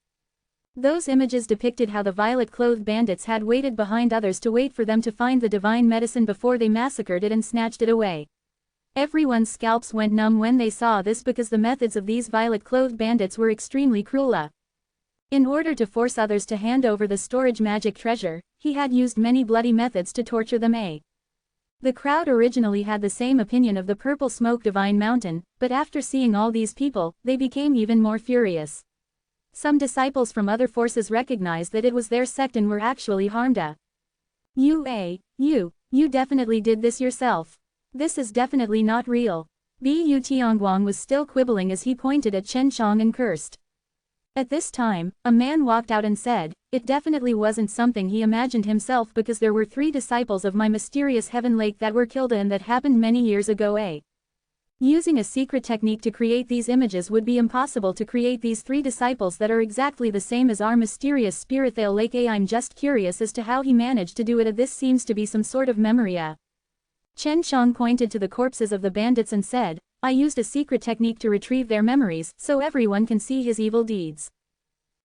Those images depicted how the violet-clothed bandits had waited behind others to wait for them to find the divine medicine before they massacred it and snatched it away. Everyone's scalps went numb when they saw this because the methods of these violet-clothed bandits were extremely cruel. In order to force others to hand over the storage magic treasure, he had used many bloody methods to torture them. The crowd originally had the same opinion of the Purple Smoke Divine Mountain, but after seeing all these people, they became even more furious. Some disciples from other forces recognized that it was their sect and were actually harmed. You definitely did this yourself. This is definitely not real. Bu Tianguang was still quibbling as he pointed at Chen Shang and cursed. At this time, a man walked out and said, it definitely wasn't something he imagined himself because there were 3 disciples of my mysterious heaven lake that were killed and that happened many years ago. Using a secret technique to create these images would be impossible to create these 3 disciples that are exactly the same as our mysterious spirit lake. I'm just curious as to how he managed to do it. This seems to be some sort of memory. Chen Shang pointed to the corpses of the bandits and said, I used a secret technique to retrieve their memories so everyone can see his evil deeds.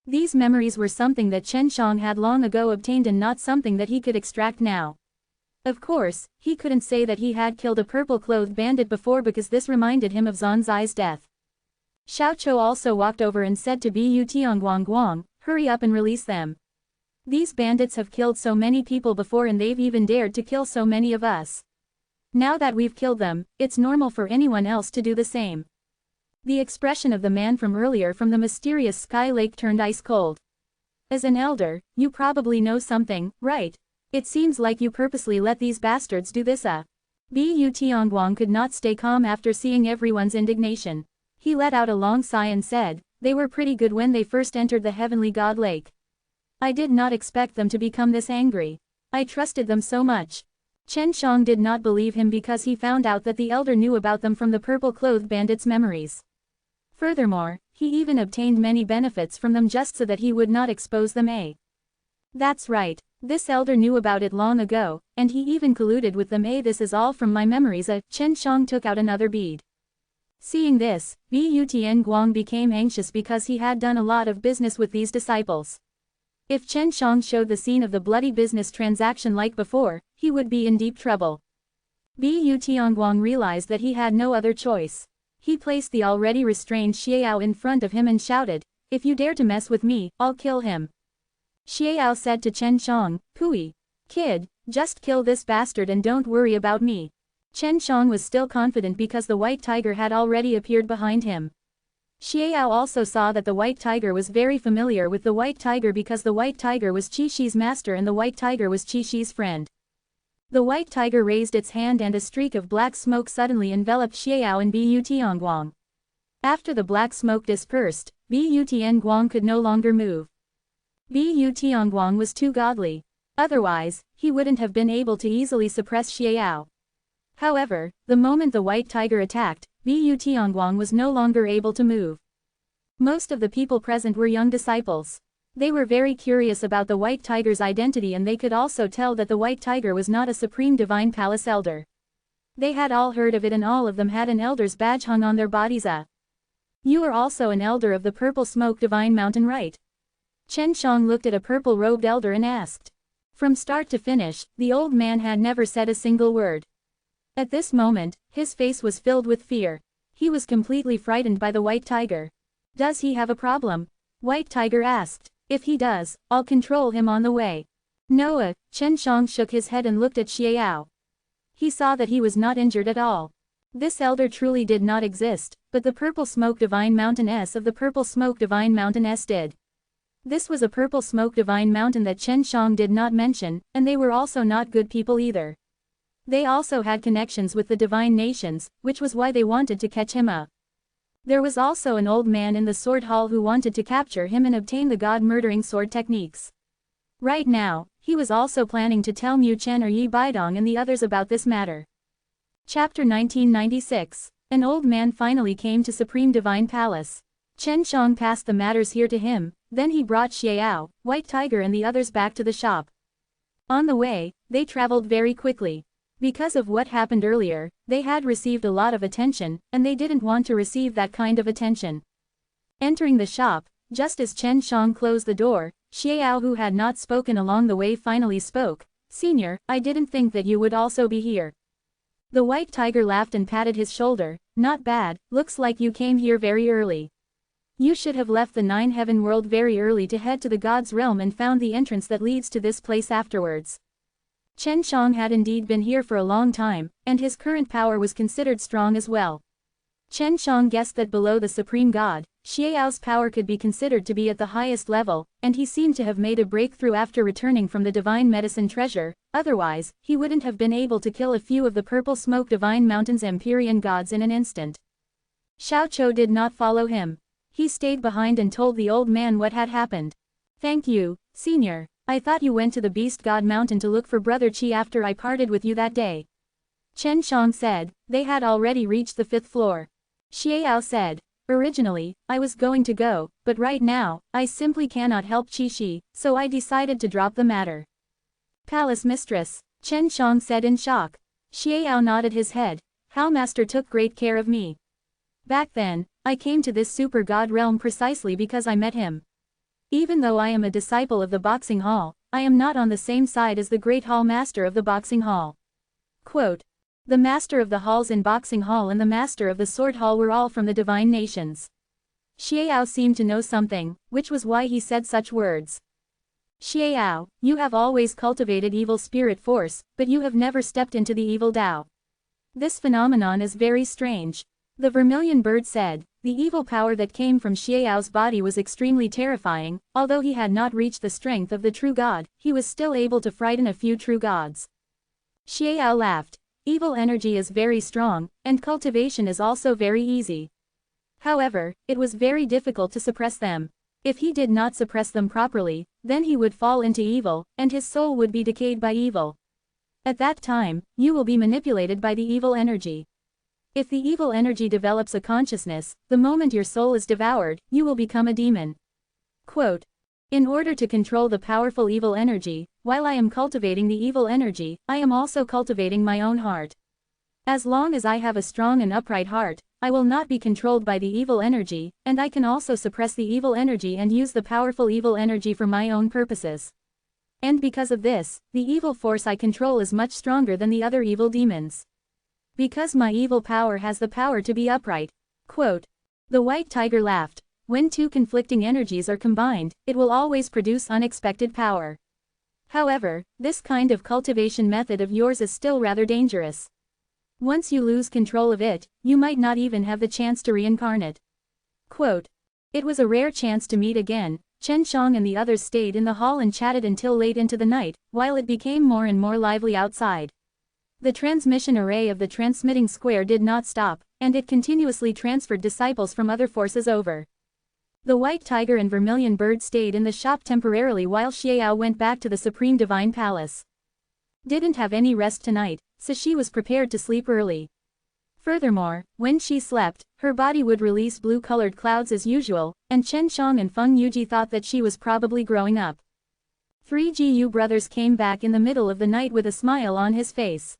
These memories were something that Chen Shang had long ago obtained and not something that he could extract now. Of course, he couldn't say that he had killed a purple-clothed bandit before because this reminded him of Zanzai's death. Xiao Chou also walked over and said to Bu Tianguang, hurry up and release them. These bandits have killed so many people before and they've even dared to kill so many of us. Now that we've killed them, it's normal for anyone else to do the same. The expression of the man from earlier from the mysterious sky lake turned ice cold. As an elder, you probably know something, right? It seems like you purposely let these bastards do this. Bu Tianguang could not stay calm after seeing everyone's indignation. He let out a long sigh and said, they were pretty good when they first entered the heavenly god lake. I did not expect them to become this angry. I trusted them so much. Chen Shang did not believe him because he found out that the elder knew about them from the purple-clothed bandits' memories. Furthermore, he even obtained many benefits from them just so that he would not expose them. That's right. This elder knew about it long ago, and he even colluded with them. This is all from my memories. Chen Shang took out another bead. Seeing this, Bu Tianguang became anxious because he had done a lot of business with these disciples. If Chen Shang showed the scene of the bloody business transaction like before, he would be in deep trouble. Bu Tianguang realized that he had no other choice. He placed the already restrained Xiao in front of him and shouted, if you dare to mess with me, I'll kill him. Xiao said to Chen Shang, Pui. Kid, just kill this bastard and don't worry about me. Chen Shang was still confident because the white tiger had already appeared behind him. Xiao also saw that the white tiger was very familiar with the white tiger because the white tiger was Qi Shi's master and the white tiger was Qi Shi's friend. The white tiger raised its hand and a streak of black smoke suddenly enveloped Xiao and Bu Tianguang. After the black smoke dispersed, Bu Tianguang could no longer move. Bu Tianguang was too godly. Otherwise, he wouldn't have been able to easily suppress Xiao. However, the moment the white tiger attacked, Bu Tianguang was no longer able to move. Most of the people present were young disciples. They were very curious about the white tiger's identity and they could also tell that the white tiger was not a supreme divine palace elder. They had all heard of it and all of them had an elder's badge hung on their bodies. You are also an elder of the purple smoke divine mountain, right? Chen Shang looked at a purple-robed elder and asked. From start to finish, the old man had never said a single word. At this moment, his face was filled with fear. He was completely frightened by the white tiger. Does he have a problem? White tiger asked. If he does, I'll control him on the way. No. Chen Shang shook his head and looked at Xiao. He saw that he was not injured at all. This elder truly did not exist, but the purple smoke divine mountain S of the purple smoke divine mountain S did. This was a purple smoke divine mountain that Chen Shang did not mention, and they were also not good people either. They also had connections with the divine nations, which was why they wanted to catch him. There was also an old man in the sword hall who wanted to capture him and obtain the god-murdering sword techniques. Right now, he was also planning to tell Mu Chen or Yi Baidong and the others about this matter. Chapter 1996. An old man finally came to Supreme Divine Palace. Chen Shang passed the matters here to him, then he brought Xiao, White Tiger and the others back to the shop. On the way, they traveled very quickly. Because of what happened earlier, they had received a lot of attention, and they didn't want to receive that kind of attention. Entering the shop, just as Chen Shang closed the door, Xiao, who had not spoken along the way, finally spoke. Senior, I didn't think that you would also be here. The white tiger laughed and patted his shoulder. Not bad, looks like you came here very early. You should have left the Nine Heaven world very early to head to the God's realm and found the entrance that leads to this place afterwards. Chen Shang had indeed been here for a long time, and his current power was considered strong as well. Chen Shang guessed that below the Supreme God, Xiao's power could be considered to be at the highest level, and he seemed to have made a breakthrough after returning from the Divine Medicine Treasure, otherwise, he wouldn't have been able to kill a few of the Purple Smoke Divine Mountain's Empyrean gods in an instant. Xiao Chou did not follow him. He stayed behind and told the old man what had happened. Thank you, Senior. I thought you went to the Beast God Mountain to look for Brother Qi after I parted with you that day. Chen Shang said. They had already reached the 5th floor. Xiao said. Originally, I was going to go, but right now, I simply cannot help Qi Shi, so I decided to drop the matter. Palace Mistress, Chen Shang said in shock. Xiao nodded his head. How Master took great care of me. Back then, I came to this super god realm precisely because I met him. Even though I am a disciple of the boxing hall, I am not on the same side as the great hall master of the boxing hall. Quote, the master of the halls in boxing hall and the master of the sword hall were all from the divine nations. Xiao seemed to know something, which was why he said such words. Xiao, you have always cultivated evil spirit force, but you have never stepped into the evil Tao. This phenomenon is very strange. The vermilion bird said, the evil power that came from Xiao's body was extremely terrifying. Although he had not reached the strength of the true god, he was still able to frighten a few true gods. Xiao laughed. Evil energy is very strong, and cultivation is also very easy. However, it was very difficult to suppress them. If he did not suppress them properly, then he would fall into evil, and his soul would be decayed by evil. At that time, you will be manipulated by the evil energy. If the evil energy develops a consciousness, the moment your soul is devoured, you will become a demon. Quote, in order to control the powerful evil energy, while I am cultivating the evil energy, I am also cultivating my own heart. As long as I have a strong and upright heart, I will not be controlled by the evil energy, and I can also suppress the evil energy and use the powerful evil energy for my own purposes. And because of this, the evil force I control is much stronger than the other evil demons. Because my evil power has the power to be upright. Quote, the white tiger laughed. When two conflicting energies are combined, it will always produce unexpected power. However, this kind of cultivation method of yours is still rather dangerous. Once you lose control of it, you might not even have the chance to reincarnate. Quote, it was a rare chance to meet again. Chen Shang and the others stayed in the hall and chatted until late into the night, while it became more and more lively outside. The transmission array of the transmitting square did not stop, and it continuously transferred disciples from other forces over. The white tiger and vermilion bird stayed in the shop temporarily while Xiao went back to the Supreme Divine Palace. Didn't have any rest tonight, so she was prepared to sleep early. Furthermore, when she slept, her body would release blue-colored clouds as usual, and Chen Shang and Feng Yuji thought that she was probably growing up. 3 Gu brothers came back in the middle of the night with a smile on his face.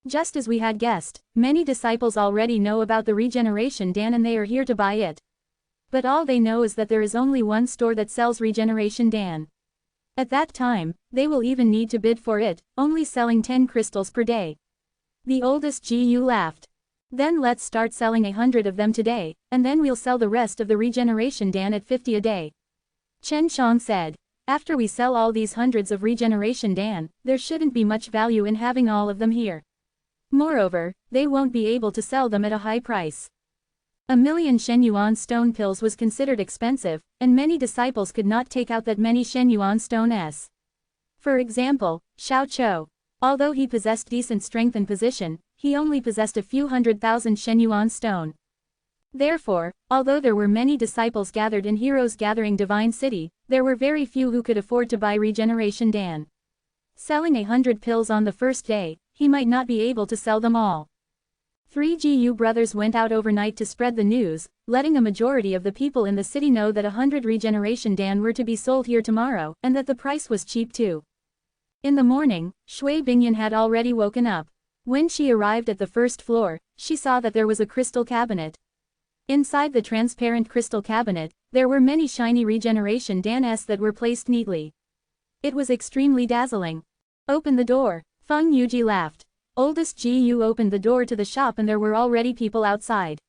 Just as we had guessed, many disciples already know about the regeneration Dan and they are here to buy it. But all they know is that there is only one store that sells regeneration Dan. At that time, they will even need to bid for it, only selling 10 crystals per day. The oldest Gu laughed. Then let's start selling 100 of them today, and then we'll sell the rest of the regeneration Dan at 50 a day. Chen Shang said, after we sell all these hundreds of regeneration Dan, there shouldn't be much value in having all of them here. Moreover, they won't be able to sell them at a high price. 1,000,000 Shenyuan stone pills was considered expensive, and many disciples could not take out that many Shenyuan stones. For example, Xiao Chou. Although he possessed decent strength and position, he only possessed a few 100,000 Shenyuan stone. Therefore, although there were many disciples gathered in Heroes Gathering Divine City, there were very few who could afford to buy regeneration Dan. Selling 100 pills on the first day, he might not be able to sell them all. 3 Gu brothers went out overnight to spread the news, letting a majority of the people in the city know that 100 regeneration Dan were to be sold here tomorrow, and that the price was cheap too. In the morning, Shui Bingyan had already woken up. When she arrived at the first floor, she saw that there was a crystal cabinet. Inside the transparent crystal cabinet, there were many shiny regeneration Dans that were placed neatly. It was extremely dazzling. Open the door. Feng Yuji laughed. Oldest Gu opened the door to the shop and there were already people outside.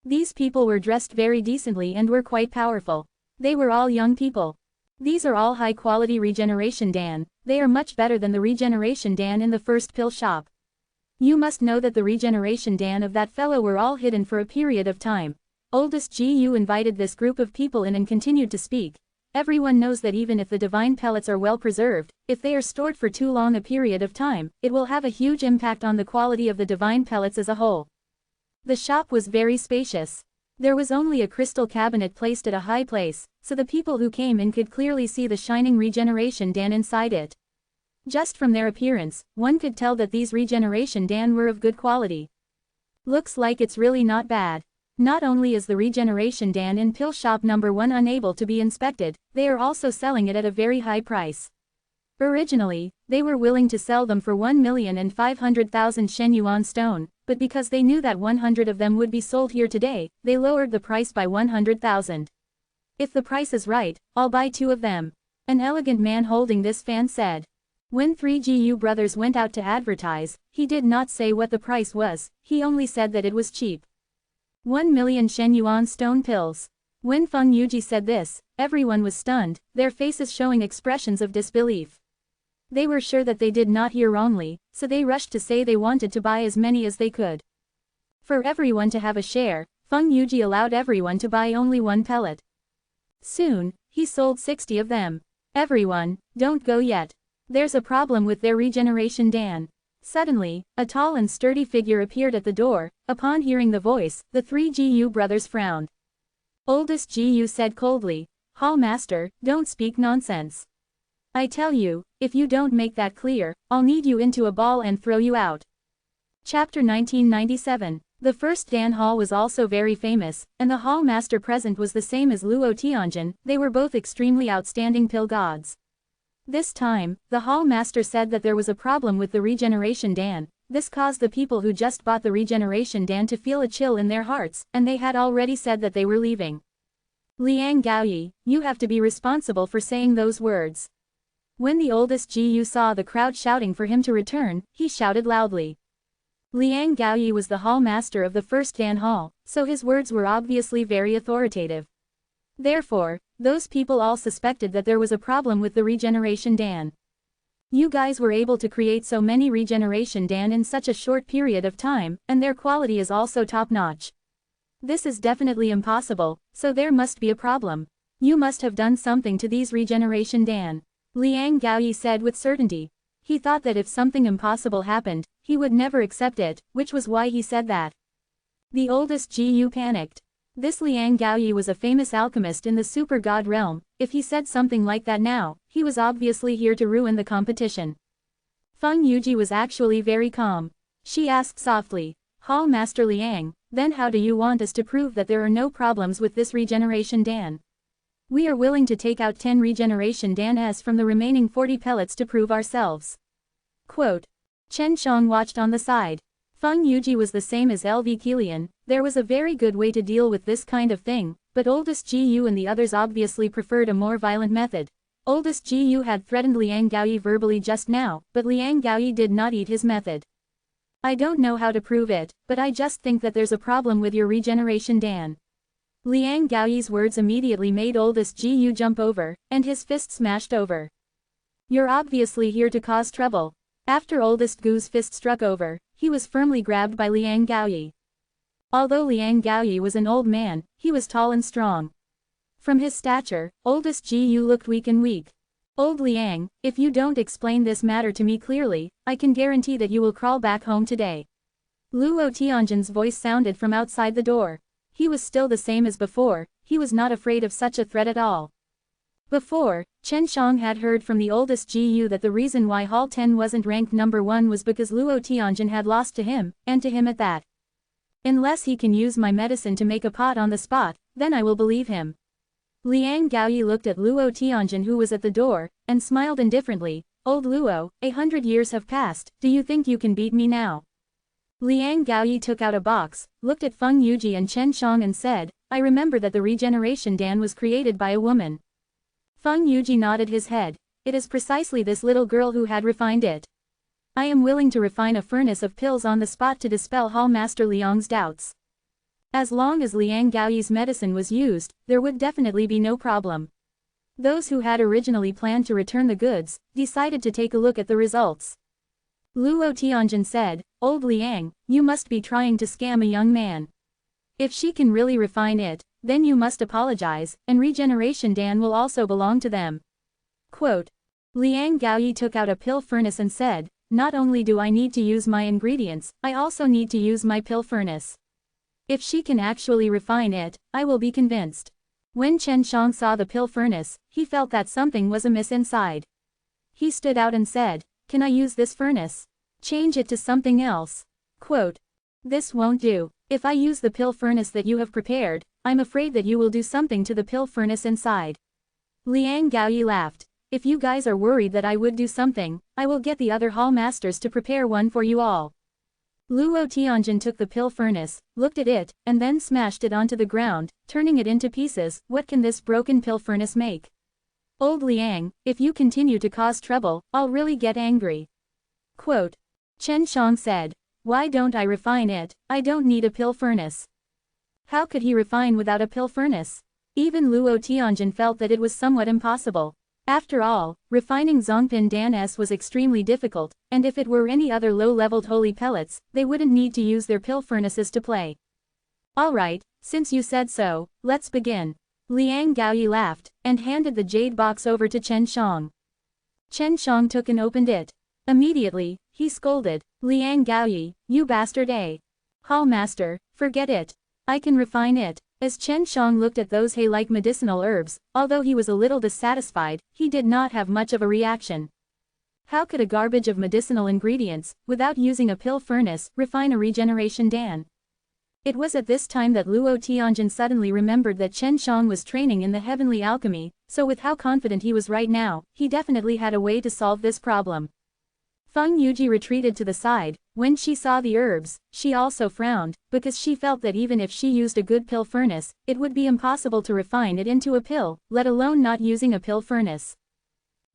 These people were dressed very decently and were quite powerful. They were all young people. These are all high-quality regeneration Dan, they are much better than the regeneration Dan in the first pill shop. You must know that the regeneration Dan of that fellow were all hidden for a period of time. Oldest Gu invited this group of people in and continued to speak. Everyone knows that even if the divine pellets are well preserved, if they are stored for too long a period of time, it will have a huge impact on the quality of the divine pellets as a whole. The shop was very spacious. There was only a crystal cabinet placed at a high place, so the people who came in could clearly see the shining regeneration Dan inside it. Just from their appearance, one could tell that these regeneration Dan were of good quality. Looks like it's really not bad. Not only is the regeneration Dan in pill shop number 1 unable to be inspected, they are also selling it at a very high price. Originally, they were willing to sell them for 1,500,000 Shenyuan stone, but because they knew that 100 of them would be sold here today, they lowered the price by 100,000. If the price is right, I'll buy 2 of them. An elegant man holding this fan said. When 3GU brothers went out to advertise, he did not say what the price was, he only said that it was cheap. 1 million Shen Yuan stone pills. When Feng Yuji said this, everyone was stunned, their faces showing expressions of disbelief. They were sure that they did not hear wrongly, so they rushed to say they wanted to buy as many as they could. For everyone to have a share, Feng Yuji allowed everyone to buy only 1 pellet. Soon, he sold 60 of them. Everyone, don't go yet. There's a problem with their regeneration Dan. Suddenly, a tall and sturdy figure appeared at the door. Upon hearing the voice, the 3GU brothers frowned. Oldest GU said coldly, Hall Master, don't speak nonsense. I tell you, if you don't make that clear, I'll knead you into a ball and throw you out. Chapter 1997. The first Dan Hall was also very famous, and the Hall Master present was the same as Luo Tianjin. They were both extremely outstanding pill gods. This time, the Hall Master said that there was a problem with the regeneration Dan. This caused the people who just bought the regeneration Dan to feel a chill in their hearts, and they had already said that they were leaving. Liang Gaoyi, you have to be responsible for saying those words. When the oldest GU saw the crowd shouting for him to return, he shouted loudly. Liang Gaoyi was the Hall Master of the first Dan Hall, so his words were obviously very authoritative. Therefore, those people all suspected that there was a problem with the regeneration Dan. You guys were able to create so many regeneration Dan in such a short period of time, and their quality is also top-notch. This is definitely impossible, so there must be a problem. You must have done something to these regeneration Dan. Liang Gaoyi said with certainty. He thought that if something impossible happened, he would never accept it, which was why he said that. The oldest GU panicked. This Liang Gaoyi was a famous alchemist in the super god realm. If he said something like that now, he was obviously here to ruin the competition. Feng Yuji was actually very calm. She asked softly, Hall Master Liang, then how do you want us to prove that there are no problems with this regeneration Dan? We are willing to take out 10 regeneration Dan from the remaining 40 pellets to prove ourselves. Quote. Chen Shang watched on the side. Feng Yuji was the same as LV Kilian. There was a very good way to deal with this kind of thing, but oldest GU and the others obviously preferred a more violent method. Oldest GU had threatened Liang Gaoyi verbally just now, but Liang Gaoyi did not eat his method. I don't know how to prove it, but I just think that there's a problem with your regeneration Dan. Liang Gaoyi's words immediately made oldest GU jump over, and his fist smashed over. You're obviously here to cause trouble. After oldest Gu's fist struck over, he was firmly grabbed by Liang Gaoyi. Although Liang Gaoyi was an old man, he was tall and strong. From his stature, oldest GU looked weak and weak. Old Liang, if you don't explain this matter to me clearly, I can guarantee that you will crawl back home today. Luo Tianjin's voice sounded from outside the door. He was still the same as before, he was not afraid of such a threat at all. Before, Chen Shang had heard from the oldest GU that the reason why Hall 10 wasn't ranked number 1 was because Luo Tianjin had lost to him, and to him at that. Unless he can use my medicine to make a pot on the spot, then I will believe him. Liang Gaoyi looked at Luo Tianjin who was at the door, and smiled indifferently. Old Luo, 100 years have passed, do you think you can beat me now? Liang Gaoyi took out a box, looked at Feng Yuji and Chen Shang and said, I remember that the regeneration Dan was created by a woman. Feng Yuji nodded his head. It is precisely this little girl who had refined it. I am willing to refine a furnace of pills on the spot to dispel Hall Master Liang's doubts. As long as Liang Gaoyi's medicine was used, there would definitely be no problem. Those who had originally planned to return the goods, decided to take a look at the results. Luo Tianjin said, Old Liang, you must be trying to scam a young man. If she can really refine it, then you must apologize, and regeneration Dan will also belong to them. Quote. Liang Gaoyi took out a pill furnace and said, not only do I need to use my ingredients, I also need to use my pill furnace. If she can actually refine it, I will be convinced. When Chen Shang saw the pill furnace, he felt that something was amiss inside. He stood out and said, can I use this furnace? Change it to something else. Quote. This won't do. If I use the pill furnace that you have prepared, I'm afraid that you will do something to the pill furnace inside. Liang Gaoyi laughed. If you guys are worried that I would do something, I will get the other hall masters to prepare one for you all. Luo Tianjin took the pill furnace, looked at it, and then smashed it onto the ground, turning it into pieces. What can this broken pill furnace make? Old Liang, if you continue to cause trouble, I'll really get angry. Quote. Chen Shang said. Why don't I refine it? I don't need a pill furnace. How could he refine without a pill furnace? Even Luo Tianjin felt that it was somewhat impossible. After all, refining Zongpin Dan was extremely difficult, and if it were any other low-leveled holy pellets, they wouldn't need to use their pill furnaces to play. Alright, since you said so, let's begin. Liang Gaoyi laughed, and handed the jade box over to Chen Shang. Chen Shang took and opened it. Immediately, he scolded, Liang Gaoyi, you bastard Hall master, forget it. I can refine it. As Chen Shang looked at those hay-like medicinal herbs, although he was a little dissatisfied, he did not have much of a reaction. How could a garbage of medicinal ingredients, without using a pill furnace, refine a regeneration dan? It was at this time that Luo Tianjin suddenly remembered that Chen Shang was training in the heavenly alchemy, so with how confident he was right now, he definitely had a way to solve this problem. Feng Yuji retreated to the side. When she saw the herbs, she also frowned, because she felt that even if she used a good pill furnace, it would be impossible to refine it into a pill, let alone not using a pill furnace.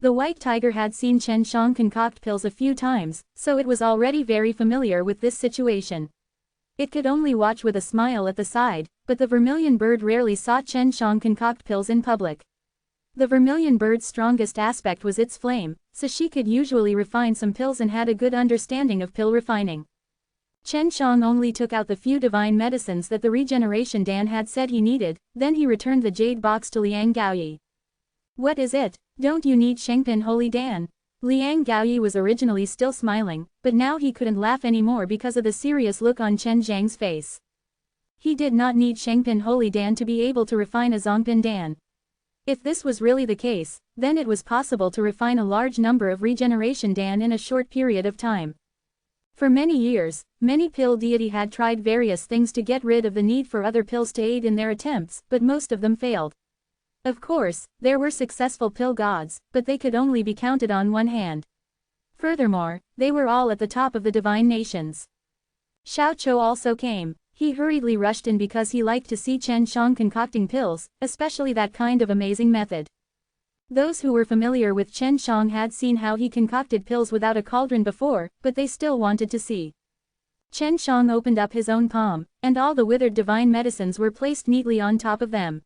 The White Tiger had seen Chen Shang concoct pills a few times, so it was already very familiar with this situation. It could only watch with a smile at the side, but the Vermilion Bird rarely saw Chen Shang concoct pills in public. The Vermilion Bird's strongest aspect was its flame, so she could usually refine some pills and had a good understanding of pill refining. Chen Shang only took out the few divine medicines that the regeneration dan had said he needed, then he returned the jade box to Liang Gaoyi. What is it? Don't you need Shengpin Holy Dan? Liang Gaoyi was originally still smiling, but now he couldn't laugh anymore because of the serious look on Chen Zhang's face. He did not need Shengpin Holy Dan to be able to refine a Zongpin Dan. If this was really the case, then it was possible to refine a large number of regeneration dan in a short period of time. For many years, many pill deity had tried various things to get rid of the need for other pills to aid in their attempts, but most of them failed. Of course, there were successful pill gods, but they could only be counted on one hand. Furthermore, they were all at the top of the divine nations. Xiao Chou also came. He hurriedly rushed in because he liked to see Chen Shang concocting pills, especially that kind of amazing method. Those who were familiar with Chen Shang had seen how he concocted pills without a cauldron before, but they still wanted to see. Chen Shang opened up his own palm, and all the withered divine medicines were placed neatly on top of them.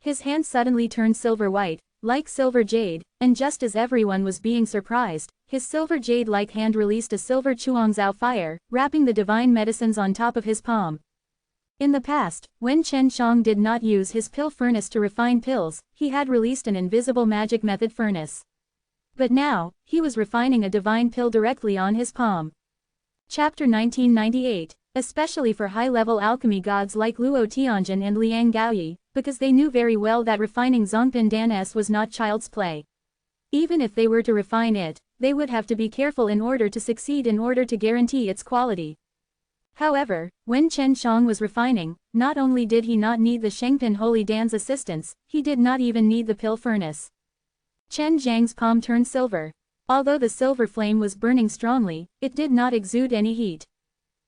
His hand suddenly turned silver white, like silver jade, and just as everyone was being surprised, his silver jade-like hand released a silver chuangzao fire, wrapping the divine medicines on top of his palm. In the past, when Chen Shang did not use his pill furnace to refine pills, he had released an invisible magic method furnace. But now, he was refining a divine pill directly on his palm. Chapter 1998, especially for high-level alchemy gods like Luo Tianjin and Liang Gaoyi, because they knew very well that refining Zongpin Dan was not child's play. Even if they were to refine it, they would have to be careful in order to succeed in order to guarantee its quality. However, when Chen Shang was refining, not only did he not need the Shengpin Holy Dan's assistance, he did not even need the pill furnace. Chen Zhang's palm turned silver. Although the silver flame was burning strongly, it did not exude any heat.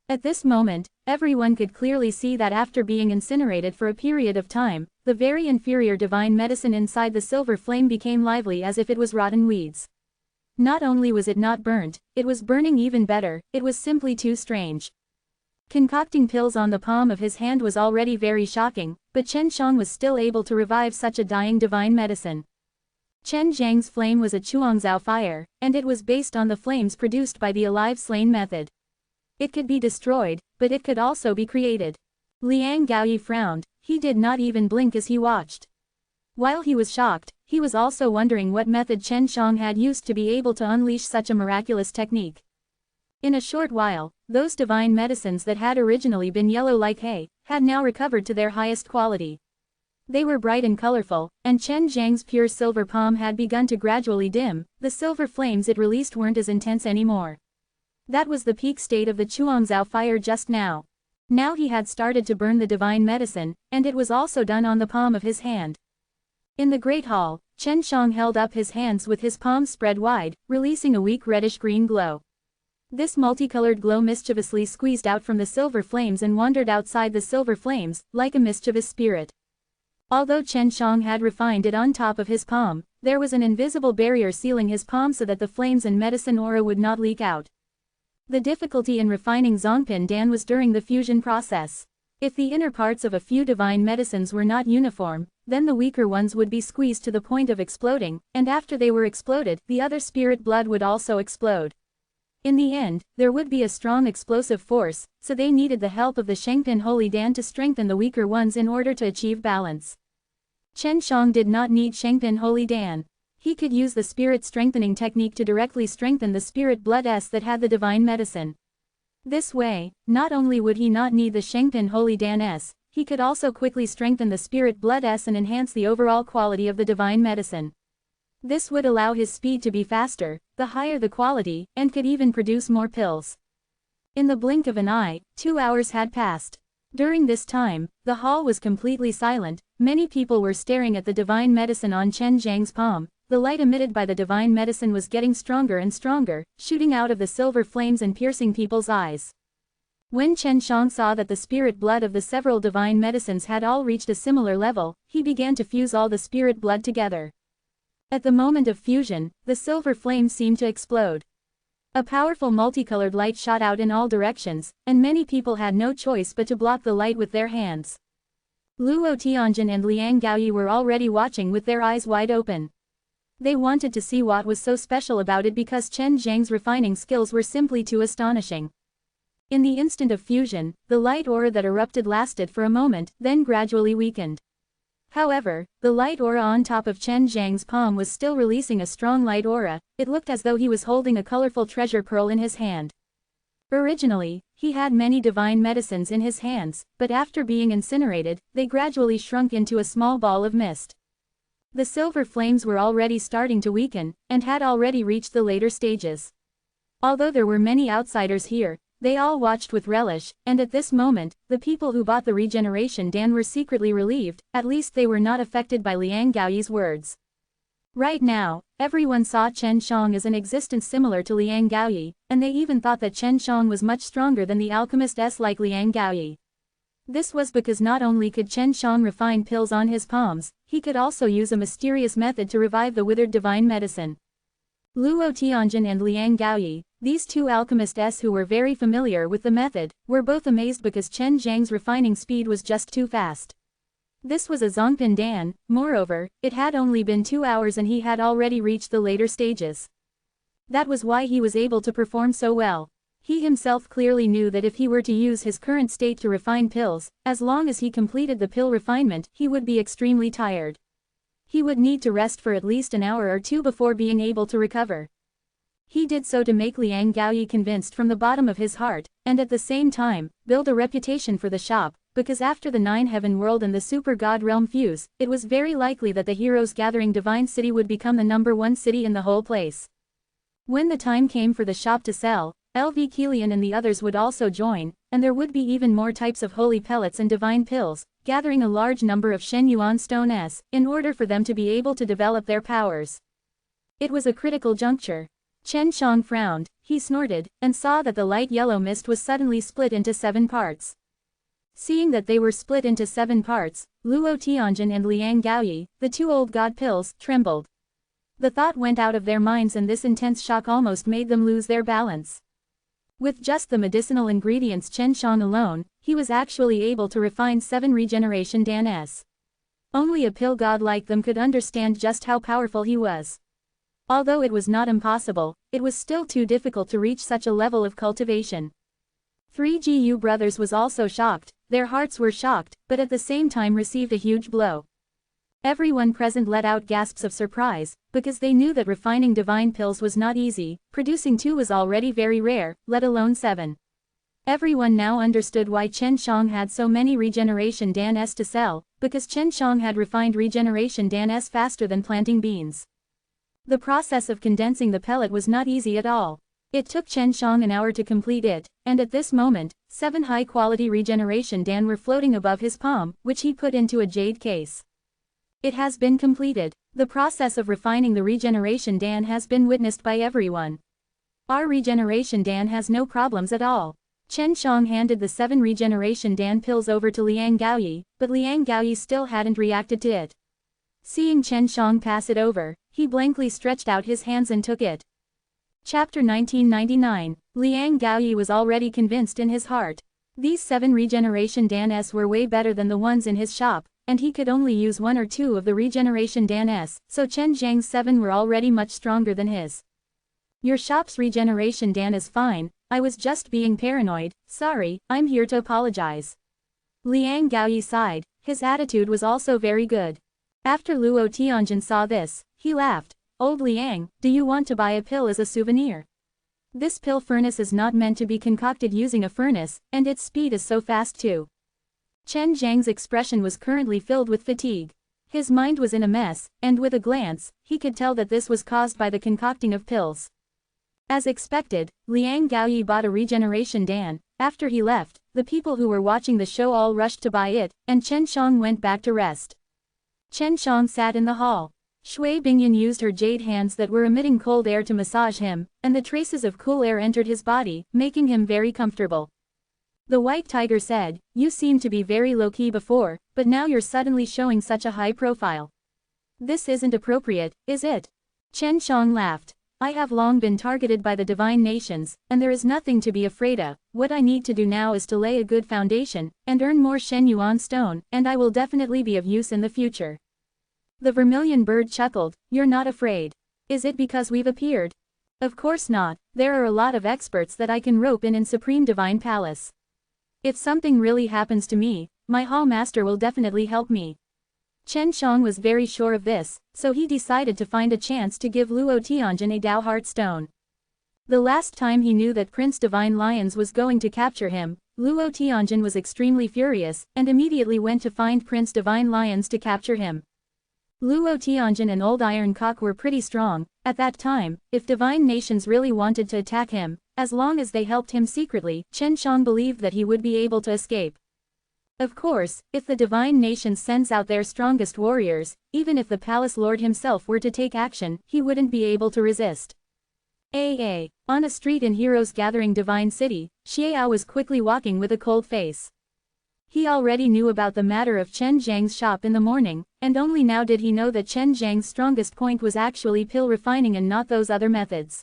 At this moment, everyone could clearly see that after being incinerated for a period of time, the very inferior divine medicine inside the silver flame became lively as if it was rotten weeds. Not only was it not burnt, it was burning even better. It was simply too strange. Concocting pills on the palm of his hand was already very shocking, but Chen Shang was still able to revive such a dying divine medicine. Chen Zhang's flame was a chuangzao fire, and it was based on the flames produced by the alive slain method. It could be destroyed, but it could also be created. Liang Gaoyi frowned. He did not even blink as he watched. While he was shocked, he was also wondering what method Chen Shang had used to be able to unleash such a miraculous technique. In a short while, those divine medicines that had originally been yellow like hay, had now recovered to their highest quality. They were bright and colorful, and Chen Zhang's pure silver palm had begun to gradually dim. The silver flames it released weren't as intense anymore. That was the peak state of the chuangzao fire just now. Now he had started to burn the divine medicine, and it was also done on the palm of his hand. In the great hall, Chen Shang held up his hands with his palms spread wide, releasing a weak reddish-green glow. This multicolored glow mischievously squeezed out from the silver flames and wandered outside the silver flames, like a mischievous spirit. Although Chen Shang had refined it on top of his palm, there was an invisible barrier sealing his palm so that the flames and medicine aura would not leak out. The difficulty in refining Zongpin Dan was during the fusion process. If the inner parts of a few divine medicines were not uniform, then the weaker ones would be squeezed to the point of exploding, and after they were exploded, the other spirit blood would also explode. In the end, there would be a strong explosive force, so they needed the help of the Shengpin Holy Dan to strengthen the weaker ones in order to achieve balance. Chen Shang did not need Shengpin Holy Dan. He could use the spirit strengthening technique to directly strengthen the spirit blood S that had the divine medicine. This way, not only would he not need the Shengpin Holy Dan S, he could also quickly strengthen the spirit blood S and enhance the overall quality of the divine medicine. This would allow his speed to be faster, the higher the quality, and could even produce more pills. In the blink of an eye, 2 hours had passed. During this time, the hall was completely silent. Many people were staring at the divine medicine on Chen Zhang's palm. The light emitted by the divine medicine was getting stronger and stronger, shooting out of the silver flames and piercing people's eyes. When Chen Shang saw that the spirit blood of the several divine medicines had all reached a similar level, he began to fuse all the spirit blood together. At the moment of fusion, the silver flames seemed to explode. A powerful multicolored light shot out in all directions, and many people had no choice but to block the light with their hands. Luo Tianjin and Liang Gaoyi were already watching with their eyes wide open. They wanted to see what was so special about it because Chen Zhang's refining skills were simply too astonishing. In the instant of fusion, the light aura that erupted lasted for a moment, then gradually weakened. However, the light aura on top of Chen Zhang's palm was still releasing a strong light aura. It looked as though he was holding a colorful treasure pearl in his hand. Originally, he had many divine medicines in his hands, but after being incinerated, they gradually shrunk into a small ball of mist. The silver flames were already starting to weaken, and had already reached the later stages. Although there were many outsiders here, they all watched with relish, and at this moment, the people who bought the regeneration Dan were secretly relieved. At least they were not affected by Liang Gaoyi's words. Right now, everyone saw Chen Shang as an existence similar to Liang Gaoyi, and they even thought that Chen Shang was much stronger than the alchemist like Liang Gaoyi. This was because not only could Chen Shang refine pills on his palms, he could also use a mysterious method to revive the withered divine medicine. Luo Tianjin and Liang Gaoyi, these two alchemists who were very familiar with the method, were both amazed because Chen Zhang's refining speed was just too fast. This was a Zongpin Dan. Moreover, it had only been 2 hours and he had already reached the later stages. That was why he was able to perform so well. He himself clearly knew that if he were to use his current state to refine pills, as long as he completed the pill refinement, he would be extremely tired. He would need to rest for at least an hour or two before being able to recover. He did so to make Liang Gaoyi convinced from the bottom of his heart, and at the same time, build a reputation for the shop, because after the 9 heaven world and the super god realm fuse, it was very likely that the heroes gathering divine city would become the #1 city in the whole place. When the time came for the shop to sell, LV Kilian and the others would also join, and there would be even more types of holy pellets and divine pills, gathering a large number of Shen Yuan Stone S, in order for them to be able to develop their powers. It was a critical juncture. Chen Shang frowned, he snorted, and saw that the light yellow mist was suddenly split into 7 parts. Seeing that they were split into 7 parts, Luo Tianjin and Liang Gaoyi, the 2 old god pills, trembled. The thought went out of their minds and this intense shock almost made them lose their balance. With just the medicinal ingredients Chen Shang alone, he was actually able to refine 7 regeneration Dan S. Only a pill god like them could understand just how powerful he was. Although it was not impossible, it was still too difficult to reach such a level of cultivation. 3GU brothers was also shocked, their hearts were shocked, but at the same time received a huge blow. Everyone present let out gasps of surprise, because they knew that refining divine pills was not easy, producing 2 was already very rare, let alone 7. Everyone now understood why Chen Shang had so many regeneration Dan S to sell, because Chen Shang had refined regeneration Dan S faster than planting beans. The process of condensing the pellet was not easy at all. It took Chen Shang an hour to complete it, and at this moment, 7 high-quality regeneration Dan were floating above his palm, which he put into a jade case. It has been completed. The process of refining the regeneration Dan has been witnessed by everyone. Our regeneration Dan has no problems at all. Chen Shang handed the 7 regeneration Dan pills over to Liang Gaoyi, but Liang Gaoyi still hadn't reacted to it. Seeing Chen Shang pass it over, he blankly stretched out his hands and took it. Chapter 1999. Liang Gaoyi was already convinced in his heart. These 7 regeneration Dans were way better than the ones in his shop, and he could only use 1 or 2 of the regeneration Dans, so Chen Zhang's 7 were already much stronger than his. Your shop's regeneration Dan is fine, I was just being paranoid, sorry, I'm here to apologize. Liang Gaoyi sighed, his attitude was also very good. After Luo Tianjin saw this, he laughed. Old Liang, do you want to buy a pill as a souvenir? This pill furnace is not meant to be concocted using a furnace, and its speed is so fast too. Chen Zhang's expression was currently filled with fatigue. His mind was in a mess, and with a glance, he could tell that this was caused by the concocting of pills. As expected, Liang Gaoyi bought a regeneration Dan. After he left, the people who were watching the show all rushed to buy it, and Chen Shang went back to rest. Chen Shang sat in the hall. Shui Bingyan used her jade hands that were emitting cold air to massage him, and the traces of cool air entered his body, making him very comfortable. The White Tiger said, "You seemed to be very low-key before, but now you're suddenly showing such a high profile. This isn't appropriate, is it?" Chen Shang laughed. "I have long been targeted by the divine nations, and there is nothing to be afraid of. What I need to do now is to lay a good foundation, and earn more Shen Yuan stone, and I will definitely be of use in the future." The vermilion bird chuckled, "You're not afraid. Is it because we've appeared?" "Of course not, there are a lot of experts that I can rope in Supreme Divine Palace. If something really happens to me, my hall master will definitely help me." Chen Shang was very sure of this, so he decided to find a chance to give Luo Tianjin a Dao Heart Stone. The last time he knew that Prince Divine Lions was going to capture him, Luo Tianjin was extremely furious, and immediately went to find Prince Divine Lions to capture him. Luo Tianjin and Old Iron Cock were pretty strong. At that time, if divine nations really wanted to attack him, as long as they helped him secretly, Chen Shang believed that he would be able to escape. Of course, if the divine nation sends out their strongest warriors, even if the palace lord himself were to take action, he wouldn't be able to resist. On a street in Heroes Gathering Divine City, Xiao was quickly walking with a cold face. He already knew about the matter of Chen Zhang's shop in the morning, and only now did he know that Chen Zhang's strongest point was actually pill refining and not those other methods.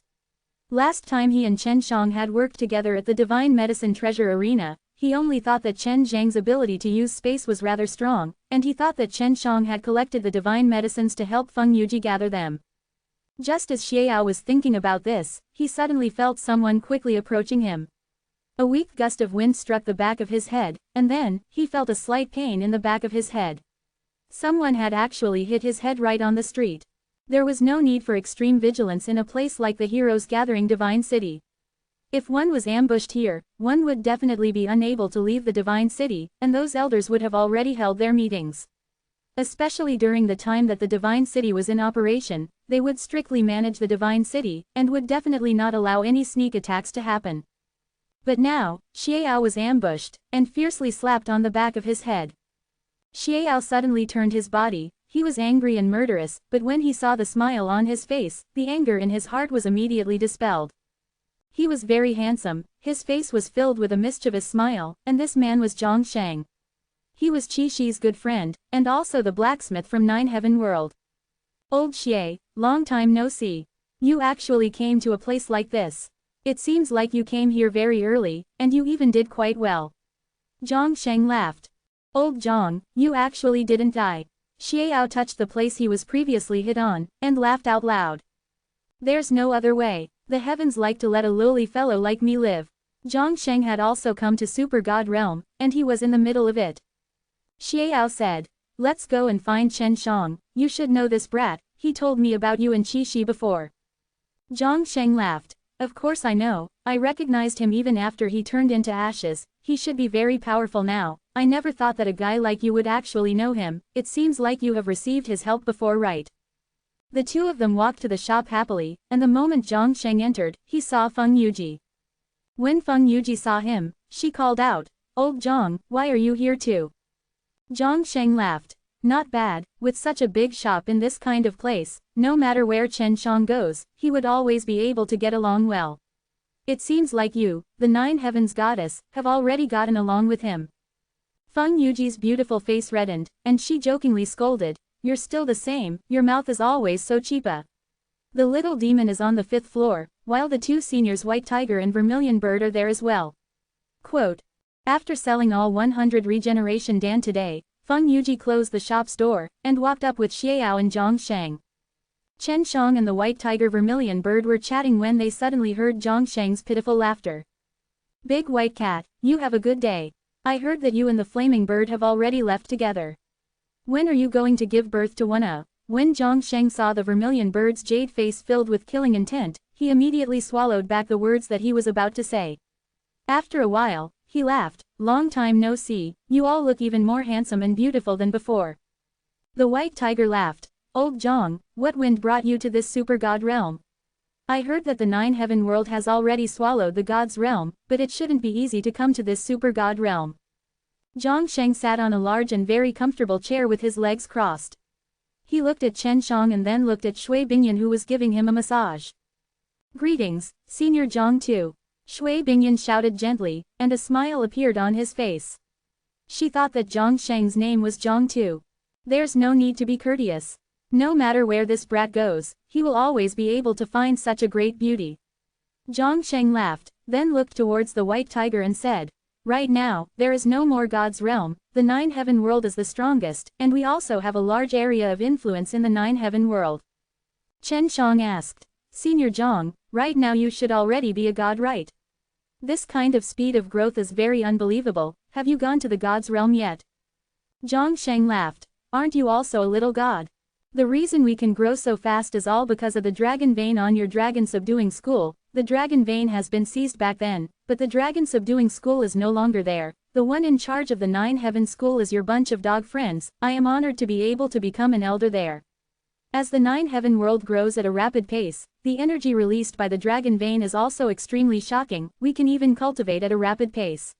Last time he and Chen Shang had worked together at the Divine Medicine Treasure Arena, he only thought that Chen Zhang's ability to use space was rather strong, and he thought that Chen Shang had collected the divine medicines to help Feng Yuji gather them. Just as Xiao was thinking about this, he suddenly felt someone quickly approaching him. A weak gust of wind struck the back of his head, and then, he felt a slight pain in the back of his head. Someone had actually hit his head right on the street. There was no need for extreme vigilance in a place like the Heroes Gathering Divine City. If one was ambushed here, one would definitely be unable to leave the Divine City, and those elders would have already held their meetings. Especially during the time that the Divine City was in operation, they would strictly manage the Divine City, and would definitely not allow any sneak attacks to happen. But now, Xiao was ambushed, and fiercely slapped on the back of his head. Xiao suddenly turned his body. He was angry and murderous, but when he saw the smile on his face, the anger in his heart was immediately dispelled. He was very handsome, his face was filled with a mischievous smile, and this man was Zhang Sheng. He was Qi Shi's good friend, and also the blacksmith from Nine Heaven World. "Old Xie, long time no see. You actually came to a place like this. It seems like you came here very early, and you even did quite well." Zhang Sheng laughed. "Old Zhang, you actually didn't die." Xiao touched the place he was previously hit on, and laughed out loud. "There's no other way. The heavens like to let a lowly fellow like me live." Zhang Sheng had also come to Super God Realm, and he was in the middle of it. Xiao said, "Let's go and find Chen Shang. You should know this brat, he told me about you and Qi Shi before." Zhang Sheng laughed. "Of course I know, I recognized him even after he turned into ashes. He should be very powerful now. I never thought that a guy like you would actually know him. It seems like you have received his help before, right?" The two of them walked to the shop happily, and the moment Zhang Sheng entered, he saw Feng Yuji. When Feng Yuji saw him, she called out, "Old Zhang, why are you here too?" Zhang Sheng laughed. "Not bad, with such a big shop in this kind of place, no matter where Chen Shang goes, he would always be able to get along well. It seems like you, the nine heavens goddess, have already gotten along with him. Feng Yuji's beautiful face reddened, and she jokingly scolded, "You're still the same, your mouth is always so cheapa." The little demon is on the 5th floor, while the two seniors White Tiger and Vermilion Bird are there as well. Quote, after selling all 100 regeneration Dan today, Feng Yuji closed the shop's door, and walked up with Xiao and Zhang Sheng. Chen Shang and the White Tiger Vermilion Bird were chatting when they suddenly heard Zhang Sheng's pitiful laughter. "Big White Cat, you have a good day. I heard that you and the Flaming Bird have already left together. When are you going to give birth to one?" When Zhang Sheng saw the Vermilion Bird's jade face filled with killing intent, he immediately swallowed back the words that he was about to say. After a while, he laughed, "Long time no see, you all look even more handsome and beautiful than before." The White Tiger laughed, "Old Zhang, what wind brought you to this super god realm? I heard that the nine heaven world has already swallowed the god's realm, but it shouldn't be easy to come to this super god realm." Zhang Sheng sat on a large and very comfortable chair with his legs crossed. He looked at Chen Shang and then looked at Shui Bingyan who was giving him a massage. "Greetings, Senior Zhang Tu." Shui Bingyan shouted gently, and a smile appeared on his face. She thought that Zhang Sheng's name was Zhang Tu. There's no need to be courteous. No matter where this brat goes, he will always be able to find such a great beauty. Zhang Sheng laughed, then looked towards the White Tiger and said, "Right now, there is no more God's realm, the nine heaven world is the strongest, and we also have a large area of influence in the nine heaven world." Chen Shang asked, "Senior Zhang, right now you should already be a god, right? This kind of speed of growth is very unbelievable. Have you gone to the god's realm yet?" Zhang Sheng laughed, "Aren't you also a little god? The reason we can grow so fast is all because of the dragon vein on your dragon subduing school. The dragon vein has been seized back then, but the dragon subduing school is no longer there. The one in charge of the nine heaven school is your bunch of dog friends. I am honored to be able to become an elder there. As the nine heaven world grows at a rapid pace, the energy released by the dragon vein is also extremely shocking. We can even cultivate at a rapid pace."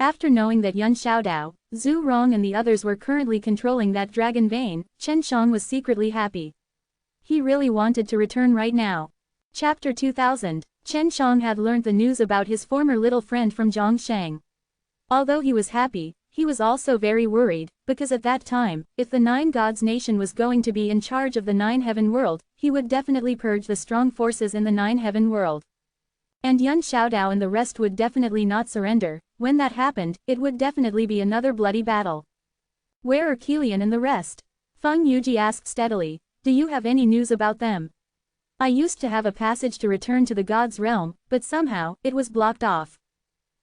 After knowing that Yun Xiaodao, Zhu Rong and the others were currently controlling that dragon vein, Chen Shang was secretly happy. He really wanted to return right now. Chapter 2000, Chen Shang had learned the news about his former little friend from Zhang Sheng. Although he was happy, he was also very worried, because at that time, if the Nine Gods nation was going to be in charge of the Nine Heaven world, he would definitely purge the strong forces in the Nine Heaven world. And Yun Xiaodao and the rest would definitely not surrender. When that happened, it would definitely be another bloody battle. "Where are Kilian and the rest?" Feng Yuji asked steadily. "Do you have any news about them? I used to have a passage to return to the god's realm, but somehow, it was blocked off."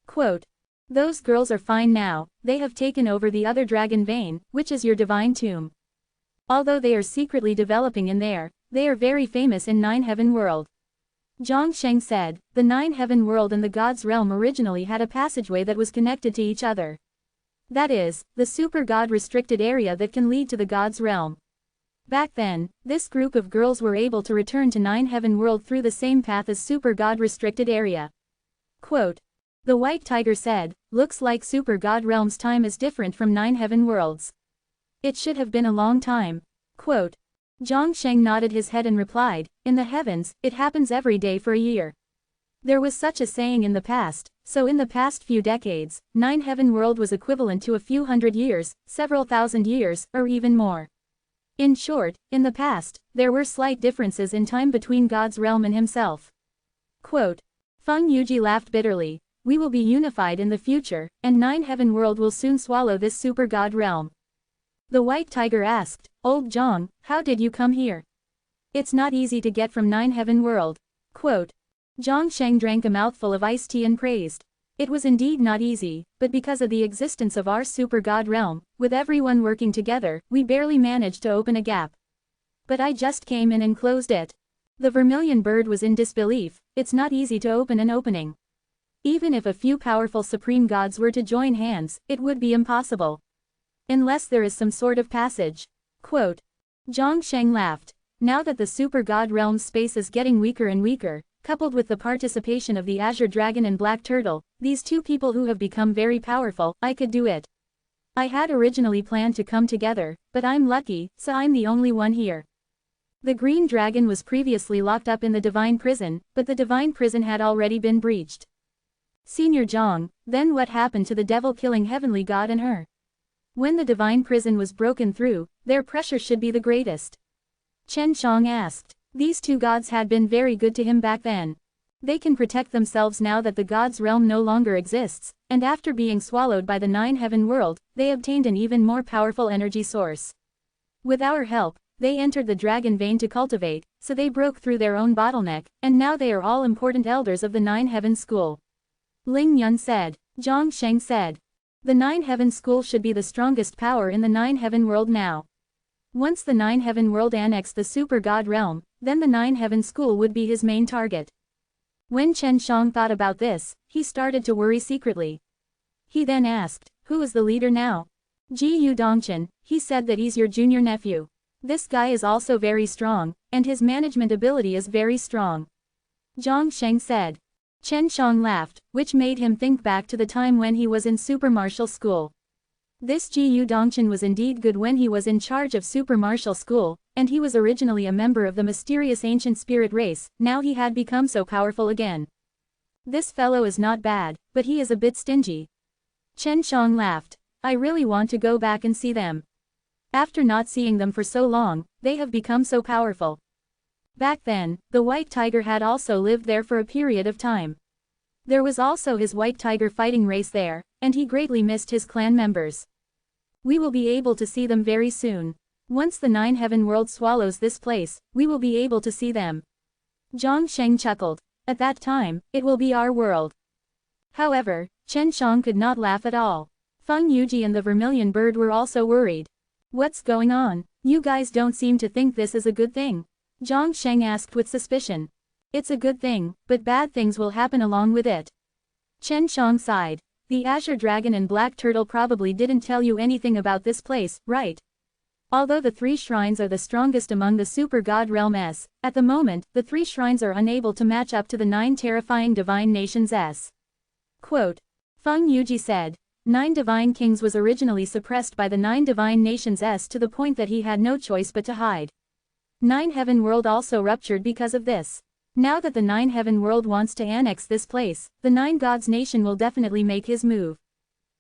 Quote, "Those girls are fine now, they have taken over the other dragon vein, which is your divine tomb. Although they are secretly developing in there, they are very famous in Nine Heaven world." Zhang Sheng said, "The Nine Heaven world and the God's realm originally had a passageway that was connected to each other. That is, the super God restricted area that can lead to the God's realm. Back then, this group of girls were able to return to Nine Heaven world through the same path as super God restricted area." Quote, the White Tiger said, "Looks like super God realm's time is different from Nine Heaven worlds. It should have been a long time." Quote, Zhang Sheng nodded his head and replied, "In the heavens, it happens every day for a year. There was such a saying in the past, so in the past few decades, Nine Heaven world was equivalent to a few hundred years, several thousand years, or even more. In short, in the past, there were slight differences in time between God's realm and himself." Quote, Feng Yuji laughed bitterly, "We will be unified in the future, and Nine Heaven world will soon swallow this super God realm." The White Tiger asked, "Old Zhang, how did you come here? It's not easy to get from Nine Heaven world." Quote, Zhang Sheng drank a mouthful of iced tea and praised, "It was indeed not easy, but because of the existence of our super God realm, with everyone working together, we barely managed to open a gap. But I just came in and closed it." The Vermilion Bird was in disbelief. "It's not easy to open an opening. Even if a few powerful supreme gods were to join hands, it would be impossible. Unless there is some sort of passage." Quote, Zhang Sheng laughed. "Now that the super god realm's space is getting weaker and weaker, coupled with the participation of the Azure Dragon and Black Turtle, these two people who have become very powerful, I could do it. I had originally planned to come together, but I'm lucky, so I'm the only one here." The green dragon was previously locked up in the divine prison, but the divine prison had already been breached. Senior Zhang, then what happened to the devil-killing heavenly god and her? When the divine prison was broken through, their pressure should be the greatest. Chen Shang asked. These two gods had been very good to him back then. They can protect themselves now that the god's realm no longer exists, and after being swallowed by the nine-heaven world, they obtained an even more powerful energy source. With our help, they entered the dragon vein to cultivate, so they broke through their own bottleneck, and now they are all important elders of the nine-heaven school. Ling Yun said. Zhang Sheng said. The nine-heaven school should be the strongest power in the nine-heaven world now. Once the nine-heaven world annexed the super god realm, then the nine-heaven school would be his main target. When Chen Shang thought about this, he started to worry secretly. He then asked, who is the leader now? Ji Yu Dongchen, he said that he's your junior nephew. This guy is also very strong, and his management ability is very strong. Zhang Sheng said. Chen Shang laughed, which made him think back to the time when he was in super martial school. This Ji Yu Dongchen was indeed good when he was in charge of super martial school, and he was originally a member of the mysterious ancient spirit race, now he had become so powerful again. This fellow is not bad, but he is a bit stingy. Chen Shang laughed. I really want to go back and see them. After not seeing them for so long, they have become so powerful. Back then, the white tiger had also lived there for a period of time. There was also his white tiger fighting race there, and he greatly missed his clan members. We will be able to see them very soon. Once the nine-heaven world swallows this place, we will be able to see them. Zhang Sheng chuckled. At that time, it will be our world. However, Chen Shang could not laugh at all. Feng Yuji and the vermilion bird were also worried. What's going on? You guys don't seem to think this is a good thing. Zhang Sheng asked with suspicion. It's a good thing, but bad things will happen along with it. Chen Shang sighed. The Azure Dragon and Black Turtle probably didn't tell you anything about this place, right? Although the three shrines are the strongest among the super god realm S, at the moment, the three shrines are unable to match up to the 9 terrifying divine nations S. Quote. Feng Yuji said. 9 divine kings was originally suppressed by the 9 divine nations S to the point that he had no choice but to hide. 9 heaven world also ruptured because of this. Now that the 9 heaven world wants to annex this place, the 9 gods nation will definitely make his move.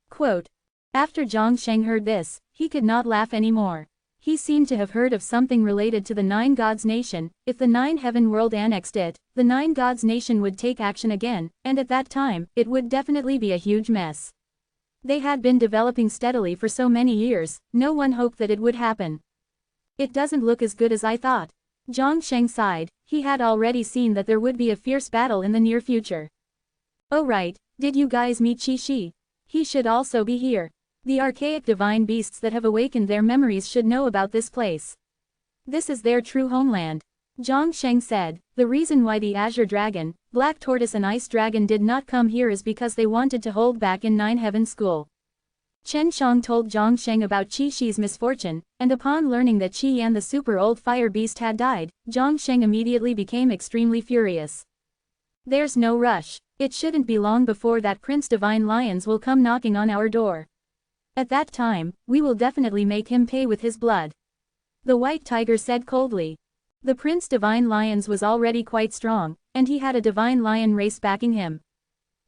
Quote. After Zhang Sheng heard this, he could not laugh anymore. He seemed to have heard of something related to the 9 gods nation. If the 9 heaven world annexed it, the 9 gods nation would take action again, and at that time, it would definitely be a huge mess. They had been developing steadily for so many years, no one hoped that it would happen. It doesn't look as good as I thought. Zhang Sheng sighed. He had already seen that there would be a fierce battle in the near future. Oh right, did you guys meet Qi Shi? He should also be here. The archaic divine beasts that have awakened their memories should know about this place. This is their true homeland. Zhang Sheng said. The reason why the Azure Dragon, Black Tortoise and Ice Dragon did not come here is because they wanted to hold back in 9 Heaven School. Chen Shang told Zhang Sheng about Qi Shi's misfortune, and upon learning that Qi Yan the super old fire beast had died, Zhang Sheng immediately became extremely furious. There's no rush. It shouldn't be long before that Prince Divine Lions will come knocking on our door. At that time, we will definitely make him pay with his blood. The white tiger said coldly. The Prince Divine Lions was already quite strong, and he had a divine lion race backing him.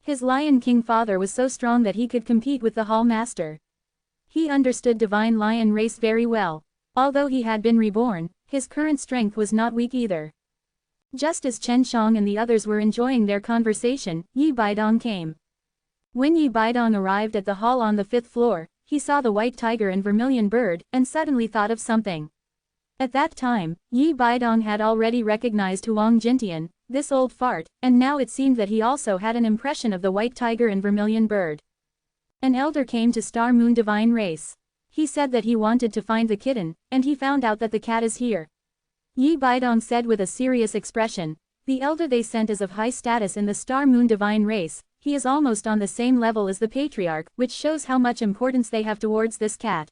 His Lion King father was so strong that he could compete with the Hall Master. He understood divine lion race very well. Although he had been reborn, his current strength was not weak either. Just as Chen Shang and the others were enjoying their conversation, Yi Baidong came. When Yi Baidong arrived at the hall on the 5th floor, he saw the white tiger and vermilion bird, and suddenly thought of something. At that time, Yi Baidong had already recognized Huang Jintian, this old fart, and now it seemed that he also had an impression of the white tiger and vermilion bird. An elder came to Star Moon Divine Race. He said that he wanted to find the kitten, and he found out that the cat is here. Yi Baidong said with a serious expression. The elder they sent is of high status in the Star Moon Divine Race. He is almost on the same level as the patriarch, which shows how much importance they have towards this cat.